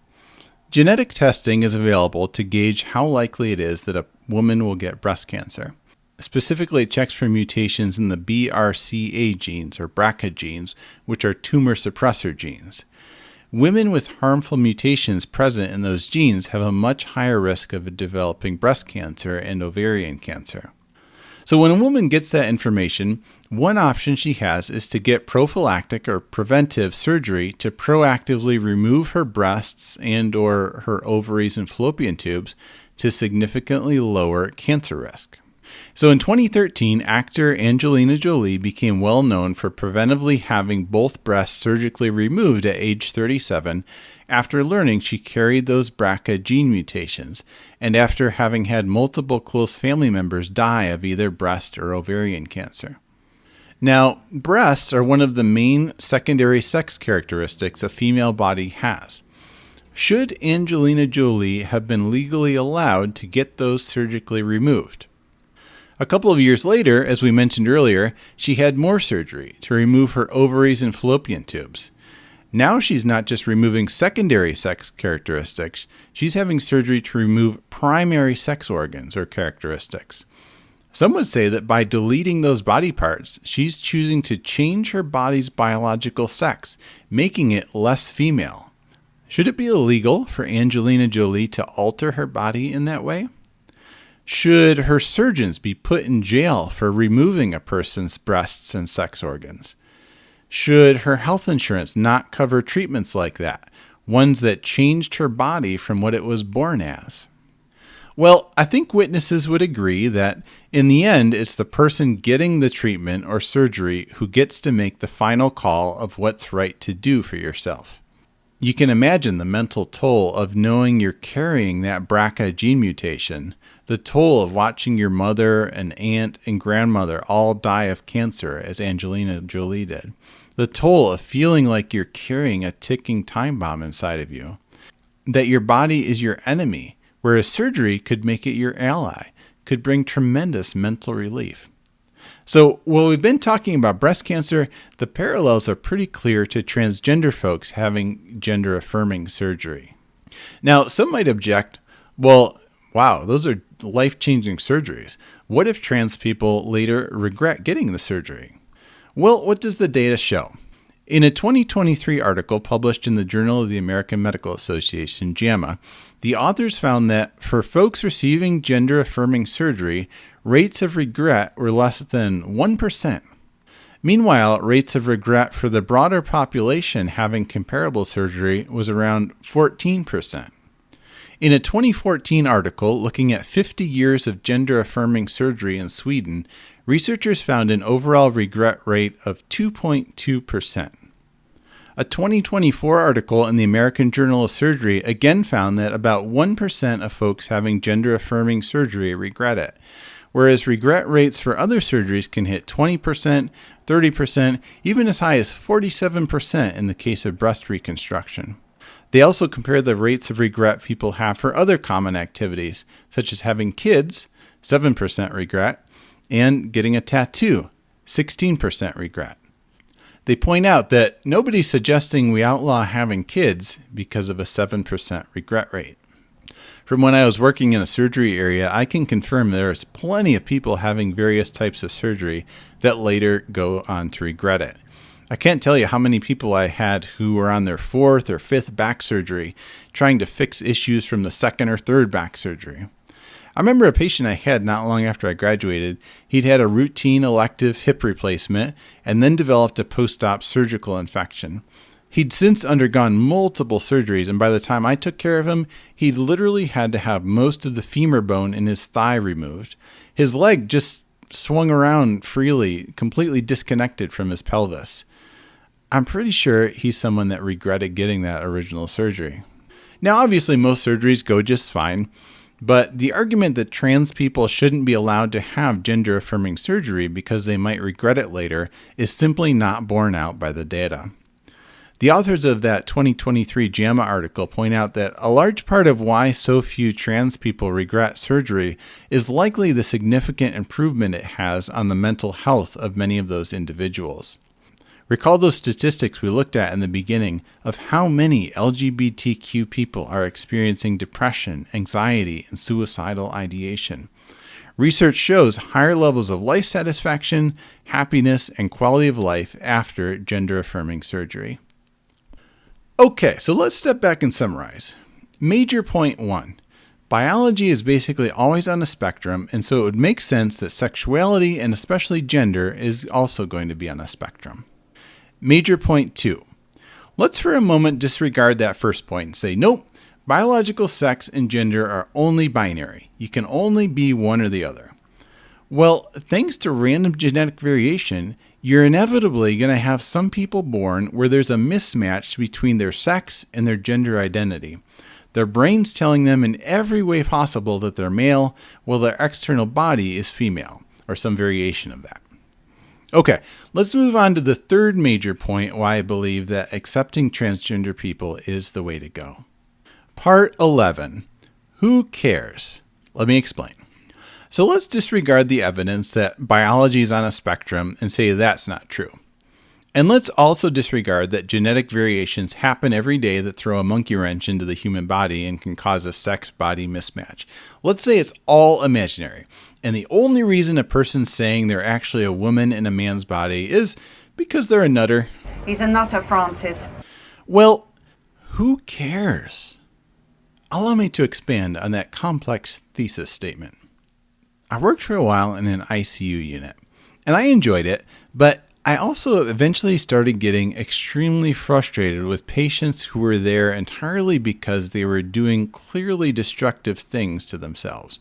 Genetic testing is available to gauge how likely it is that a woman will get breast cancer. Specifically, it checks for mutations in the BRCA genes or BRCA genes, which are tumor suppressor genes. Women with harmful mutations present in those genes have a much higher risk of developing breast cancer and ovarian cancer. So when a woman gets that information, one option she has is to get prophylactic or preventive surgery to proactively remove her breasts and or her ovaries and fallopian tubes to significantly lower cancer risk. So in 2013, actor Angelina Jolie became well known for preventively having both breasts surgically removed at age 37 after learning she carried those BRCA gene mutations and after having had multiple close family members die of either breast or ovarian cancer. Now, breasts are one of the main secondary sex characteristics a female body has. Should Angelina Jolie have been legally allowed to get those surgically removed? A couple of years later, as we mentioned earlier, she had more surgery to remove her ovaries and fallopian tubes. Now she's not just removing secondary sex characteristics, she's having surgery to remove primary sex organs or characteristics. Some would say that by deleting those body parts, she's choosing to change her body's biological sex, making it less female. Should it be illegal for Angelina Jolie to alter her body in that way? Should her surgeons be put in jail for removing a person's breasts and sex organs? Should her health insurance not cover treatments like that, ones that changed her body from what it was born as? Well, I think witnesses would agree that in the end, it's the person getting the treatment or surgery who gets to make the final call of what's right to do for yourself. You can imagine the mental toll of knowing you're carrying that BRCA gene mutation, the toll of watching your mother and aunt and grandmother all die of cancer as Angelina Jolie did, the toll of feeling like you're carrying a ticking time bomb inside of you, that your body is your enemy, whereas surgery could make it your ally, could bring tremendous mental relief. So while we've been talking about breast cancer, the parallels are pretty clear to transgender folks having gender-affirming surgery. Now, some might object, well, wow, those are life-changing surgeries. What if trans people later regret getting the surgery? Well, what does the data show? In a 2023 article published in the Journal of the American Medical Association, JAMA, the authors found that for folks receiving gender-affirming surgery, rates of regret were less than 1%. Meanwhile, rates of regret for the broader population having comparable surgery was around 14%. In a 2014 article looking at 50 years of gender-affirming surgery in Sweden, researchers found an overall regret rate of 2.2%. A 2024 article in the American Journal of Surgery again found that about 1% of folks having gender-affirming surgery regret it, whereas regret rates for other surgeries can hit 20%, 30%, even as high as 47% in the case of breast reconstruction. They also compared the rates of regret people have for other common activities, such as having kids, 7% regret, and getting a tattoo, 16% regret. They point out that nobody's suggesting we outlaw having kids because of a 7% regret rate. From when I was working in a surgery area, I can confirm there's plenty of people having various types of surgery that later go on to regret it. I can't tell you how many people I had who were on their 4th or 5th back surgery trying to fix issues from the 2nd or 3rd back surgery. I remember a patient I had not long after I graduated. He'd had a routine elective hip replacement and then developed a post-op surgical infection. He'd since undergone multiple surgeries, and by the time I took care of him, he'd literally had to have most of the femur bone in his thigh removed. His leg just swung around freely, completely disconnected from his pelvis. I'm pretty sure he's someone that regretted getting that original surgery. Now, obviously, most surgeries go just fine, but the argument that trans people shouldn't be allowed to have gender-affirming surgery because they might regret it later is simply not borne out by the data. The authors of that 2023 JAMA article point out that a large part of why so few trans people regret surgery is likely the significant improvement it has on the mental health of many of those individuals. Recall those statistics we looked at in the beginning of how many LGBTQ people are experiencing depression, anxiety, and suicidal ideation. Research shows higher levels of life satisfaction, happiness, and quality of life after gender-affirming surgery. Okay, so let's step back and summarize. Major point 1. Biology is basically always on a spectrum, and so it would make sense that sexuality, and especially gender, is also going to be on a spectrum. Major point 2. Let's for a moment disregard that first point and say, nope, biological sex and gender are only binary. You can only be one or the other. Well, thanks to random genetic variation, you're inevitably going to have some people born where there's a mismatch between their sex and their gender identity. Their brain's telling them in every way possible that they're male, while their external body is female, or some variation of that. Okay, let's move on to the third major point why I believe that accepting transgender people is the way to go. Part 11. Who cares? Let me explain. So let's disregard the evidence that biology is on a spectrum and say that's not true. And let's also disregard that genetic variations happen every day that throw a monkey wrench into the human body and can cause a sex-body mismatch. Let's say it's all imaginary, and the only reason a person's saying they're actually a woman in a man's body is because they're a nutter. He's a nutter, Francis. Well, who cares? Allow me to expand on that complex thesis statement. I worked for a while in an ICU unit, and I enjoyed it, but I also eventually started getting extremely frustrated with patients who were there entirely because they were doing clearly destructive things to themselves.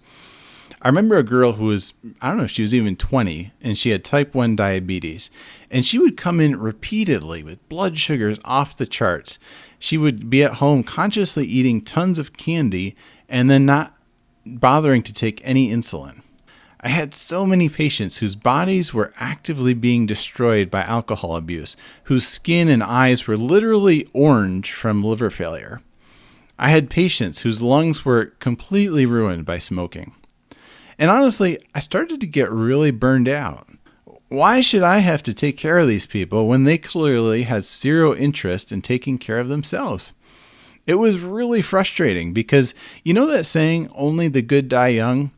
I remember a girl who was, I don't know if she was even 20, and she had type 1 diabetes, and she would come in repeatedly with blood sugars off the charts. She would be at home consciously eating tons of candy and then not bothering to take any insulin. I had so many patients whose bodies were actively being destroyed by alcohol abuse, whose skin and eyes were literally orange from liver failure. I had patients whose lungs were completely ruined by smoking. And honestly, I started to get really burned out. Why should I have to take care of these people when they clearly had zero interest in taking care of themselves? It was really frustrating because you know that saying, only the good die young?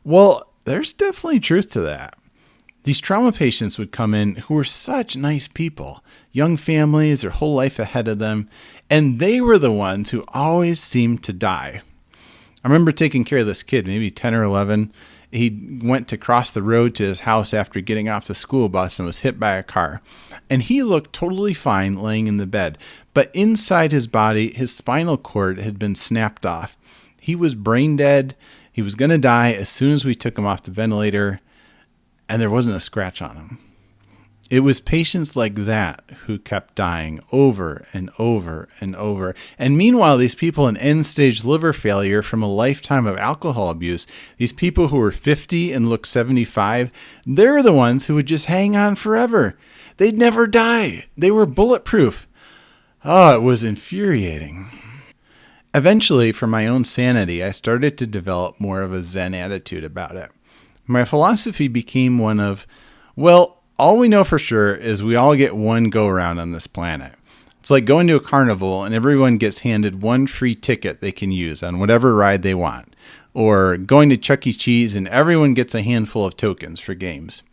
Well, there's definitely truth to that. These trauma patients would come in who were such nice people, young families, their whole life ahead of them, and they were the ones who always seemed to die. I remember taking care of this kid, maybe 10 or 11. He went to cross the road to his house after getting off the school bus and was hit by a car. And he looked totally fine laying in the bed. But inside his body, his spinal cord had been snapped off. He was brain dead. He was going to die as soon as we took him off the ventilator. And there wasn't a scratch on him. It was patients like that who kept dying over and over and over. And meanwhile, these people in end-stage liver failure from a lifetime of alcohol abuse, these people who were 50 and looked 75, they're the ones who would just hang on forever. They'd never die. They were bulletproof. Oh, it was infuriating. Eventually, for my own sanity, I started to develop more of a Zen attitude about it. My philosophy became one of, well, all we know for sure is we all get one go-around on this planet. It's like going to a carnival and everyone gets handed one free ticket they can use on whatever ride they want. Or going to Chuck E. Cheese and everyone gets a handful of tokens for games.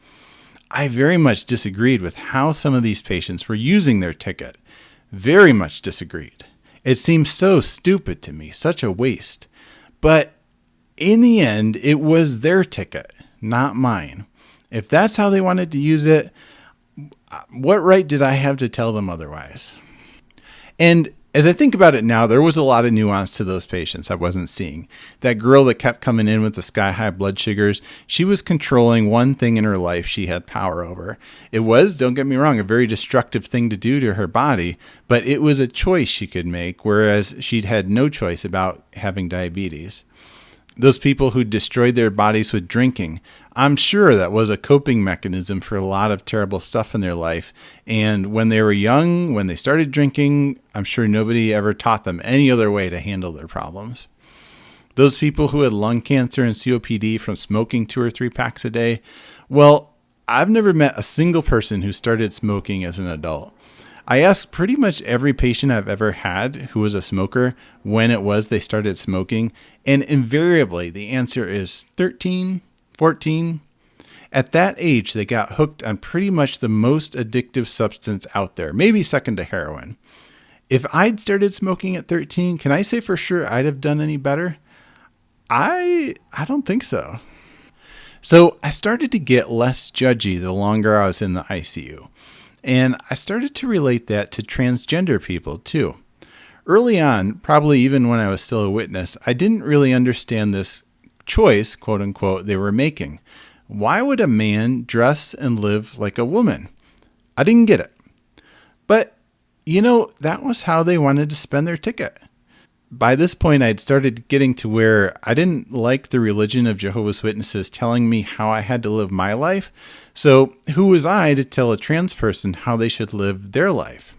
I very much disagreed with how some of these patients were using their ticket. Very much disagreed. It seemed so stupid to me, such a waste. But in the end, it was their ticket, not mine. If that's how they wanted to use it, what right did I have to tell them otherwise? And as I think about it now, there was a lot of nuance to those patients I wasn't seeing. That girl that kept coming in with the sky-high blood sugars, she was controlling one thing in her life she had power over. It was, don't get me wrong, a very destructive thing to do to her body, but it was a choice she could make, whereas she'd had no choice about having diabetes. Those people who destroyed their bodies with drinking, I'm sure that was a coping mechanism for a lot of terrible stuff in their life. And when they were young, when they started drinking, I'm sure nobody ever taught them any other way to handle their problems. Those people who had lung cancer and COPD from smoking 2 or 3 packs a day, well, I've never met a single person who started smoking as an adult. I asked pretty much every patient I've ever had who was a smoker when it was they started smoking, and invariably the answer is 13, 14. At that age, they got hooked on pretty much the most addictive substance out there, maybe second to heroin. If I'd started smoking at 13, can I say for sure I'd have done any better? I don't think so. So I started to get less judgy the longer I was in the ICU. And I started to relate that to transgender people too. Early on, probably even when I was still a witness, I didn't really understand this choice, quote unquote, they were making. Why would a man dress and live like a woman? I didn't get it. But, that was how they wanted to spend their ticket. By this point, I'd started getting to where I didn't like the religion of Jehovah's Witnesses telling me how I had to live my life. So who was I to tell a trans person how they should live their life?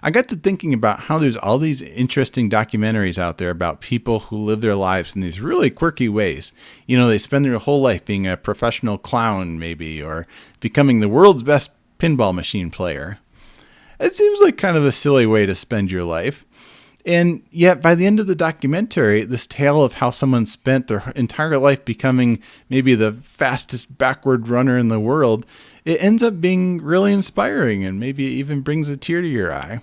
I got to thinking about how there's all these interesting documentaries out there about people who live their lives in these really quirky ways. They spend their whole life being a professional clown, maybe, or becoming the world's best pinball machine player. It seems like kind of a silly way to spend your life. And yet, by the end of the documentary, this tale of how someone spent their entire life becoming maybe the fastest backward runner in the world, it ends up being really inspiring and maybe it even brings a tear to your eye.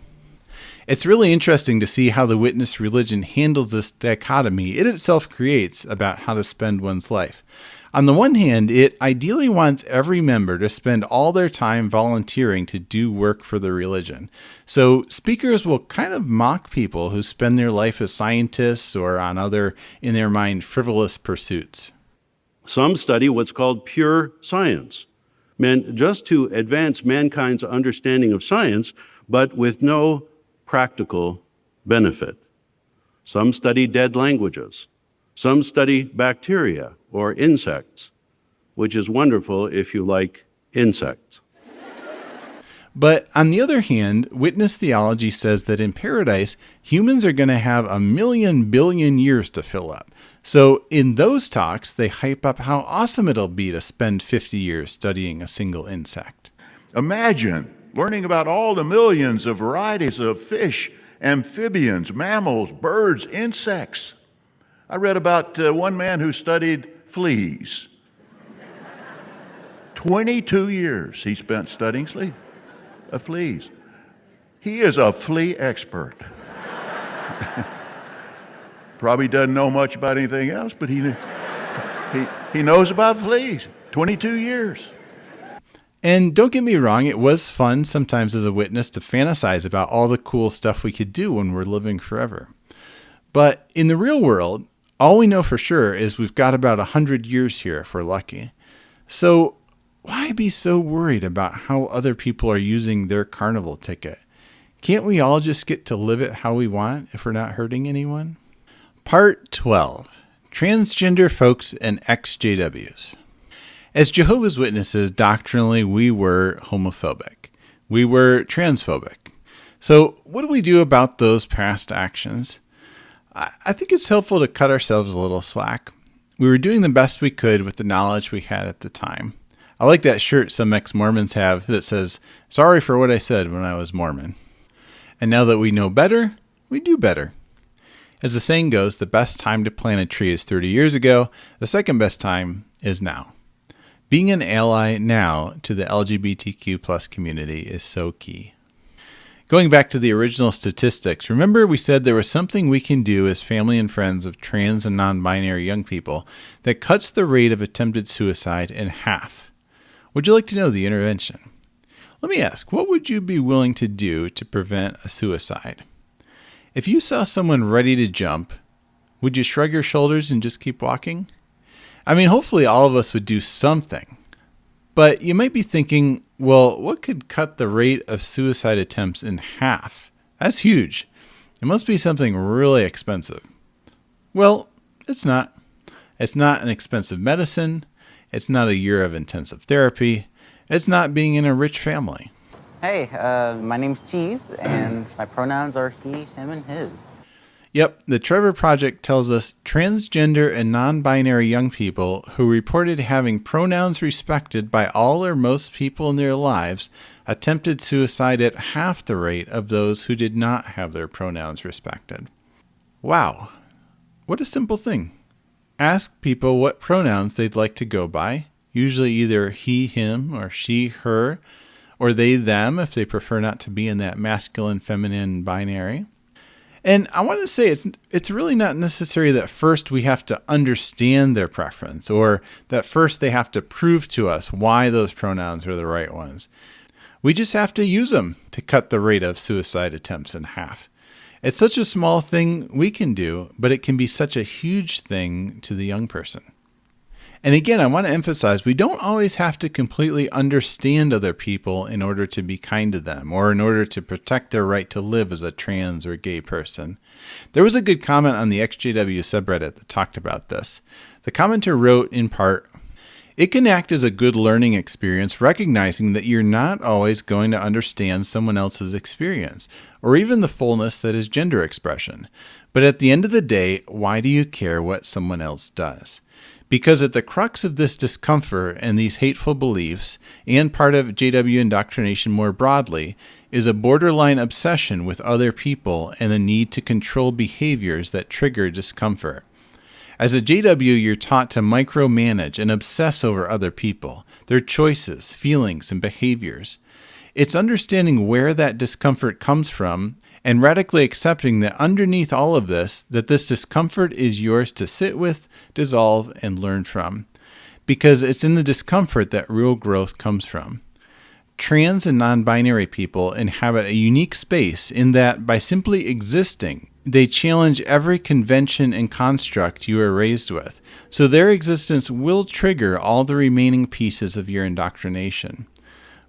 It's really interesting to see how the witness religion handles this dichotomy it itself creates about how to spend one's life. On the one hand, it ideally wants every member to spend all their time volunteering to do work for the religion. So speakers will kind of mock people who spend their life as scientists or on other, in their mind, frivolous pursuits. Some study what's called pure science, meant just to advance mankind's understanding of science, but with no practical benefit. Some study dead languages. Some study bacteria or insects, which is wonderful if you like insects. But on the other hand, witness theology says that in paradise, humans are going to have 1,000,000 billion years to fill up. So in those talks, they hype up how awesome it'll be to spend 50 years studying a single insect. Imagine learning about all the millions of varieties of fish amphibians, mammals, birds, insects. I read about one man who studied fleas. 22 years he spent studying fleas. He is a flea expert. Probably doesn't know much about anything else, but he knows about fleas. 22 years. And don't get me wrong, it was fun sometimes as a witness to fantasize about all the cool stuff we could do when we're living forever. But in the real world, all we know for sure is we've got about 100 years here if we're lucky. So why be so worried about how other people are using their carnival ticket? Can't we all just get to live it how we want if we're not hurting anyone? Part 12. Transgender Folks and exJWs. As Jehovah's Witnesses, doctrinally, we were homophobic. We were transphobic. So what do we do about those past actions? I think it's helpful to cut ourselves a little slack. We were doing the best we could with the knowledge we had at the time. I like that shirt some ex-Mormons have that says, "Sorry for what I said when I was Mormon." And now that we know better, we do better. As the saying goes, the best time to plant a tree is 30 years ago. The second best time is now. Being an ally now to the LGBTQ+ community is so key. Going back to the original statistics, remember we said there was something we can do as family and friends of trans and non-binary young people that cuts the rate of attempted suicide in half. Would you like to know the intervention? Let me ask, what would you be willing to do to prevent a suicide? If you saw someone ready to jump, would you shrug your shoulders and just keep walking? I mean, hopefully all of us would do something. But you might be thinking, well, what could cut the rate of suicide attempts in half? That's huge. It must be something really expensive. Well, it's not. It's not an expensive medicine. It's not a year of intensive therapy. It's not being in a rich family. Hey, my name's Cheese, and my pronouns are he, him, and his. Yep, the Trevor Project tells us transgender and non-binary young people who reported having pronouns respected by all or most people in their lives attempted suicide at half the rate of those who did not have their pronouns respected. Wow, what a simple thing. Ask people what pronouns they'd like to go by, usually either he, him, or she, her, or they, them, if they prefer not to be in that masculine, feminine binary. And I want to say it's really not necessary that first we have to understand their preference or that first they have to prove to us why those pronouns are the right ones. We just have to use them to cut the rate of suicide attempts in half. It's such a small thing we can do, but it can be such a huge thing to the young person. And again, I want to emphasize, we don't always have to completely understand other people in order to be kind to them or in order to protect their right to live as a trans or gay person. There was a good comment on the exJW subreddit that talked about this. The commenter wrote in part, "It can act as a good learning experience, recognizing that you're not always going to understand someone else's experience or even the fullness that is gender expression. But at the end of the day, why do you care what someone else does? Because at the crux of this discomfort and these hateful beliefs, and part of JW indoctrination more broadly, is a borderline obsession with other people and the need to control behaviors that trigger discomfort. As a JW, you're taught to micromanage and obsess over other people, their choices, feelings, and behaviors. It's understanding where that discomfort comes from and radically accepting that underneath all of this, that this discomfort is yours to sit with, dissolve, and learn from. Because it's in the discomfort that real growth comes from. Trans and non-binary people inhabit a unique space in that by simply existing, they challenge every convention and construct you were raised with. So their existence will trigger all the remaining pieces of your indoctrination.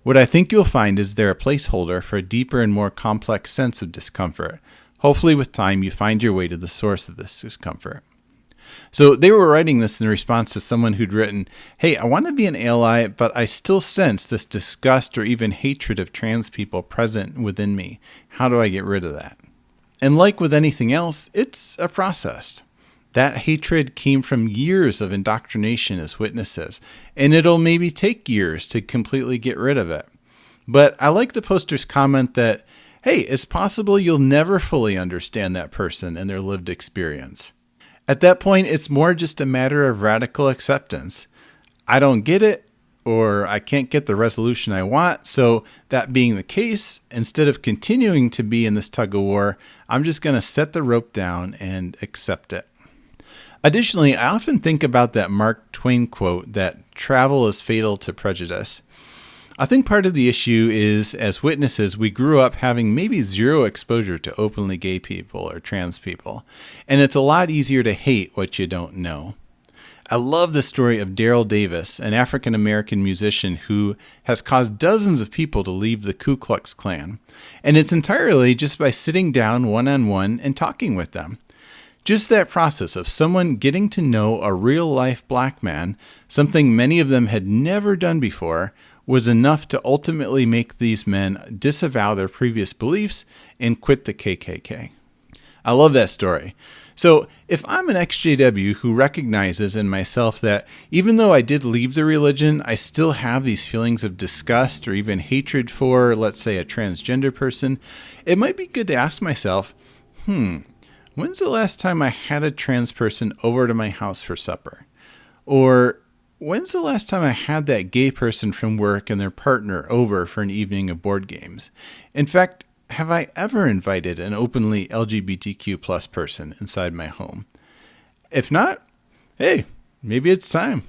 What I think you'll find is they're a placeholder for a deeper and more complex sense of discomfort. Hopefully with time you find your way to the source of this discomfort." So they were writing this in response to someone who'd written, "Hey, I want to be an ally, but I still sense this disgust or even hatred of trans people present within me. How do I get rid of that?" And like with anything else, it's a process. That hatred came from years of indoctrination as witnesses, and it'll maybe take years to completely get rid of it. But I like the poster's comment that hey, it's possible you'll never fully understand that person and their lived experience. At that point, it's more just a matter of radical acceptance. I don't get it, or I can't get the resolution I want, so that being the case, instead of continuing to be in this tug of war, I'm just going to set the rope down and accept it. Additionally, I often think about that Mark Twain quote that travel is fatal to prejudice. I think part of the issue is, as witnesses, we grew up having maybe zero exposure to openly gay people or trans people, and it's a lot easier to hate what you don't know. I love the story of Daryl Davis, an African-American musician who has caused dozens of people to leave the Ku Klux Klan, and it's entirely just by sitting down one-on-one and talking with them. Just that process of someone getting to know a real-life black man, something many of them had never done before, was enough to ultimately make these men disavow their previous beliefs and quit the KKK. I love that story. So if I'm an exJW who recognizes in myself that even though I did leave the religion, I still have these feelings of disgust or even hatred for, let's say, a transgender person, it might be good to ask myself, when's the last time I had a trans person over to my house for supper? Or when's the last time I had that gay person from work and their partner over for an evening of board games? In fact, have I ever invited an openly LGBTQ plus person inside my home? If not, hey, maybe it's time.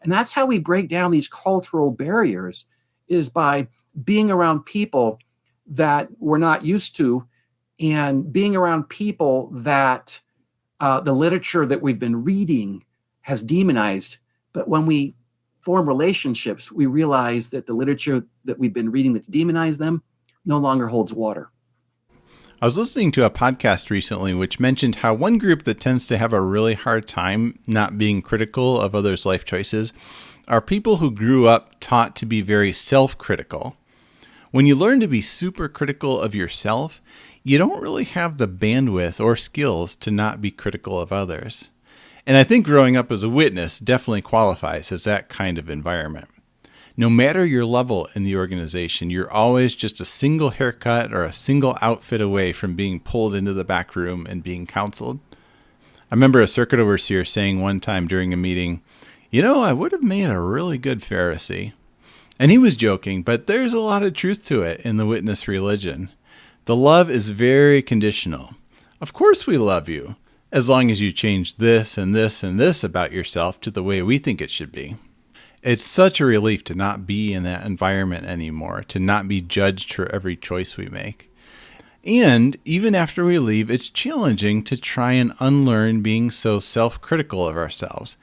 And that's how we break down these cultural barriers, is by being around people that we're not used to and being around people that the literature that we've been reading has demonized. But when we form relationships, we realize that the literature that we've been reading that's demonized them no longer holds water. I was listening to a podcast recently which mentioned how one group that tends to have a really hard time not being critical of others' life choices are people who grew up taught to be very self-critical. When you learn to be super critical of yourself, you don't really have the bandwidth or skills to not be critical of others. And I think growing up as a witness definitely qualifies as that kind of environment. No matter your level in the organization, you're always just a single haircut or a single outfit away from being pulled into the back room and being counseled. I remember a circuit overseer saying one time during a meeting, I would have made a really good Pharisee. And he was joking, but there's a lot of truth to it in the witness religion. The love is very conditional. Of course we love you, as long as you change this and this and this about yourself to the way we think it should be. It's such a relief to not be in that environment anymore, to not be judged for every choice we make. And even after we leave, it's challenging to try and unlearn being so self-critical of ourselves.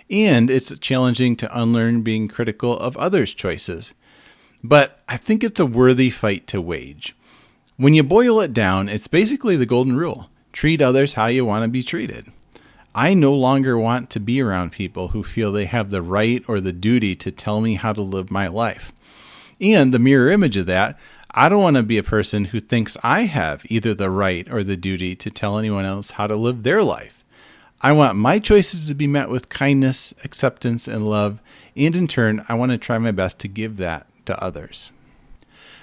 And it's challenging to unlearn being critical of others' choices. But I think it's a worthy fight to wage. When you boil it down, it's basically the golden rule. Treat others how you want to be treated. I no longer want to be around people who feel they have the right or the duty to tell me how to live my life. And the mirror image of that, I don't want to be a person who thinks I have either the right or the duty to tell anyone else how to live their life. I want my choices to be met with kindness, acceptance, and love, and in turn, I want to try my best to give that to others.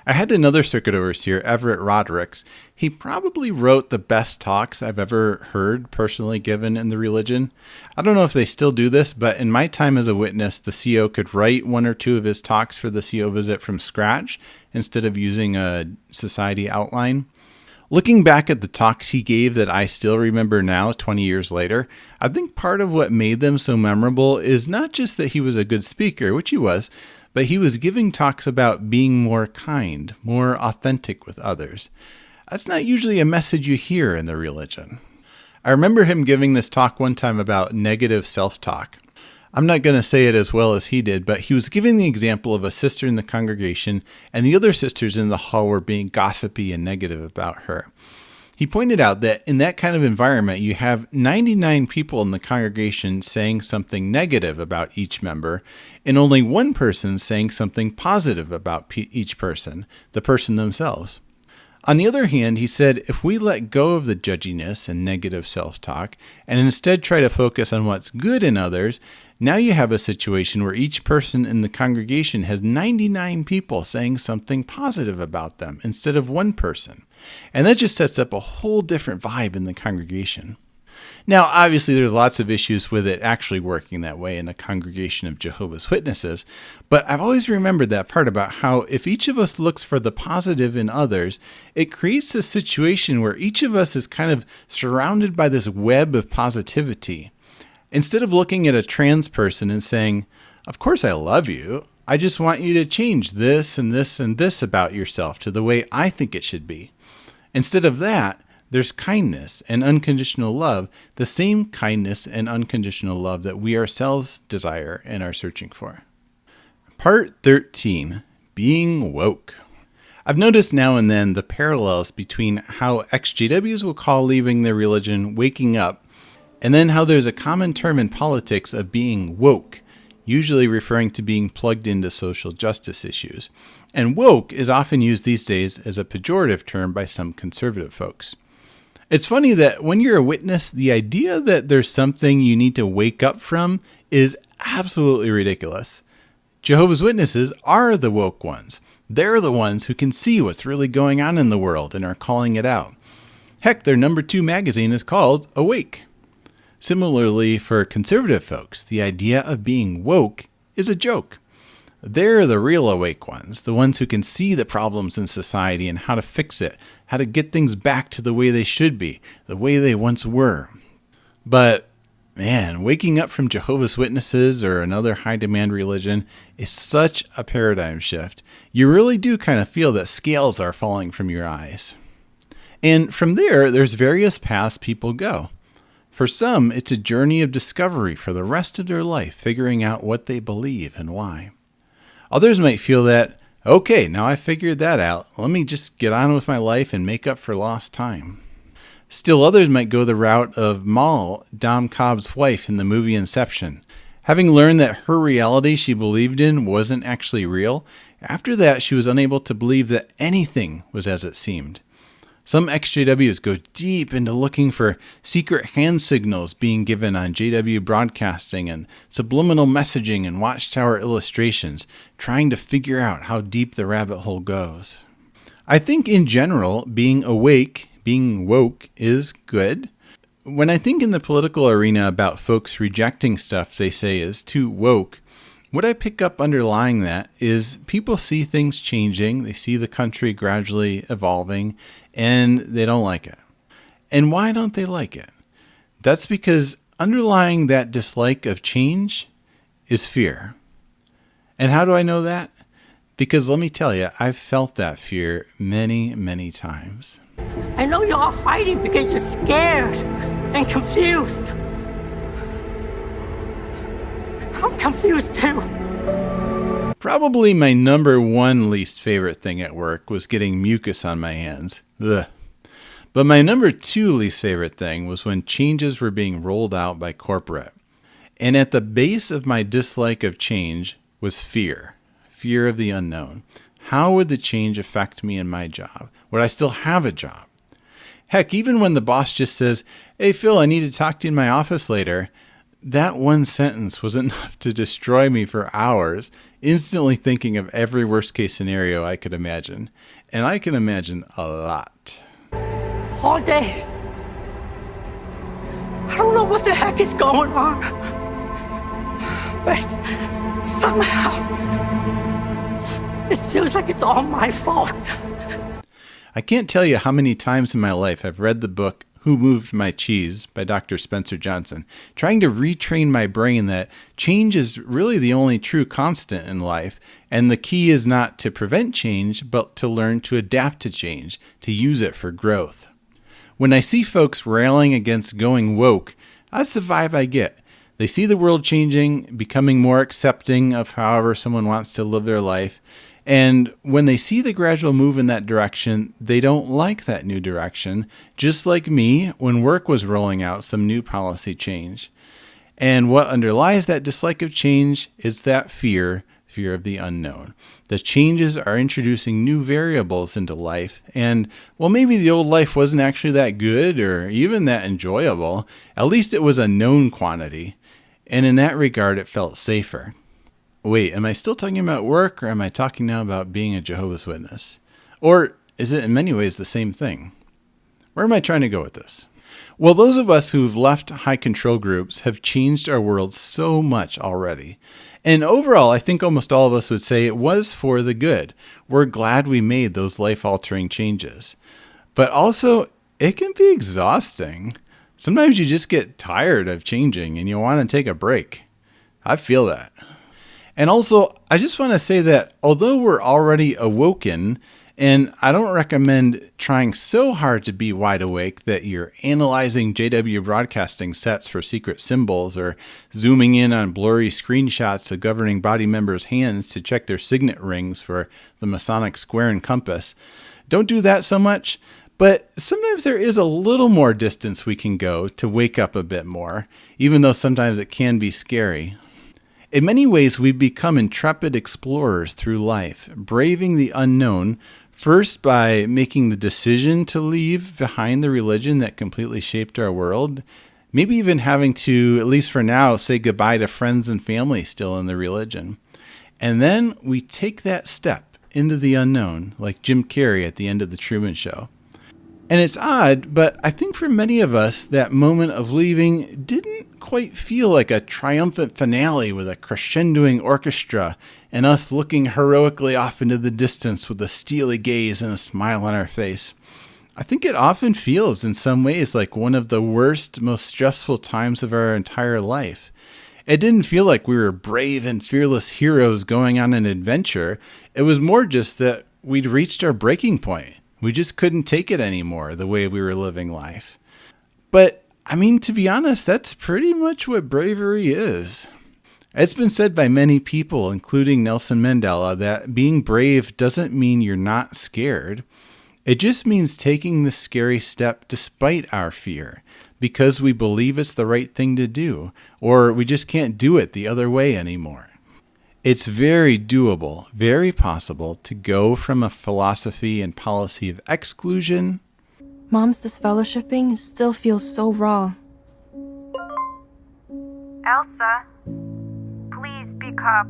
I had another circuit overseer, Everett Rodericks. He probably wrote the best talks I've ever heard personally given in the religion. I don't know if they still do this, but in my time as a witness, the CO could write one or two of his talks for the CO visit from scratch instead of using a society outline. Looking back at the talks he gave that I still remember now, 20 years later, I think part of what made them so memorable is not just that he was a good speaker, which he was, but he was giving talks about being more kind, more authentic with others. That's not usually a message you hear in the religion. I remember him giving this talk one time about negative self-talk. I'm not going to say it as well as he did, but he was giving the example of a sister in the congregation and the other sisters in the hall were being gossipy and negative about her. He pointed out that in that kind of environment, you have 99 people in the congregation saying something negative about each member, and only one person saying something positive about each person, the person themselves. On the other hand, he said, if we let go of the judginess and negative self-talk and instead try to focus on what's good in others, now you have a situation where each person in the congregation has 99 people saying something positive about them instead of one person. And that just sets up a whole different vibe in the congregation. Now, obviously, there's lots of issues with it actually working that way in a congregation of Jehovah's Witnesses, but I've always remembered that part about how if each of us looks for the positive in others, it creates a situation where each of us is kind of surrounded by this web of positivity. Instead of looking at a trans person and saying, of course I love you, I just want you to change this and this and this about yourself to the way I think it should be. Instead of that, there's kindness and unconditional love, the same kindness and unconditional love that we ourselves desire and are searching for. Part 13, Being Woke. I've noticed now and then the parallels between how exJWs will call leaving their religion waking up, and then how there's a common term in politics of being woke, usually referring to being plugged into social justice issues. And woke is often used these days as a pejorative term by some conservative folks. It's funny that when you're a witness, the idea that there's something you need to wake up from is absolutely ridiculous. Jehovah's Witnesses are the woke ones. They're the ones who can see what's really going on in the world and are calling it out. Heck, their number 2 magazine is called Awake. Similarly, for conservative folks, the idea of being woke is a joke. They're the real awake ones, the ones who can see the problems in society and how to fix it, how to get things back to the way they should be, the way they once were. But, man, waking up from Jehovah's Witnesses or another high-demand religion is such a paradigm shift. You really do kind of feel that scales are falling from your eyes. And from there's various paths people go. For some, it's a journey of discovery for the rest of their life, figuring out what they believe and why. Others might feel that, okay, now I figured that out, let me just get on with my life and make up for lost time. Still others might go the route of Mal, Dom Cobb's wife in the movie Inception. Having learned that her reality she believed in wasn't actually real, after that she was unable to believe that anything was as it seemed. Some exJWs go deep into looking for secret hand signals being given on JW broadcasting and subliminal messaging and watchtower illustrations, trying to figure out how deep the rabbit hole goes. I think in general, being awake, being woke is good. When I think in the political arena about folks rejecting stuff they say is too woke, what I pick up underlying that is people see things changing, they see the country gradually evolving, and they don't like it. And why don't they like it? That's because underlying that dislike of change is fear. And how do I know that? Because let me tell you, I've felt that fear many, many times. I know you're all fighting because you're scared and confused. I'm confused too. Probably my number 1 least favorite thing at work was getting mucus on my hands. Ugh. But my number 2 least favorite thing was when changes were being rolled out by corporate. And at the base of my dislike of change was fear. Fear of the unknown. How would the change affect me in my job? Would I still have a job? Heck, even when the boss just says, "Hey Phil, I need to talk to you in my office later," that one sentence was enough to destroy me for hours, instantly thinking of every worst case scenario I could imagine. And I can imagine a lot. All day. I don't know what the heck is going on. But somehow, it feels like it's all my fault. I can't tell you how many times in my life I've read the book Who Moved My Cheese by Dr. Spencer Johnson, trying to retrain my brain that change is really the only true constant in life, and the key is not to prevent change, but to learn to adapt to change, to use it for growth. When I see folks railing against going woke, that's the vibe I get. They see the world changing, becoming more accepting of however someone wants to live their life, and when they see the gradual move in that direction, they don't like that new direction, just like me when work was rolling out some new policy change. And what underlies that dislike of change is that fear fear of the unknown. The changes are introducing new variables into life, and well, maybe the old life wasn't actually that good or even that enjoyable. At least it was a known quantity, and in that regard, it felt safer. Wait, am I still talking about work, or am I talking now about being a Jehovah's Witness? Or is it in many ways the same thing? Where am I trying to go with this? Well, those of us who've left high control groups have changed our world so much already. And overall, I think almost all of us would say it was for the good. We're glad we made those life-altering changes. But also, it can be exhausting. Sometimes you just get tired of changing and you want to take a break. I feel that. And also, I just want to say that although we're already awoken, and I don't recommend trying so hard to be wide awake that you're analyzing JW broadcasting sets for secret symbols or zooming in on blurry screenshots of governing body members' hands to check their signet rings for the Masonic square and compass. Don't do that so much, but sometimes there is a little more distance we can go to wake up a bit more, even though sometimes it can be scary. In many ways, we've become intrepid explorers through life, braving the unknown, first by making the decision to leave behind the religion that completely shaped our world, maybe even having to, at least for now, say goodbye to friends and family still in the religion. And then we take that step into the unknown, like Jim Carrey at the end of The Truman Show. And it's odd, but I think for many of us, that moment of leaving didn't quite feel like a triumphant finale with a crescendoing orchestra and us looking heroically off into the distance with a steely gaze and a smile on our face. I think it often feels in some ways like one of the worst, most stressful times of our entire life. It didn't feel like we were brave and fearless heroes going on an adventure. It was more just that we'd reached our breaking point. We just couldn't take it anymore, the way we were living life. But, I mean, to be honest, that's pretty much what bravery is. It's been said by many people, including Nelson Mandela, that being brave doesn't mean you're not scared. It just means taking the scary step despite our fear, because we believe it's the right thing to do, or we just can't do it the other way anymore. It's very doable, very possible to go from a philosophy and policy of exclusion. Mom's disfellowshipping still feels so raw. Elsa, please speak up.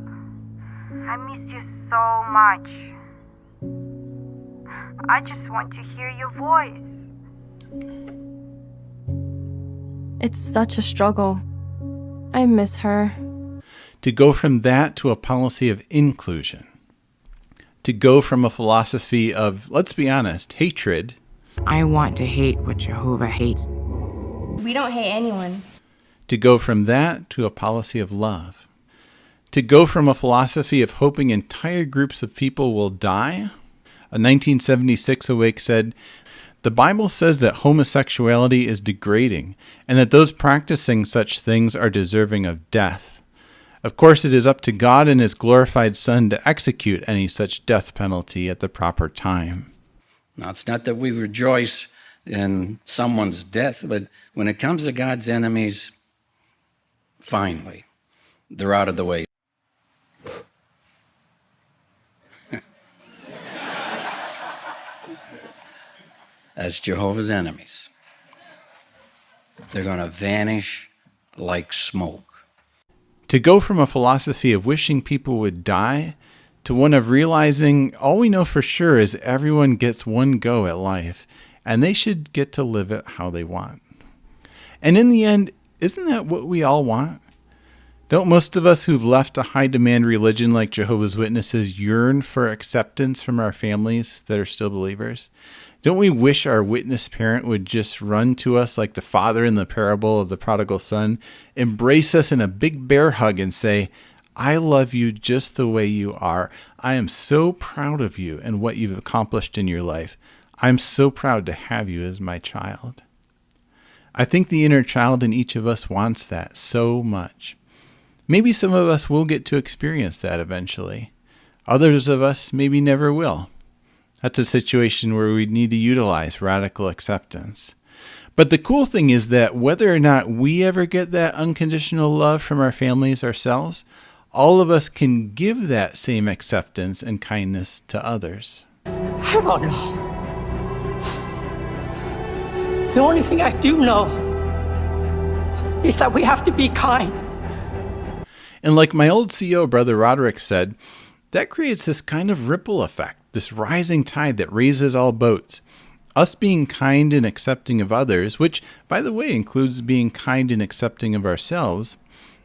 I miss you so much. I just want to hear your voice. It's such a struggle. I miss her. To go from that to a policy of inclusion. To go from a philosophy of, let's be honest, hatred. I want to hate what Jehovah hates. We don't hate anyone. To go from that to a policy of love. To go from a philosophy of hoping entire groups of people will die. A 1976 Awake said, "The Bible says that homosexuality is degrading and that those practicing such things are deserving of death. Of course, it is up to God and His glorified Son to execute any such death penalty at the proper time." Now, it's not that we rejoice in someone's death, but when it comes to God's enemies, finally, they're out of the way. As Jehovah's enemies, they're going to vanish like smoke. To go from a philosophy of wishing people would die to one of realizing all we know for sure is everyone gets one go at life, and they should get to live it how they want. And in the end, isn't that what we all want? Don't most of us who've left a high-demand religion like Jehovah's Witnesses yearn for acceptance from our families that are still believers? Don't we wish our witness parent would just run to us like the father in the parable of the prodigal son, embrace us in a big bear hug and say, "I love you just the way you are. I am so proud of you and what you've accomplished in your life. I'm so proud to have you as my child." I think the inner child in each of us wants that so much. Maybe some of us will get to experience that eventually. Others of us maybe never will. That's a situation where we need to utilize radical acceptance. But the cool thing is that whether or not we ever get that unconditional love from our families ourselves, all of us can give that same acceptance and kindness to others. I don't know. The only thing I do know is that we have to be kind. And like my old CEO brother Roderick said, that creates this kind of ripple effect, this rising tide that raises all boats. Us being kind and accepting of others, which, by the way, includes being kind and accepting of ourselves.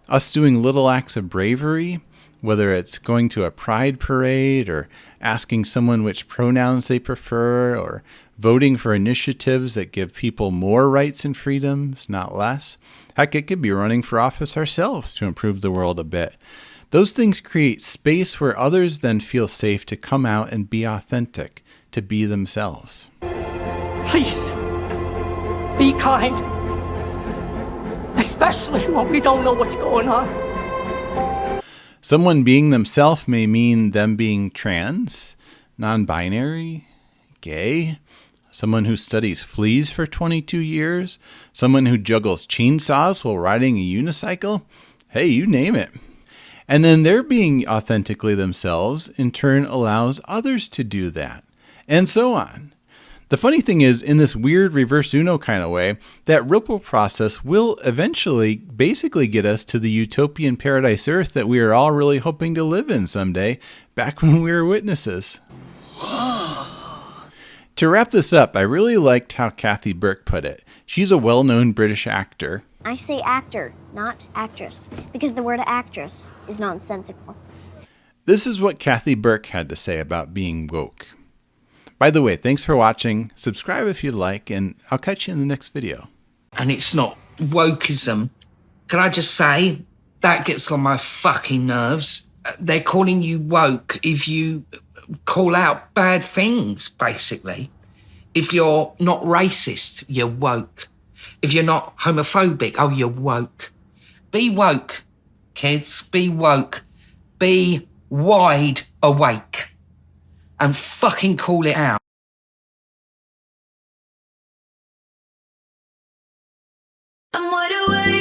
Us doing little acts of bravery, whether it's going to a pride parade or asking someone which pronouns they prefer or voting for initiatives that give people more rights and freedoms, not less. Heck, it could be running for office ourselves to improve the world a bit. Those things create space where others then feel safe to come out and be authentic, to be themselves. Please, be kind. Especially when we don't know what's going on. Someone being themselves may mean them being trans, non-binary, gay, someone who studies fleas for 22 years, someone who juggles chainsaws while riding a unicycle. Hey, you name it. And then their being authentically themselves in turn allows others to do that, and so on. The funny thing is, in this weird reverse Uno kind of way, that ripple process will eventually basically get us to the utopian paradise Earth that we are all really hoping to live in someday, back when we were witnesses. To wrap this up, I really liked how Kathy Burke put it. She's a well-known British actor. I say actor, not actress, because the word actress is nonsensical. This is what Kathy Burke had to say about being woke. By the way, thanks for watching. Subscribe if you'd like, and I'll catch you in the next video. And it's not wokeism. Can I just say, that gets on my fucking nerves. They're calling you woke if you call out bad things, basically. If you're not racist, you're woke. If you're not homophobic, oh, you're woke. Be woke, kids. Be woke. Be wide awake. And fucking call it out. I'm wide awake.